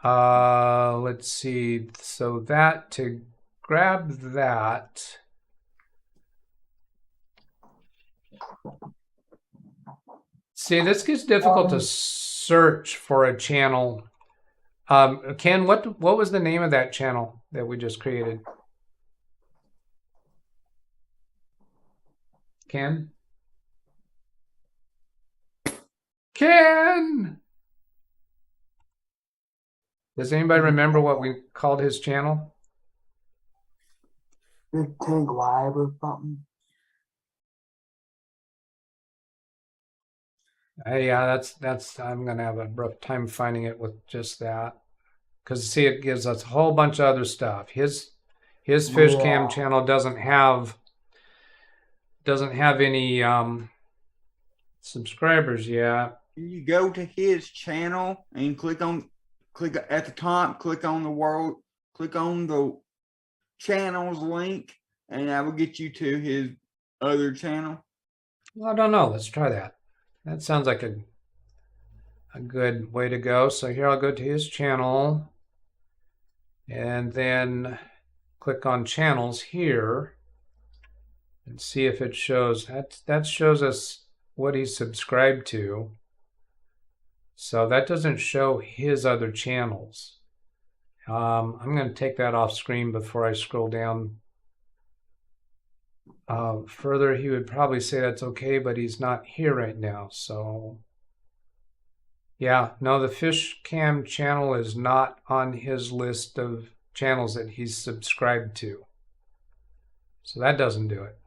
Let's see. So that to grab that. See, this gets difficult to search for a channel. Ken, what was the name of that channel that we just created? Ken? Ken! Does anybody remember what we called his channel? Big Tank Live or something. Yeah, that's I'm gonna have a rough time finding it with just that, because see, it gives us a whole bunch of other stuff. His fish cam channel doesn't have any subscribers yet. You go to his channel and click at the top, click on the channels link, and that will get you to his other channel. Well, I don't know. Let's try that. That sounds like a good way to go. So here I'll go to his channel and then click on channels here and see if it shows. That shows us what he's subscribed to. So that doesn't show his other channels. I'm going to take that off screen before I scroll down further. He would probably say that's okay, but he's not here right now. So yeah, no, the fish cam channel is not on his list of channels that he's subscribed to. So that doesn't do it.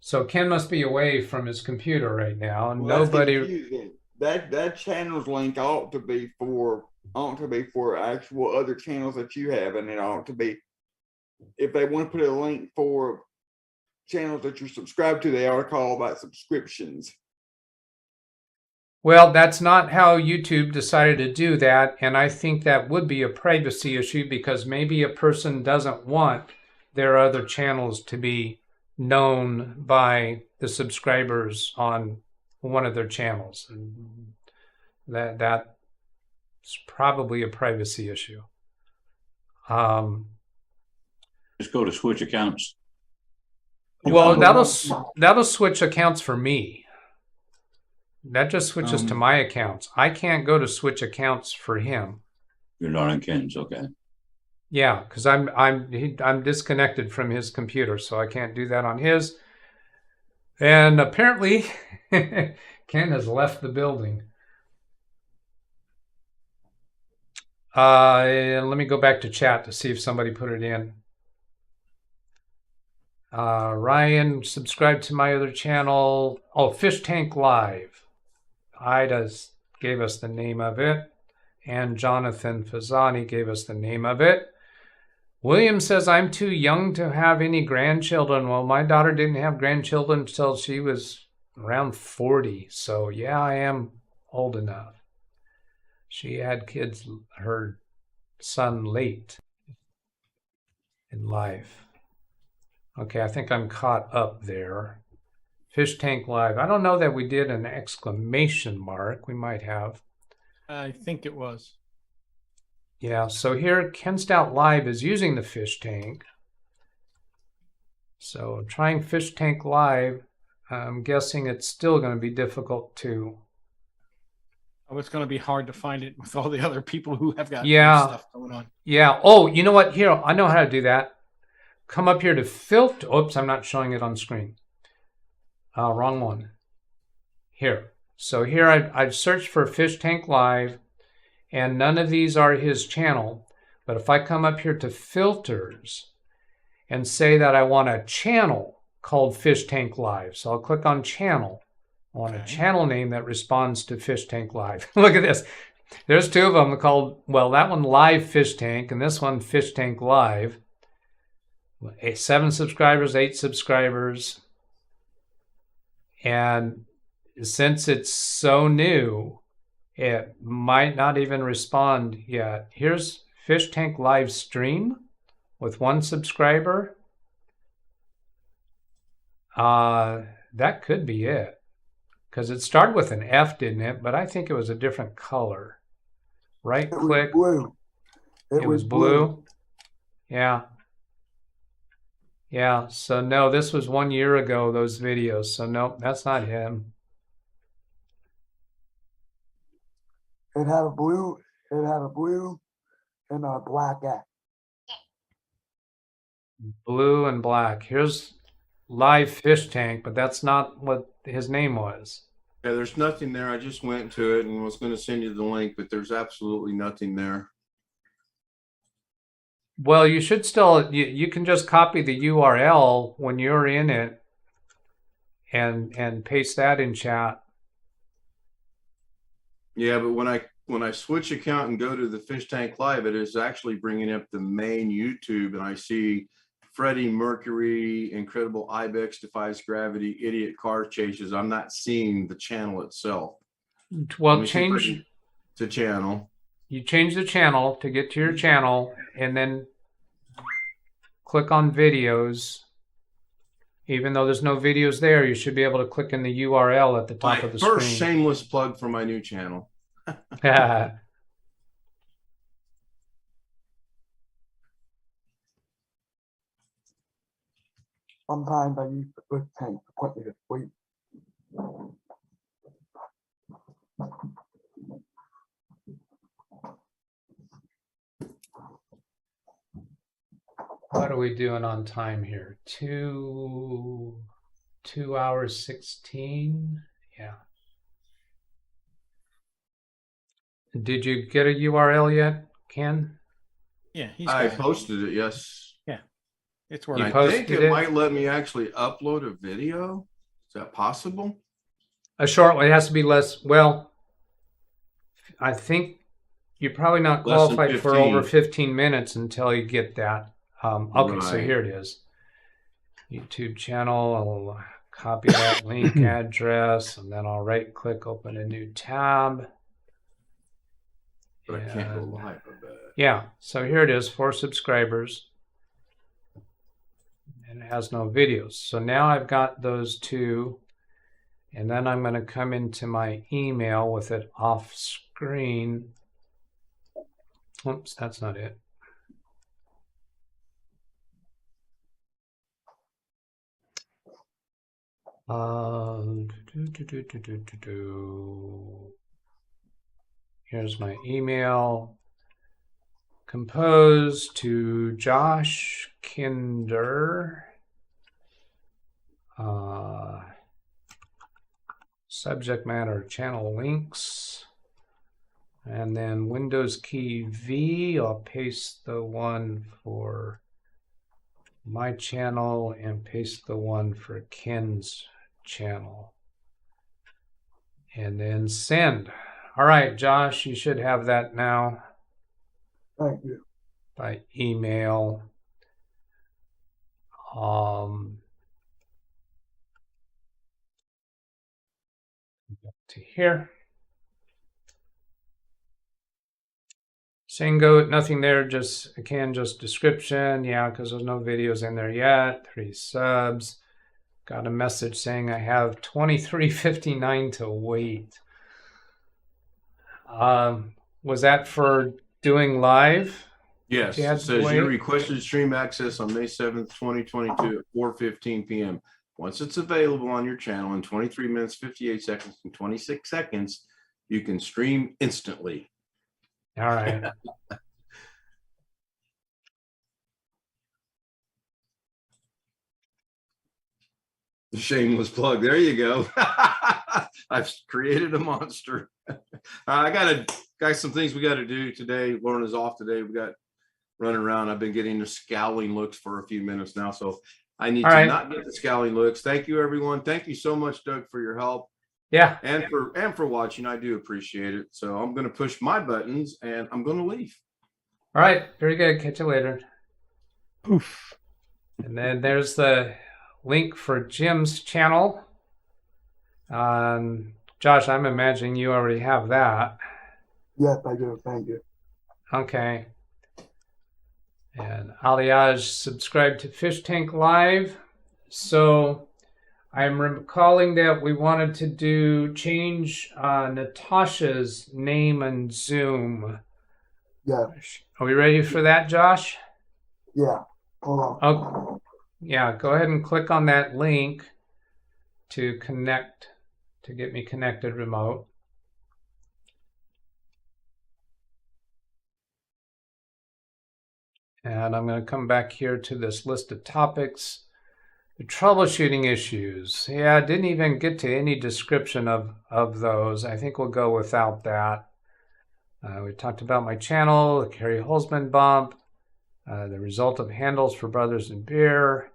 So Ken must be away from his computer right now. And Well, nobody. That channel's link ought to be for actual other channels that you have, and it ought to be, if they want to put a link for channels that you're subscribed to, they ought to call that subscriptions. Well, that's not how YouTube decided to do that, and I think that would be a privacy issue, because maybe a person doesn't want their other channels to be known by the subscribers on one of their channels. And that's probably a privacy issue. Just go to switch accounts. Well, that'll switch accounts for me. That just switches to my accounts. I can't go to switch accounts for him. You're not on Ken's, okay. Yeah, because I'm disconnected from his computer, so I can't do that on his. And apparently, Ken has left the building. And let me go back to chat to see if somebody put it in. Ryan, subscribe to my other channel. Oh, Fish Tank Live. Ida gave us the name of it. And Jonathan Fazani gave us the name of it. William says, I'm too young to have any grandchildren. Well, my daughter didn't have grandchildren until she was around 40. So yeah, I am old enough. She had kids, her son, late in life. Okay, I think I'm caught up there. Fish Tank Live. I don't know that we did an exclamation mark. We might have. I think it was. Yeah, so here Ken Stout Live is using the fish tank. So trying Fish Tank Live, I'm guessing it's still going to be difficult to. Oh, it's going to be hard to find it with all the other people who have got stuff going on. Yeah. Oh, you know what? Here, I know how to do that. Come up here to filter. Oops, I'm not showing it on screen. Wrong one. Here. So here I've searched for Fish Tank Live, and none of these are his channel. But if I come up here to filters and say that I want a channel called Fish Tank Live, so I'll click on channel. I want a channel name that responds to Fish Tank Live. Look at this. There's two of them called, well, that one Live Fish Tank, and this one Fish Tank Live. 7 subscribers, 8 subscribers. And since it's so new, it might not even respond yet. Here's Fish Tank Live Stream with 1 subscriber. That could be it. Because it started with an F, didn't it? But I think it was a different color. right It was click. blue. It was blue. Yeah. Yeah. So no, this was 1 year ago, those videos. So no, that's not him. It had a blue and a black X. Blue and black. Here's Live Fish Tank, but that's not what his name was. Yeah, there's nothing there. I just went to it and was going to send you the link, but there's absolutely nothing there. Well, you should still, you can just copy the URL when you're in it and paste that in chat. Yeah, but when I switch account and go to the Fish Tank Live, it is actually bringing up the main YouTube, and I see Freddie Mercury, Incredible Ibex Defies Gravity, Idiot Car Chases. I'm not seeing the channel itself. Well, change the channel. You change the channel to get to your channel, and then click on videos. Even though there's no videos there, you should be able to click in the URL at the top of the screen. First shameless plug for my new channel. Sometimes I use the Fish Tank to put me to sleep. What are we doing on time here? 2 hours 16. Yeah. Did you get a URL yet, Ken? Yeah, I posted it. Yes. Yeah, it's And working. I think it might let me actually upload a video. Is that possible? A short one. It has to be less. Well, I think you're probably not Less than qualified for 15. over 15 minutes until you get that. Okay, so Right. here it is. YouTube channel. I'll copy that link address, and then I'll right click, open a new tab. But I can't go live, I bet. Yeah, so here it is, 4 subscribers. And it has no videos. So now I've got those 2. And then I'm going to come into my email with it off screen. Oops, that's not it. Here's my email. Compose to Josh Kinder. Subject matter channel links. And then Windows key V. I'll paste the one for my channel and paste the one for Ken's channel. And then send. All right, Josh, you should have that now. Thank you. By email. To here. Singo, nothing there, just again, just description. Yeah, because there's no videos in there yet. 3 subs. Got a message saying I have 23:59 to wait. Was that for doing live? Yes, You had it to says wait? you requested stream access on May 7th, 2022 at 4:15 p.m. Once it's available on your channel in 23 minutes, 58 seconds, and 26 seconds, you can stream instantly. All right. Shameless plug. There you go. I've created a monster. I got some things we got to do today. Lauren is off today. We got running around. I've been getting the scowling looks for a few minutes now, so I need to not get the scowling looks. Thank you, everyone. Thank you so much, Doug, for your help. Yeah. And for watching. I do appreciate it. So I'm going to push my buttons and I'm going to leave. All right. Very good. Catch you later. Oof. And then there's the link for Jim's channel. Josh, I'm imagining you already have that. Yes, I do. Thank you. Okay. And Aliaj subscribed to Fish Tank Live. So I'm recalling that we wanted to change Natasha's name in Zoom. Yeah, Are we ready for that, Josh? yeah. Hold on. Oh, yeah, go ahead and click on that link to connect, to get me connected remote. And I'm going to come back here to this list of topics. The troubleshooting issues. Yeah, I didn't even get to any description of those. I think we'll go without that. We talked about my channel, the Carey Holzman bump, the result of handles for Brothers in Beer,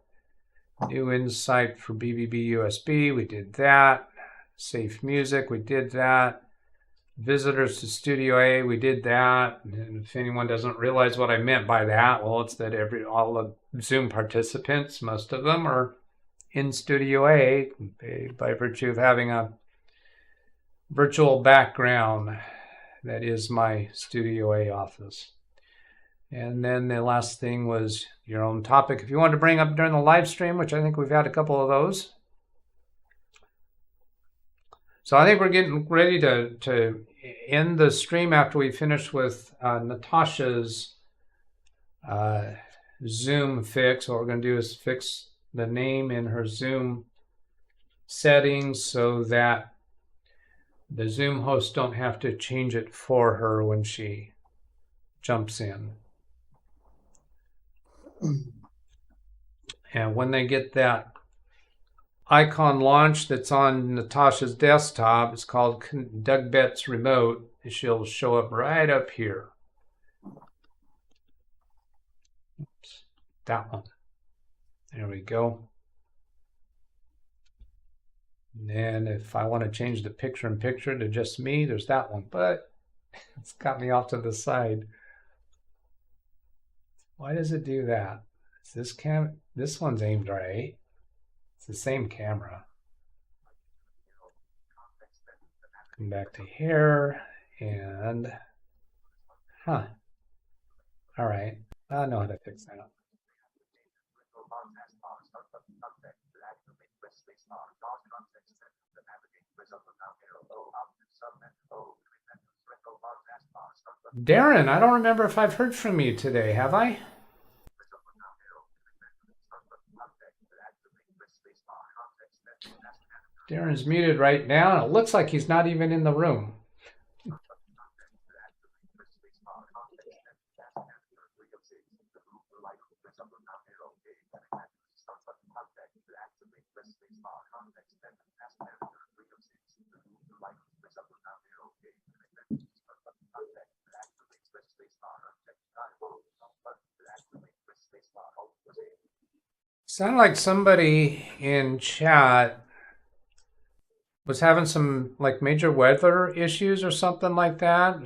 new insight for BBB USB, we did that. Safe music, we did that. Visitors to Studio A, we did that. And if anyone doesn't realize what I meant by that, well, it's that all the Zoom participants, most of them are in Studio A by virtue of having a virtual background. That is my Studio A office. And then the last thing was your own topic. If you wanted to bring up during the live stream, which I think we've had a couple of those. So I think we're getting ready to end the stream after we finish with Natasha's Zoom fix. What we're going to do is fix the name in her Zoom settings so that the Zoom hosts don't have to change it for her when she jumps in. And when they get that icon launched that's on Natasha's desktop, it's called DougBetts Remote. She'll show up right up here. Oops, that one. There we go. And then if I want to change the picture-in-picture to just me, there's that one. But it's got me off to the side. Why does it do that? Is this one's aimed right. It's the same camera. Come back to here and all right. I know how to fix that. Darren, I don't remember if I've heard from you today, have I? Darren's muted right now, and it looks like he's not even in the room. Sounded like somebody in chat was having some like major weather issues or something like that.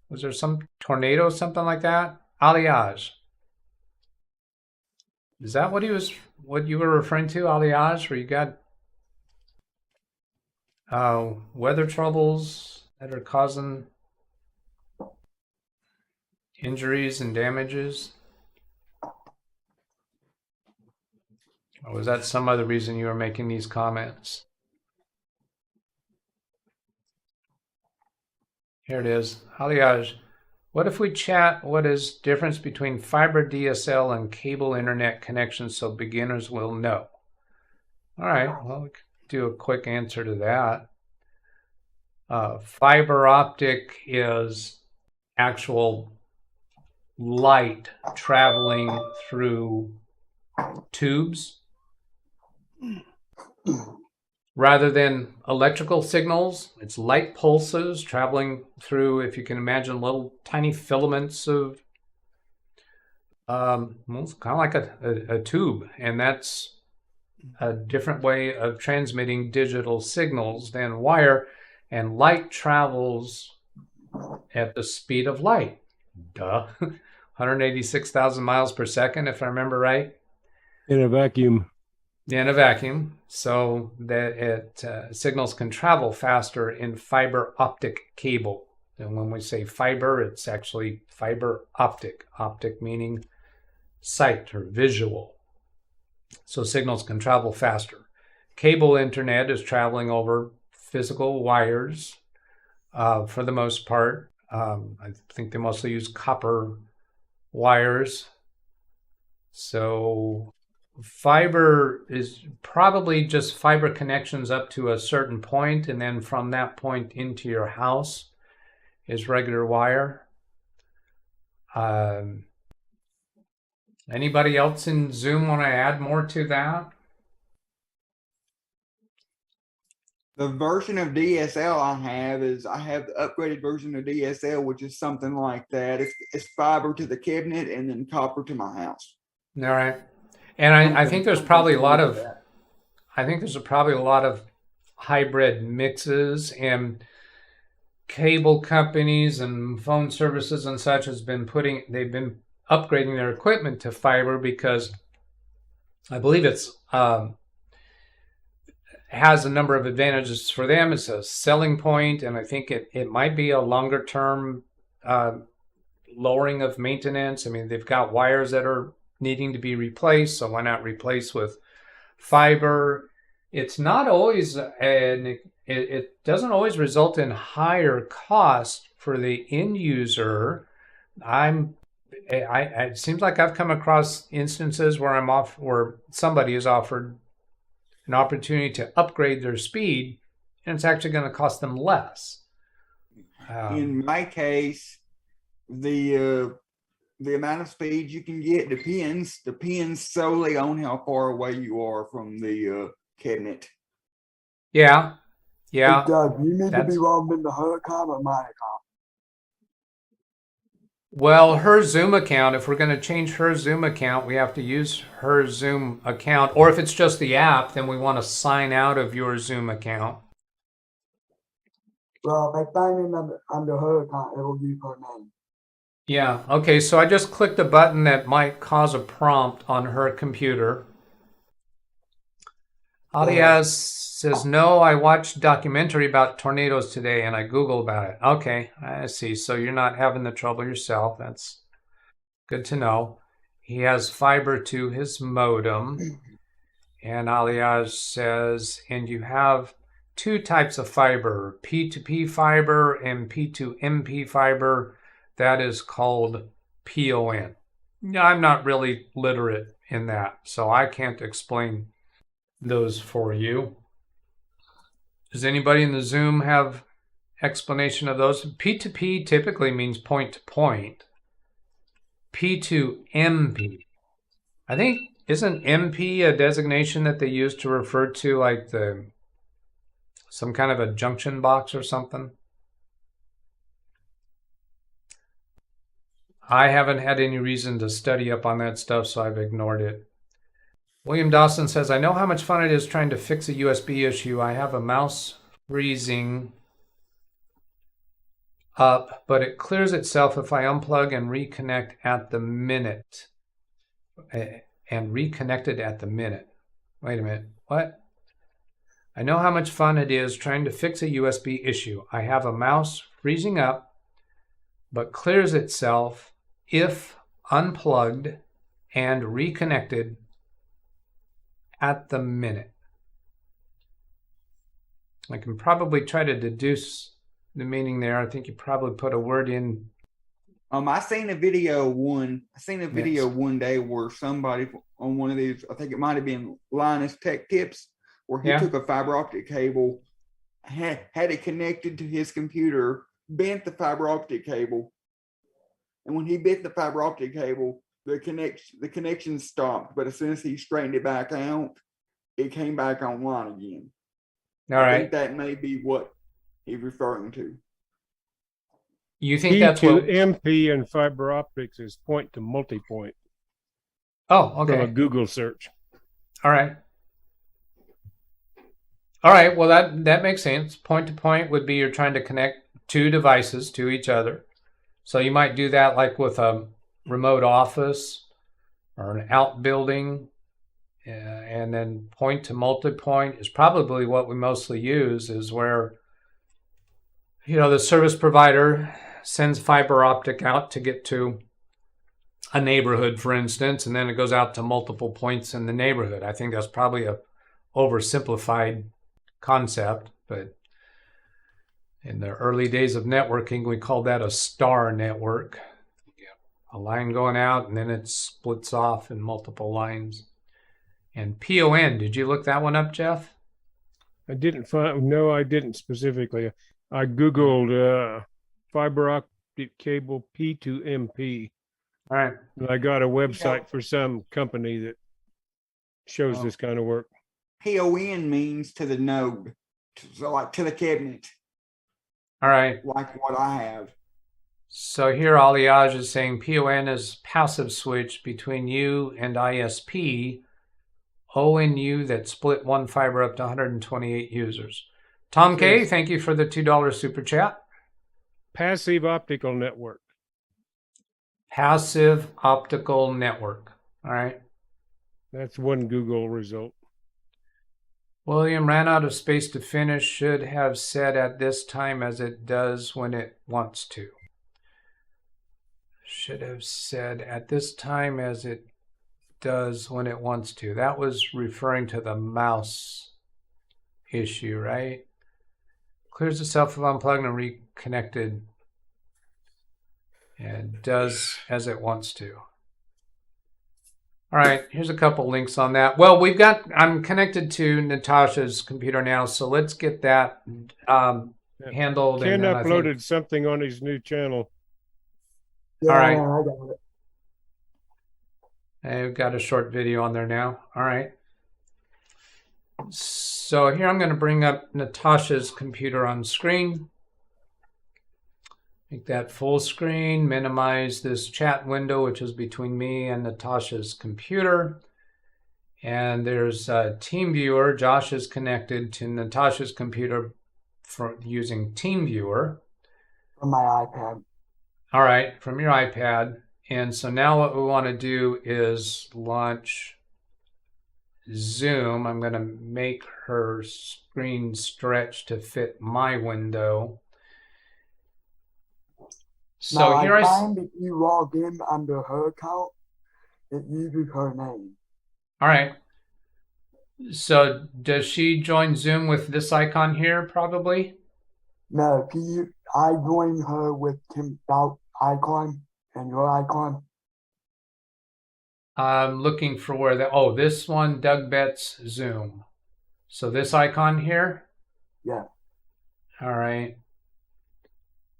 Was there some tornado, something like that? Aliage. Is that what you were referring to, Aliage, where you got weather troubles that are causing injuries and damages? Or was that some other reason you were making these comments? Here it is. Aliage, what if we chat what is difference between fiber DSL and cable internet connections so beginners will know? All right, well, we could do a quick answer to that. Fiber optic is actual light traveling through tubes rather than electrical signals. It's light pulses traveling through, if you can imagine, little tiny filaments of well, it's kind of like a tube, and that's a different way of transmitting digital signals than wire. And light travels at the speed of light. Duh. 186,000 miles per second, if I remember right. In a vacuum. In a vacuum. So that signals can travel faster in fiber optic cable. And when we say fiber, it's actually fiber optic. Optic meaning sight or visual. So signals can travel faster. Cable internet is traveling over physical wires for the most part. I think they mostly use copper wires. So fiber is probably just fiber connections up to a certain point, and then from that point into your house is regular wire. Anybody else in Zoom want to add more to that? The version of DSL I have is I have the upgraded version of DSL, which is something like that. It's fiber to the cabinet and then copper to my house. All right. And I think there's probably a lot of, I think there's probably a lot of hybrid mixes, and cable companies and phone services and such they've been upgrading their equipment to fiber because I believe it's has a number of advantages for them. It's a selling point, and I think it might be a longer term lowering of maintenance. I mean, they've got wires that are needing to be replaced, so why not replace with fiber? It's not always, and it doesn't always result in higher cost for the end user. It seems like I've come across instances where somebody is offered an opportunity to upgrade their speed, and it's actually going to cost them less. In my case, the amount of speed you can get depends solely on how far away you are from the cabinet. Yeah. Hey, Doug, you need to be logged into her account or my account? Well, her Zoom account, if we're going to change her Zoom account, we have to use her Zoom account. Or if it's just the app, then we want to sign out of your Zoom account. Well, if I sign in under her account, it'll use her name. Yeah, okay, so I just clicked a button that might cause a prompt on her computer. Alias says, no, I watched a documentary about tornadoes today and I Googled about it. Okay, I see. So you're not having the trouble yourself. That's good to know. He has fiber to his modem. And Alias says, and you have two types of fiber, P2P fiber and P2MP fiber. That is called PON. I'm not really literate in that, so I can't explain those for you. Does anybody in the Zoom have explanation of those? P2P typically means point to point. P2MP. I think, isn't MP a designation that they use to refer to like some kind of a junction box or something? I haven't had any reason to study up on that stuff, so I've ignored it. William Dawson says, I know how much fun it is trying to fix a USB issue. I have a mouse freezing up, but it clears itself if I unplug and reconnect at the minute. And reconnected at the minute. Wait a minute. What? I know how much fun it is trying to fix a USB issue. I have a mouse freezing up, but clears itself if unplugged and reconnected at the minute. I can probably try to deduce the meaning there. I think you probably put a word in. I seen a video one day where somebody on one of these, I think it might have been Linus Tech Tips, where he took a fiber optic cable, had it connected to his computer, bent the fiber optic cable, and when he bent the fiber optic cable, the connection stopped. But as soon as he straightened it back out, it came back online again. I think that may be what he's referring to. You think that's what MP and fiber optics is point to multipoint. Oh, okay. From a Google search. All right. All right. Well, that makes sense. Point to point would be you're trying to connect two devices to each other. So you might do that like with a remote office or an outbuilding. And then point to multipoint is probably what we mostly use, is where, the service provider sends fiber optic out to get to a neighborhood, for instance, and then it goes out to multiple points in the neighborhood. I think that's probably a oversimplified concept, but In the early days of networking, we called that a star network. A line going out and then it splits off in multiple lines. And PON, did you look that one up, Jeff? I didn't find, no, I didn't specifically. I Googled fiber optic cable P2MP. All right. And I got a website for some company that shows this kind of work. PON means to the node, so like to the cabinet. All right. Like what I have. So here Aliage is saying PON is passive switch between you and ISP, ONU that split one fiber up to 128 users. Tom K, thank you for the $2 super chat. Passive optical network. Passive optical network. All right. That's one Google result. William ran out of space to finish, should have said at this time as it does when it wants to. Should have said at this time as it does when it wants to. That was referring to the mouse issue, right? Clears itself if unplugged and reconnected. And does as it wants to. All right, here's a couple links on that. Well, I'm connected to Natasha's computer now, so let's get that handled. Ken and uploaded something on his new channel. All right. Yeah, I got it. I've got a short video on there now. All right. So here I'm going to bring up Natasha's computer on screen. Make that full screen, minimize this chat window, which is between me and Natasha's computer. And there's a TeamViewer. Josh is connected to Natasha's computer using TeamViewer. From my iPad. All right, from your iPad. And so now what we want to do is launch Zoom. I'm going to make her screen stretch to fit my window. So now, here I find if you log in under her account, it uses her name. All right. So does she join Zoom with this icon here, probably? No, I joined her with Tim Stout icon and your icon. I'm looking for where this one, DougBetts Zoom. So this icon here? Yeah. All right.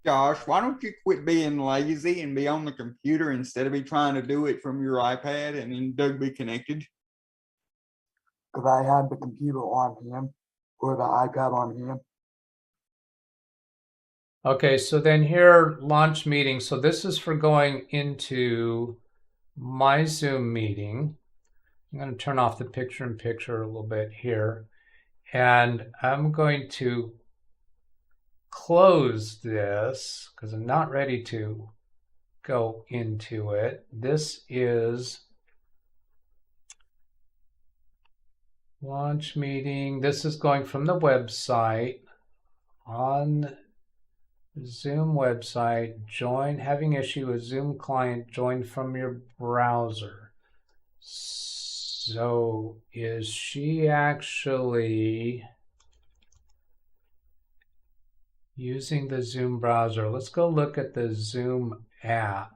Josh, why don't you quit being lazy and be on the computer instead of be trying to do it from your iPad and then Doug be connected? Because I had the computer on him or the iPad on him. Okay, so then here, launch meeting. So this is for going into my Zoom meeting. I'm going to turn off the picture-in-picture a little bit here. And I'm going to close this because I'm not ready to go into it. This is launch meeting. This is going from the website on Zoom website. Join, having issue with Zoom client, join from your browser. So is she actually using the Zoom browser? Let's go look at the Zoom app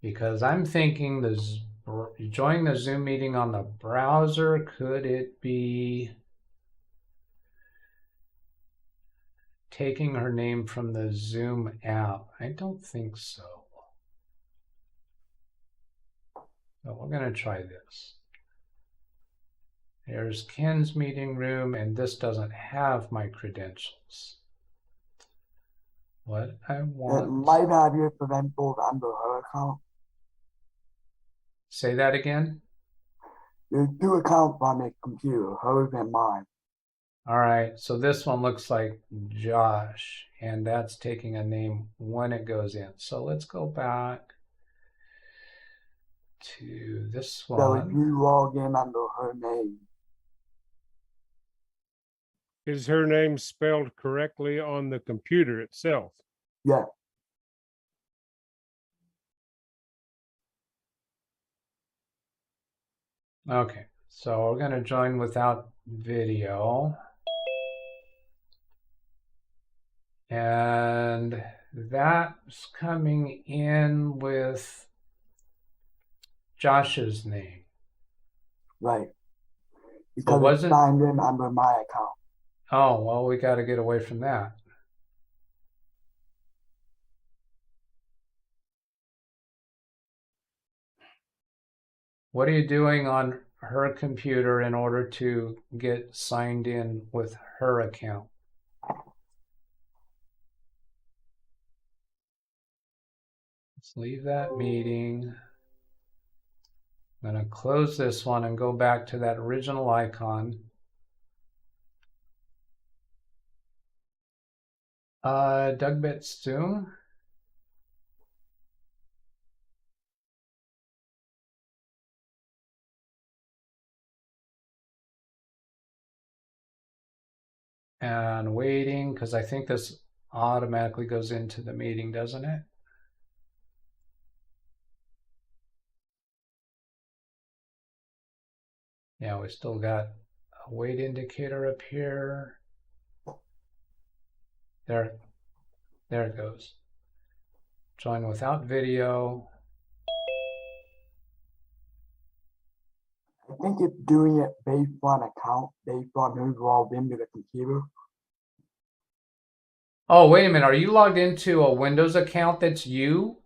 because I'm thinking join the Zoom meeting on the browser. Could it be taking her name from the Zoom app? I don't think so. But we're going to try this. There's Ken's meeting room, and this doesn't have my credentials. What I want. It might have your credentials under her account. Say that again. There's two accounts on the computer, hers and mine. All right, so this one looks like Josh, and that's taking a name when it goes in. So let's go back to this one. So if you log in under her name. Is her name spelled correctly on the computer itself? Yeah. Okay, so we're going to join without video. And that's coming in with Josh's name. Right. Because was it's it? signed in under my account. Oh, well, we got to get away from that. What are you doing on her computer in order to get signed in with her account? Let's leave that meeting. I'm going to close this one and go back to that original icon. DougBetts Zoom. And waiting, because I think this automatically goes into the meeting, doesn't it? Yeah, we still got a wait indicator up here. There it goes. Join without video. I think it's doing it based on account, based on who's logged into the computer. Oh, wait a minute. Are you logged into a Windows account that's you?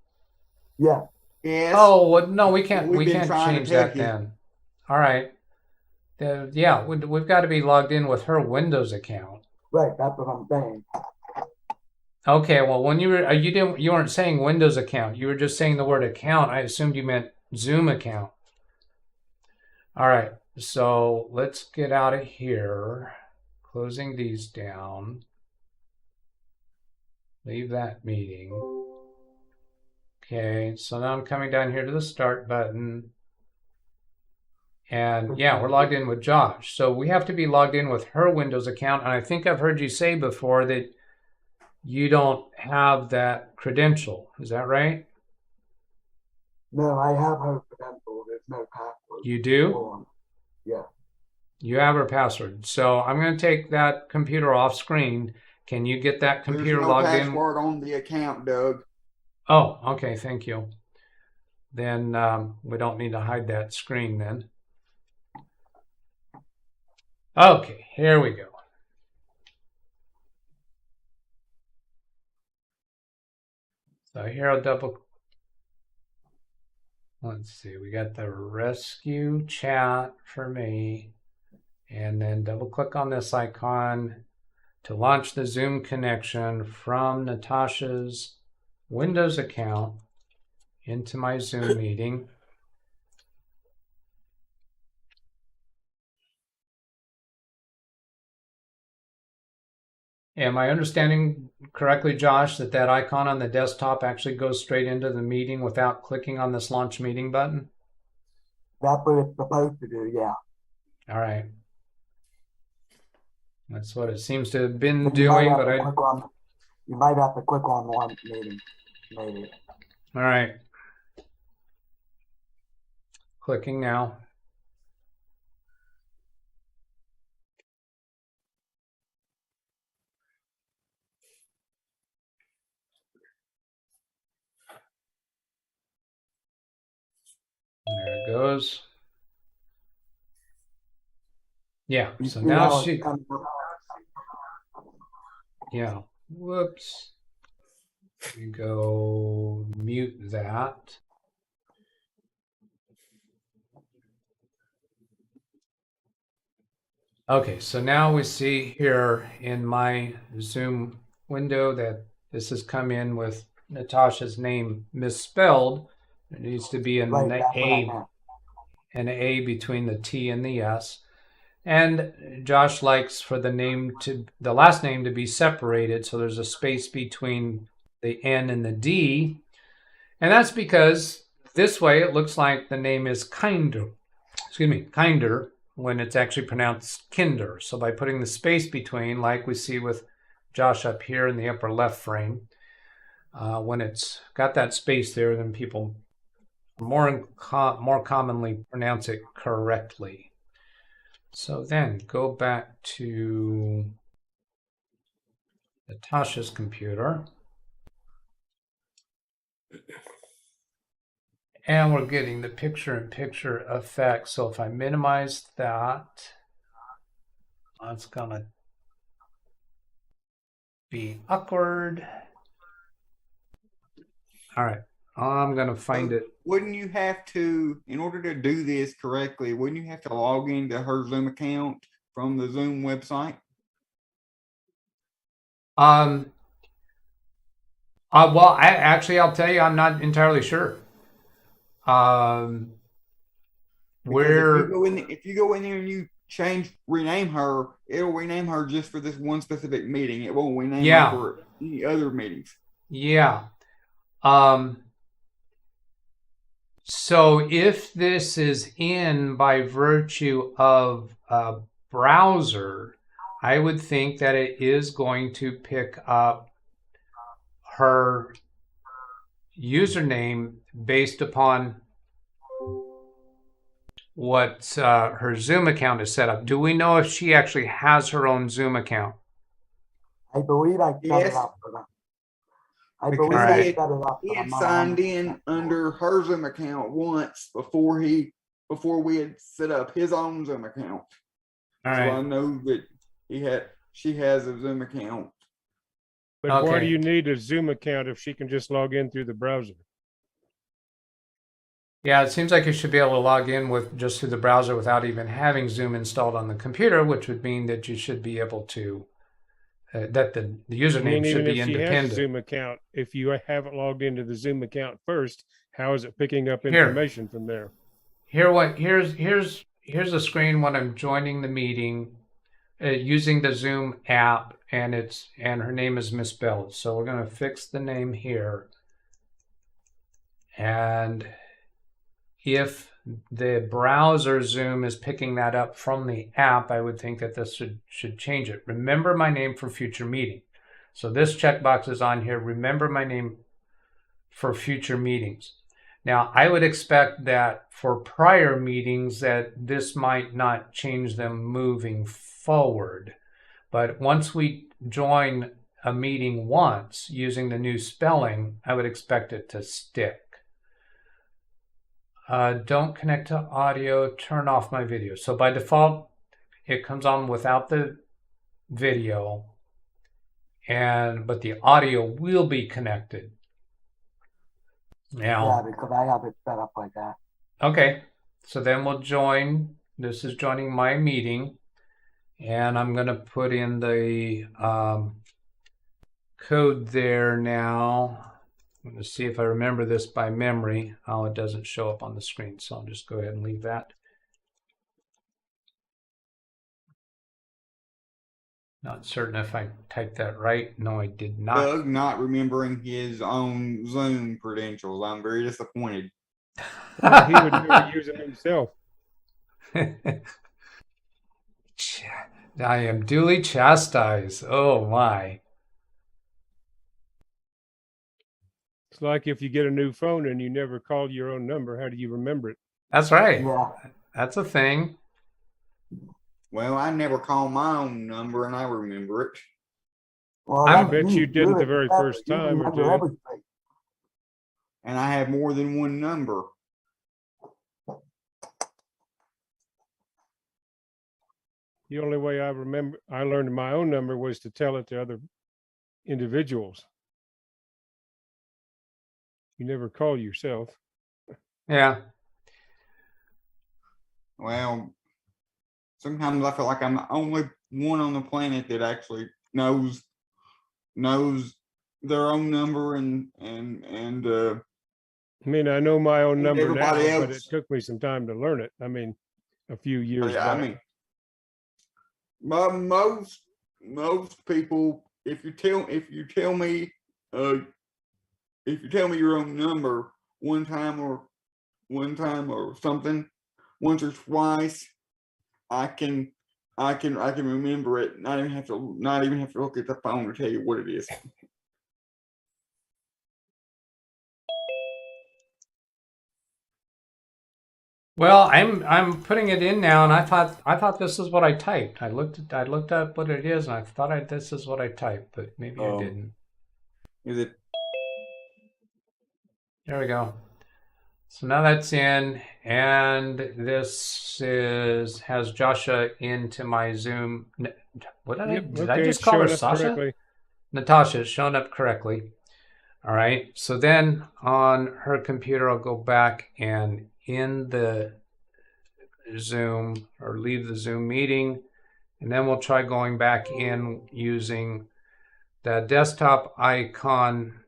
Yeah. Yes. Oh, well, no, we can't. We've We been can't trying to change take that you. then. All right. Yeah, we've got to be logged in with her Windows account. Right, that's what I'm saying. Okay, well, when you weren't saying Windows account. You were just saying the word account. I assumed you meant Zoom account. All right, so let's get out of here. Closing these down. Leave that meeting. Okay, so now I'm coming down here to the start button. And yeah, we're logged in with Josh. So we have to be logged in with her Windows account. And I think I've heard you say before that you don't have that credential. Is that right? No, I have her credential. There's no password. You do? Yeah. You have her password. So I'm going to take that computer off screen. Can you get that computer There's no logged in? password on the account, Doug. Oh, okay. Thank you. Then we don't need to hide that screen then. Okay, here we go. So here I'll let's see, we got the rescue chat for me, and then double click on this icon to launch the Zoom connection from Natasha's Windows account into my Zoom meeting. Am I understanding correctly, Josh, that that icon on the desktop actually goes straight into the meeting without clicking on this launch meeting button? That's what it's supposed to do, yeah. All right. That's what it seems to have been But you might doing, have but to click on, you might have to click on one meeting, maybe. all right. Clicking now. There it goes. Yeah, You so see now how it's she, coming up? yeah, whoops. We go mute that. Okay, so now we see here in my Zoom window that this has come in with Natasha's name misspelled. There needs to be Right, that's what I meant. an A between the T and the S. And Josh likes for the last name to be separated, so there's a space between the N and the D. And that's because this way it looks like the name is Kinder. Kinder, when it's actually pronounced Kinder. So by putting the space between, like we see with Josh up here in the upper left frame, when it's got that space there, then people more commonly pronounce it correctly. So then go back to Natasha's computer. And we're getting the picture-in-picture effect. So if I minimize that, it's gonna be awkward. All right, I'm gonna find it. Wouldn't you have to, in order to do this correctly, wouldn't you have to log into her Zoom account from the Zoom website? Well, I'll tell you, I'm not entirely sure. Because Where if you go in there and you rename her, it'll rename her just for this one specific meeting. It won't rename her for any other meetings. Yeah. So if this is in by virtue of a browser, I would think that it is going to pick up her username based upon what her Zoom account is set up. Do we know if she actually has her own Zoom account? I believe I set it up for them. I believe I set it up. He had signed in under her Zoom account once before we had set up his own Zoom account. All so right. I know that she has a Zoom account. But why do you need a Zoom account if she can just log in through the browser? Yeah, it seems like you should be able to log in with just through the browser without even having Zoom installed on the computer, which would mean that you should be able to, that the username should be independent. Even if she has a Zoom account, if you haven't logged into the Zoom account first, how is it picking up information from there? Here's a screen when I'm joining the meeting using the Zoom app, and her name is misspelled. So we're going to fix the name here. And if the browser Zoom is picking that up from the app, I would think that this should change it. Remember my name for future meeting. So this checkbox is on here. Remember my name for future meetings. Now, I would expect that for prior meetings that this might not change them moving forward. But once we join a meeting once using the new spelling, I would expect it to stick. Don't connect to audio, turn off my video. So by default, it comes on without the video, but the audio will be connected. Now, Yeah, because I have it set up like that. Okay, so then we'll join. This is joining my meeting, and I'm going to put in the code there now. I'm going to see if I remember this by memory. Oh, it doesn't show up on the screen, so I'll just go ahead and leave that. Not certain if I typed that right. No, I did not. Doug not remembering his own Zoom credentials. I'm very disappointed. Well, he would never use them himself. I am duly chastised. Oh my. It's like if you get a new phone and you never call your own number, how do you remember it? That's right. Yeah. That's a thing. Well, I never call my own number and I remember it. Well, I that's bet me. you didn't the You're very better. first You time or remember two. everything. And I have more than one number. The only way I learned my own number was to tell it to other individuals. You never call yourself. Yeah. Well, sometimes I feel like I'm the only one on the planet that actually knows their own number and I mean, I know my own number now, everybody but it else. took me some time to learn it. I mean, a few years Yeah, I back. mean, most people, if you tell me your own number one time or something, once or twice, I can remember it. Not even have to look at the phone to tell you what it is. Well, I'm putting it in now, and I thought this is what I typed. I looked up what it is, and I thought this is what I typed, but maybe I didn't. Is it? There we go. So now that's in, and this has Joshua into my Zoom. What did I just call her Sasha? Natasha is showing up correctly. All right. So then on her computer, I'll go back and in the Zoom or leave the Zoom meeting, and then we'll try going back in using the desktop icon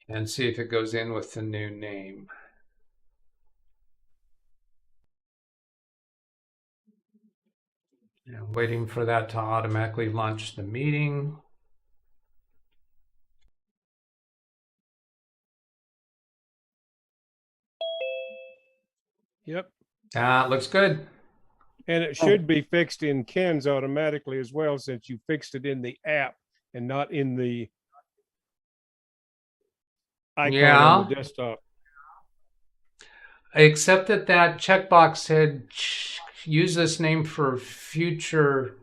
and see if it goes in with the new name. And waiting for that to automatically launch the meeting. Yep. Looks good. And it should be fixed in Ken's automatically as well, since you fixed it in the app and not in the icon on the desktop. Except that checkbox said use this name for future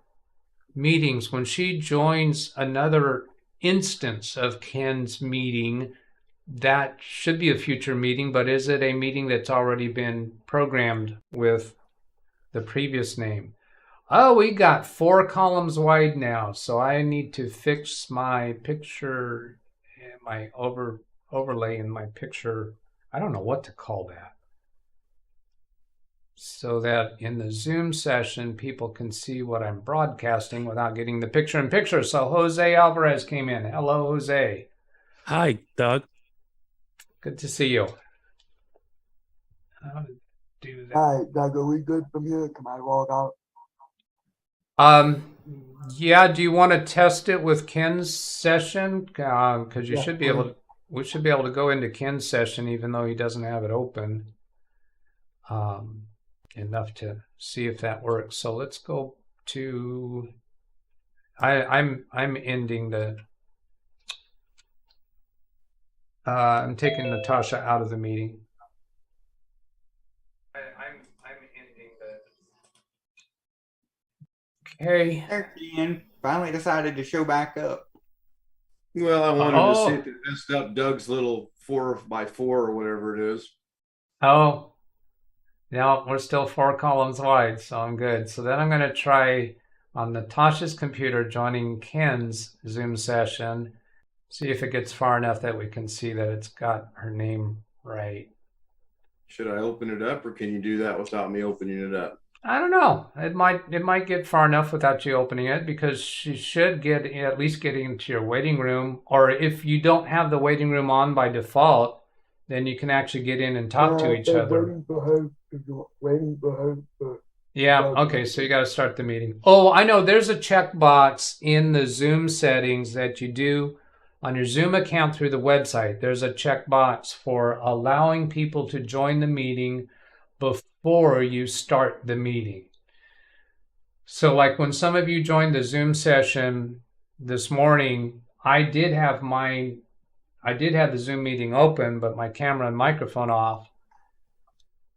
meetings. When she joins another instance of Ken's meeting, that should be a future meeting, but is it a meeting that's already been programmed with the previous name? Oh, we got 4 columns wide now, so I need to fix my picture, my overlay in my picture. I don't know what to call that. So that in the Zoom session, people can see what I'm broadcasting without getting the picture in picture. So Jose Alvarez came in. Hello, Jose. Hi, Doug. Good to see you. How to do that? Hi, Doug, are we good from here? Can I log out? Yeah, do you want to test it with Ken's session? Because you should be able to, we should be able to go into Ken's session even though he doesn't have it open. Enough to see if that works. So let's go to, I'm ending the, I'm taking Natasha out of the meeting. I'm ending the, okay. There, Ken. Finally decided to show back up. Well, I wanted to see if it messed up Doug's little 4x4 or whatever it is. Oh, no, we're still 4 columns wide, so I'm good. So then I'm going to try on Natasha's computer joining Ken's Zoom session, see if it gets far enough that we can see that it's got her name right. Should I open it up, or can you do that without me opening it up? I don't know. It might get far enough without you opening it, because she should at least get into your waiting room. Or if you don't have the waiting room on by default, then you can actually get in and talk to each other. Waiting for her. Yeah, okay, so you got to start the meeting. Oh, I know, there's a checkbox in the Zoom settings that you do on your Zoom account through the website. There's a checkbox for allowing people to join the meeting before you start the meeting. So like when some of you joined the Zoom session this morning, I did have the Zoom meeting open, but my camera and microphone off.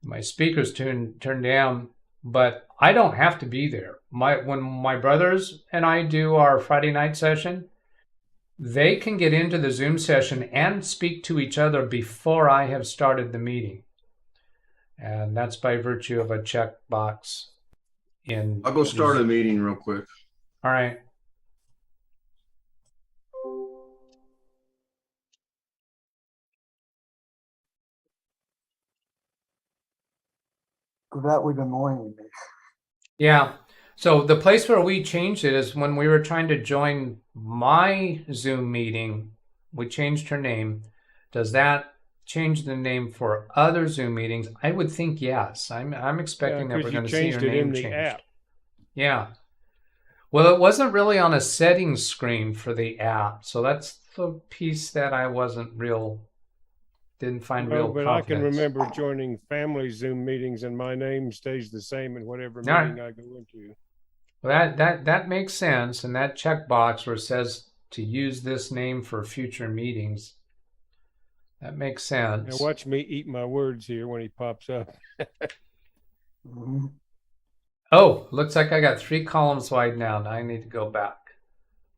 My speakers turned down, but I don't have to be there. When my brothers and I do our Friday night session, they can get into the Zoom session and speak to each other before I have started the meeting. And that's by virtue of a checkbox in. I'll go start a meeting real quick. All right. Because that was annoying me. Yeah. So the place where we changed it is when we were trying to join my Zoom meeting, we changed her name. Does that change the name for other Zoom meetings? I would think yes. I'm expecting that we're going to see her name changed. App. Yeah. Well, it wasn't really on a settings screen for the app. So that's the piece that I didn't find real But confidence. I can remember joining family Zoom meetings and my name stays the same in whatever meeting I go into. Well, that makes sense. And that checkbox where it says to use this name for future meetings, That makes Now sense. watch me eat my words here when he pops up. Mhm. Oh, looks like I got 3 columns wide now. Now I need to go back.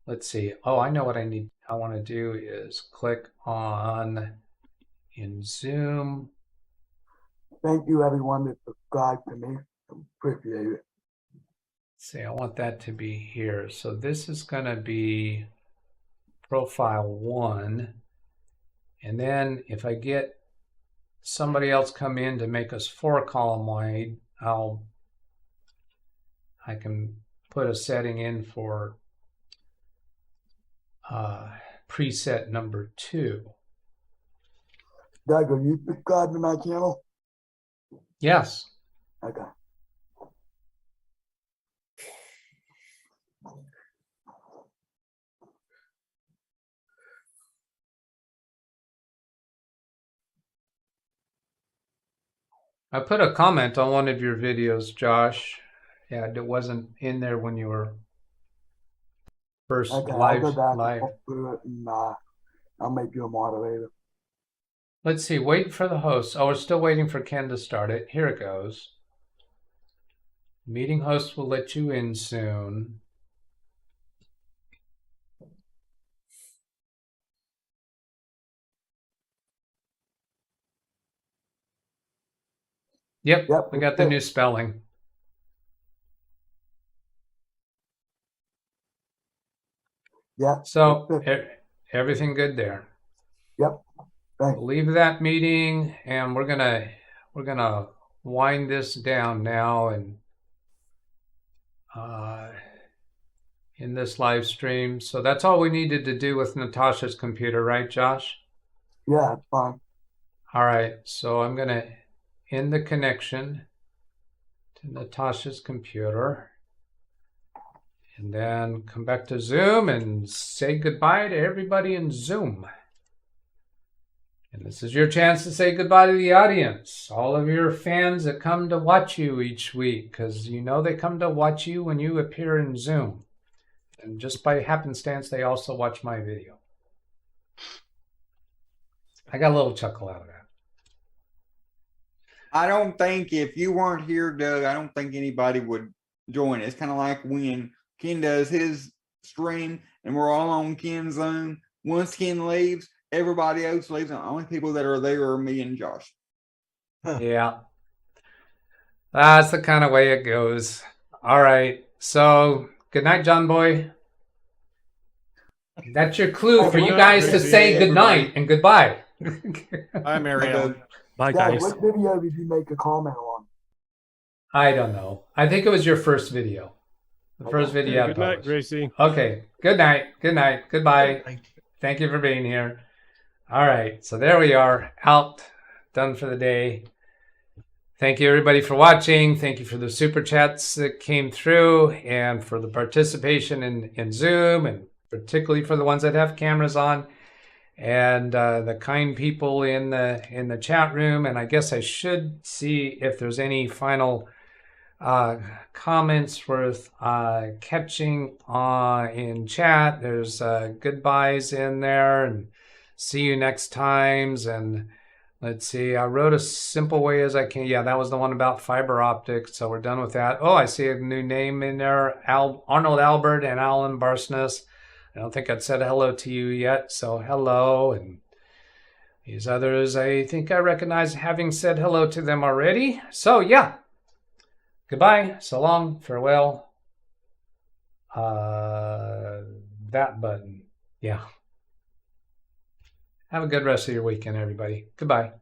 Let's see. Oh, I know what I want to do is click on in Zoom. Thank you, everyone that subscribed to me. Appreciate it. See, I want that to be here. So this is going to be profile 1. And then if I get somebody else come in to make us 4 column wide, I can put a setting in for preset number 2. Doug, are you subscribed to my channel? Yes. Okay. I put a comment on one of your videos, Josh. Yeah, it wasn't in there when you were first Okay, I'll live. go back and look through it, and I'll make you a moderator. Let's see, wait for the host. Oh, we're still waiting for Ken to start it. Here it goes. Meeting host will let you in soon. Yep, we got the new spelling. Yeah. So everything good there. Yep. Thanks. We'll leave that meeting, and we're gonna wind this down now, and in this live stream. So that's all we needed to do with Natasha's computer, right, Josh? Yeah, it's fine. All right, so I'm gonna end the connection to Natasha's computer, and then come back to Zoom and say goodbye to everybody in Zoom. And this is your chance to say goodbye to the audience, all of your fans that come to watch you each week, because you know they come to watch you when you appear in Zoom. And just by happenstance, they also watch my video. I got a little chuckle out of that. I don't think if you weren't here, Doug, I don't think anybody would join. It's kind of like when Ken does his stream and we're all on Ken's Zoom. Once Ken leaves, everybody else leaves. The only people that are there are me and Josh. Yeah. That's the kind of way it goes. All right. So good night, John Boy. That's your clue for you guys to say good night and goodbye. Bye, Marielle. Bye, guys. What video did you make a comment on? I don't know. I think it was your first video. The first video. Good night, Gracie. Okay. Good night. Good night. Goodbye. Thank you for being here. All right. So there we are. Out. Done for the day. Thank you, everybody, for watching. Thank you for the super chats that came through and for the participation in Zoom, and particularly for the ones that have cameras on, and the kind people in the chat room. And I guess I should see if there's any final comments worth catching in chat. There's goodbyes in there and see you next times. And let's see, I wrote a simple way as I can. Yeah, that was the one about fiber optics. So we're done with that. Oh, I see a new name in there, Arnold Albert and Alan Barsness. I don't think I'd said hello to you yet, so hello. And these others, I think I recognize having said hello to them already. So yeah, goodbye, so long, farewell. That button, yeah. Have a good rest of your weekend, everybody. Goodbye.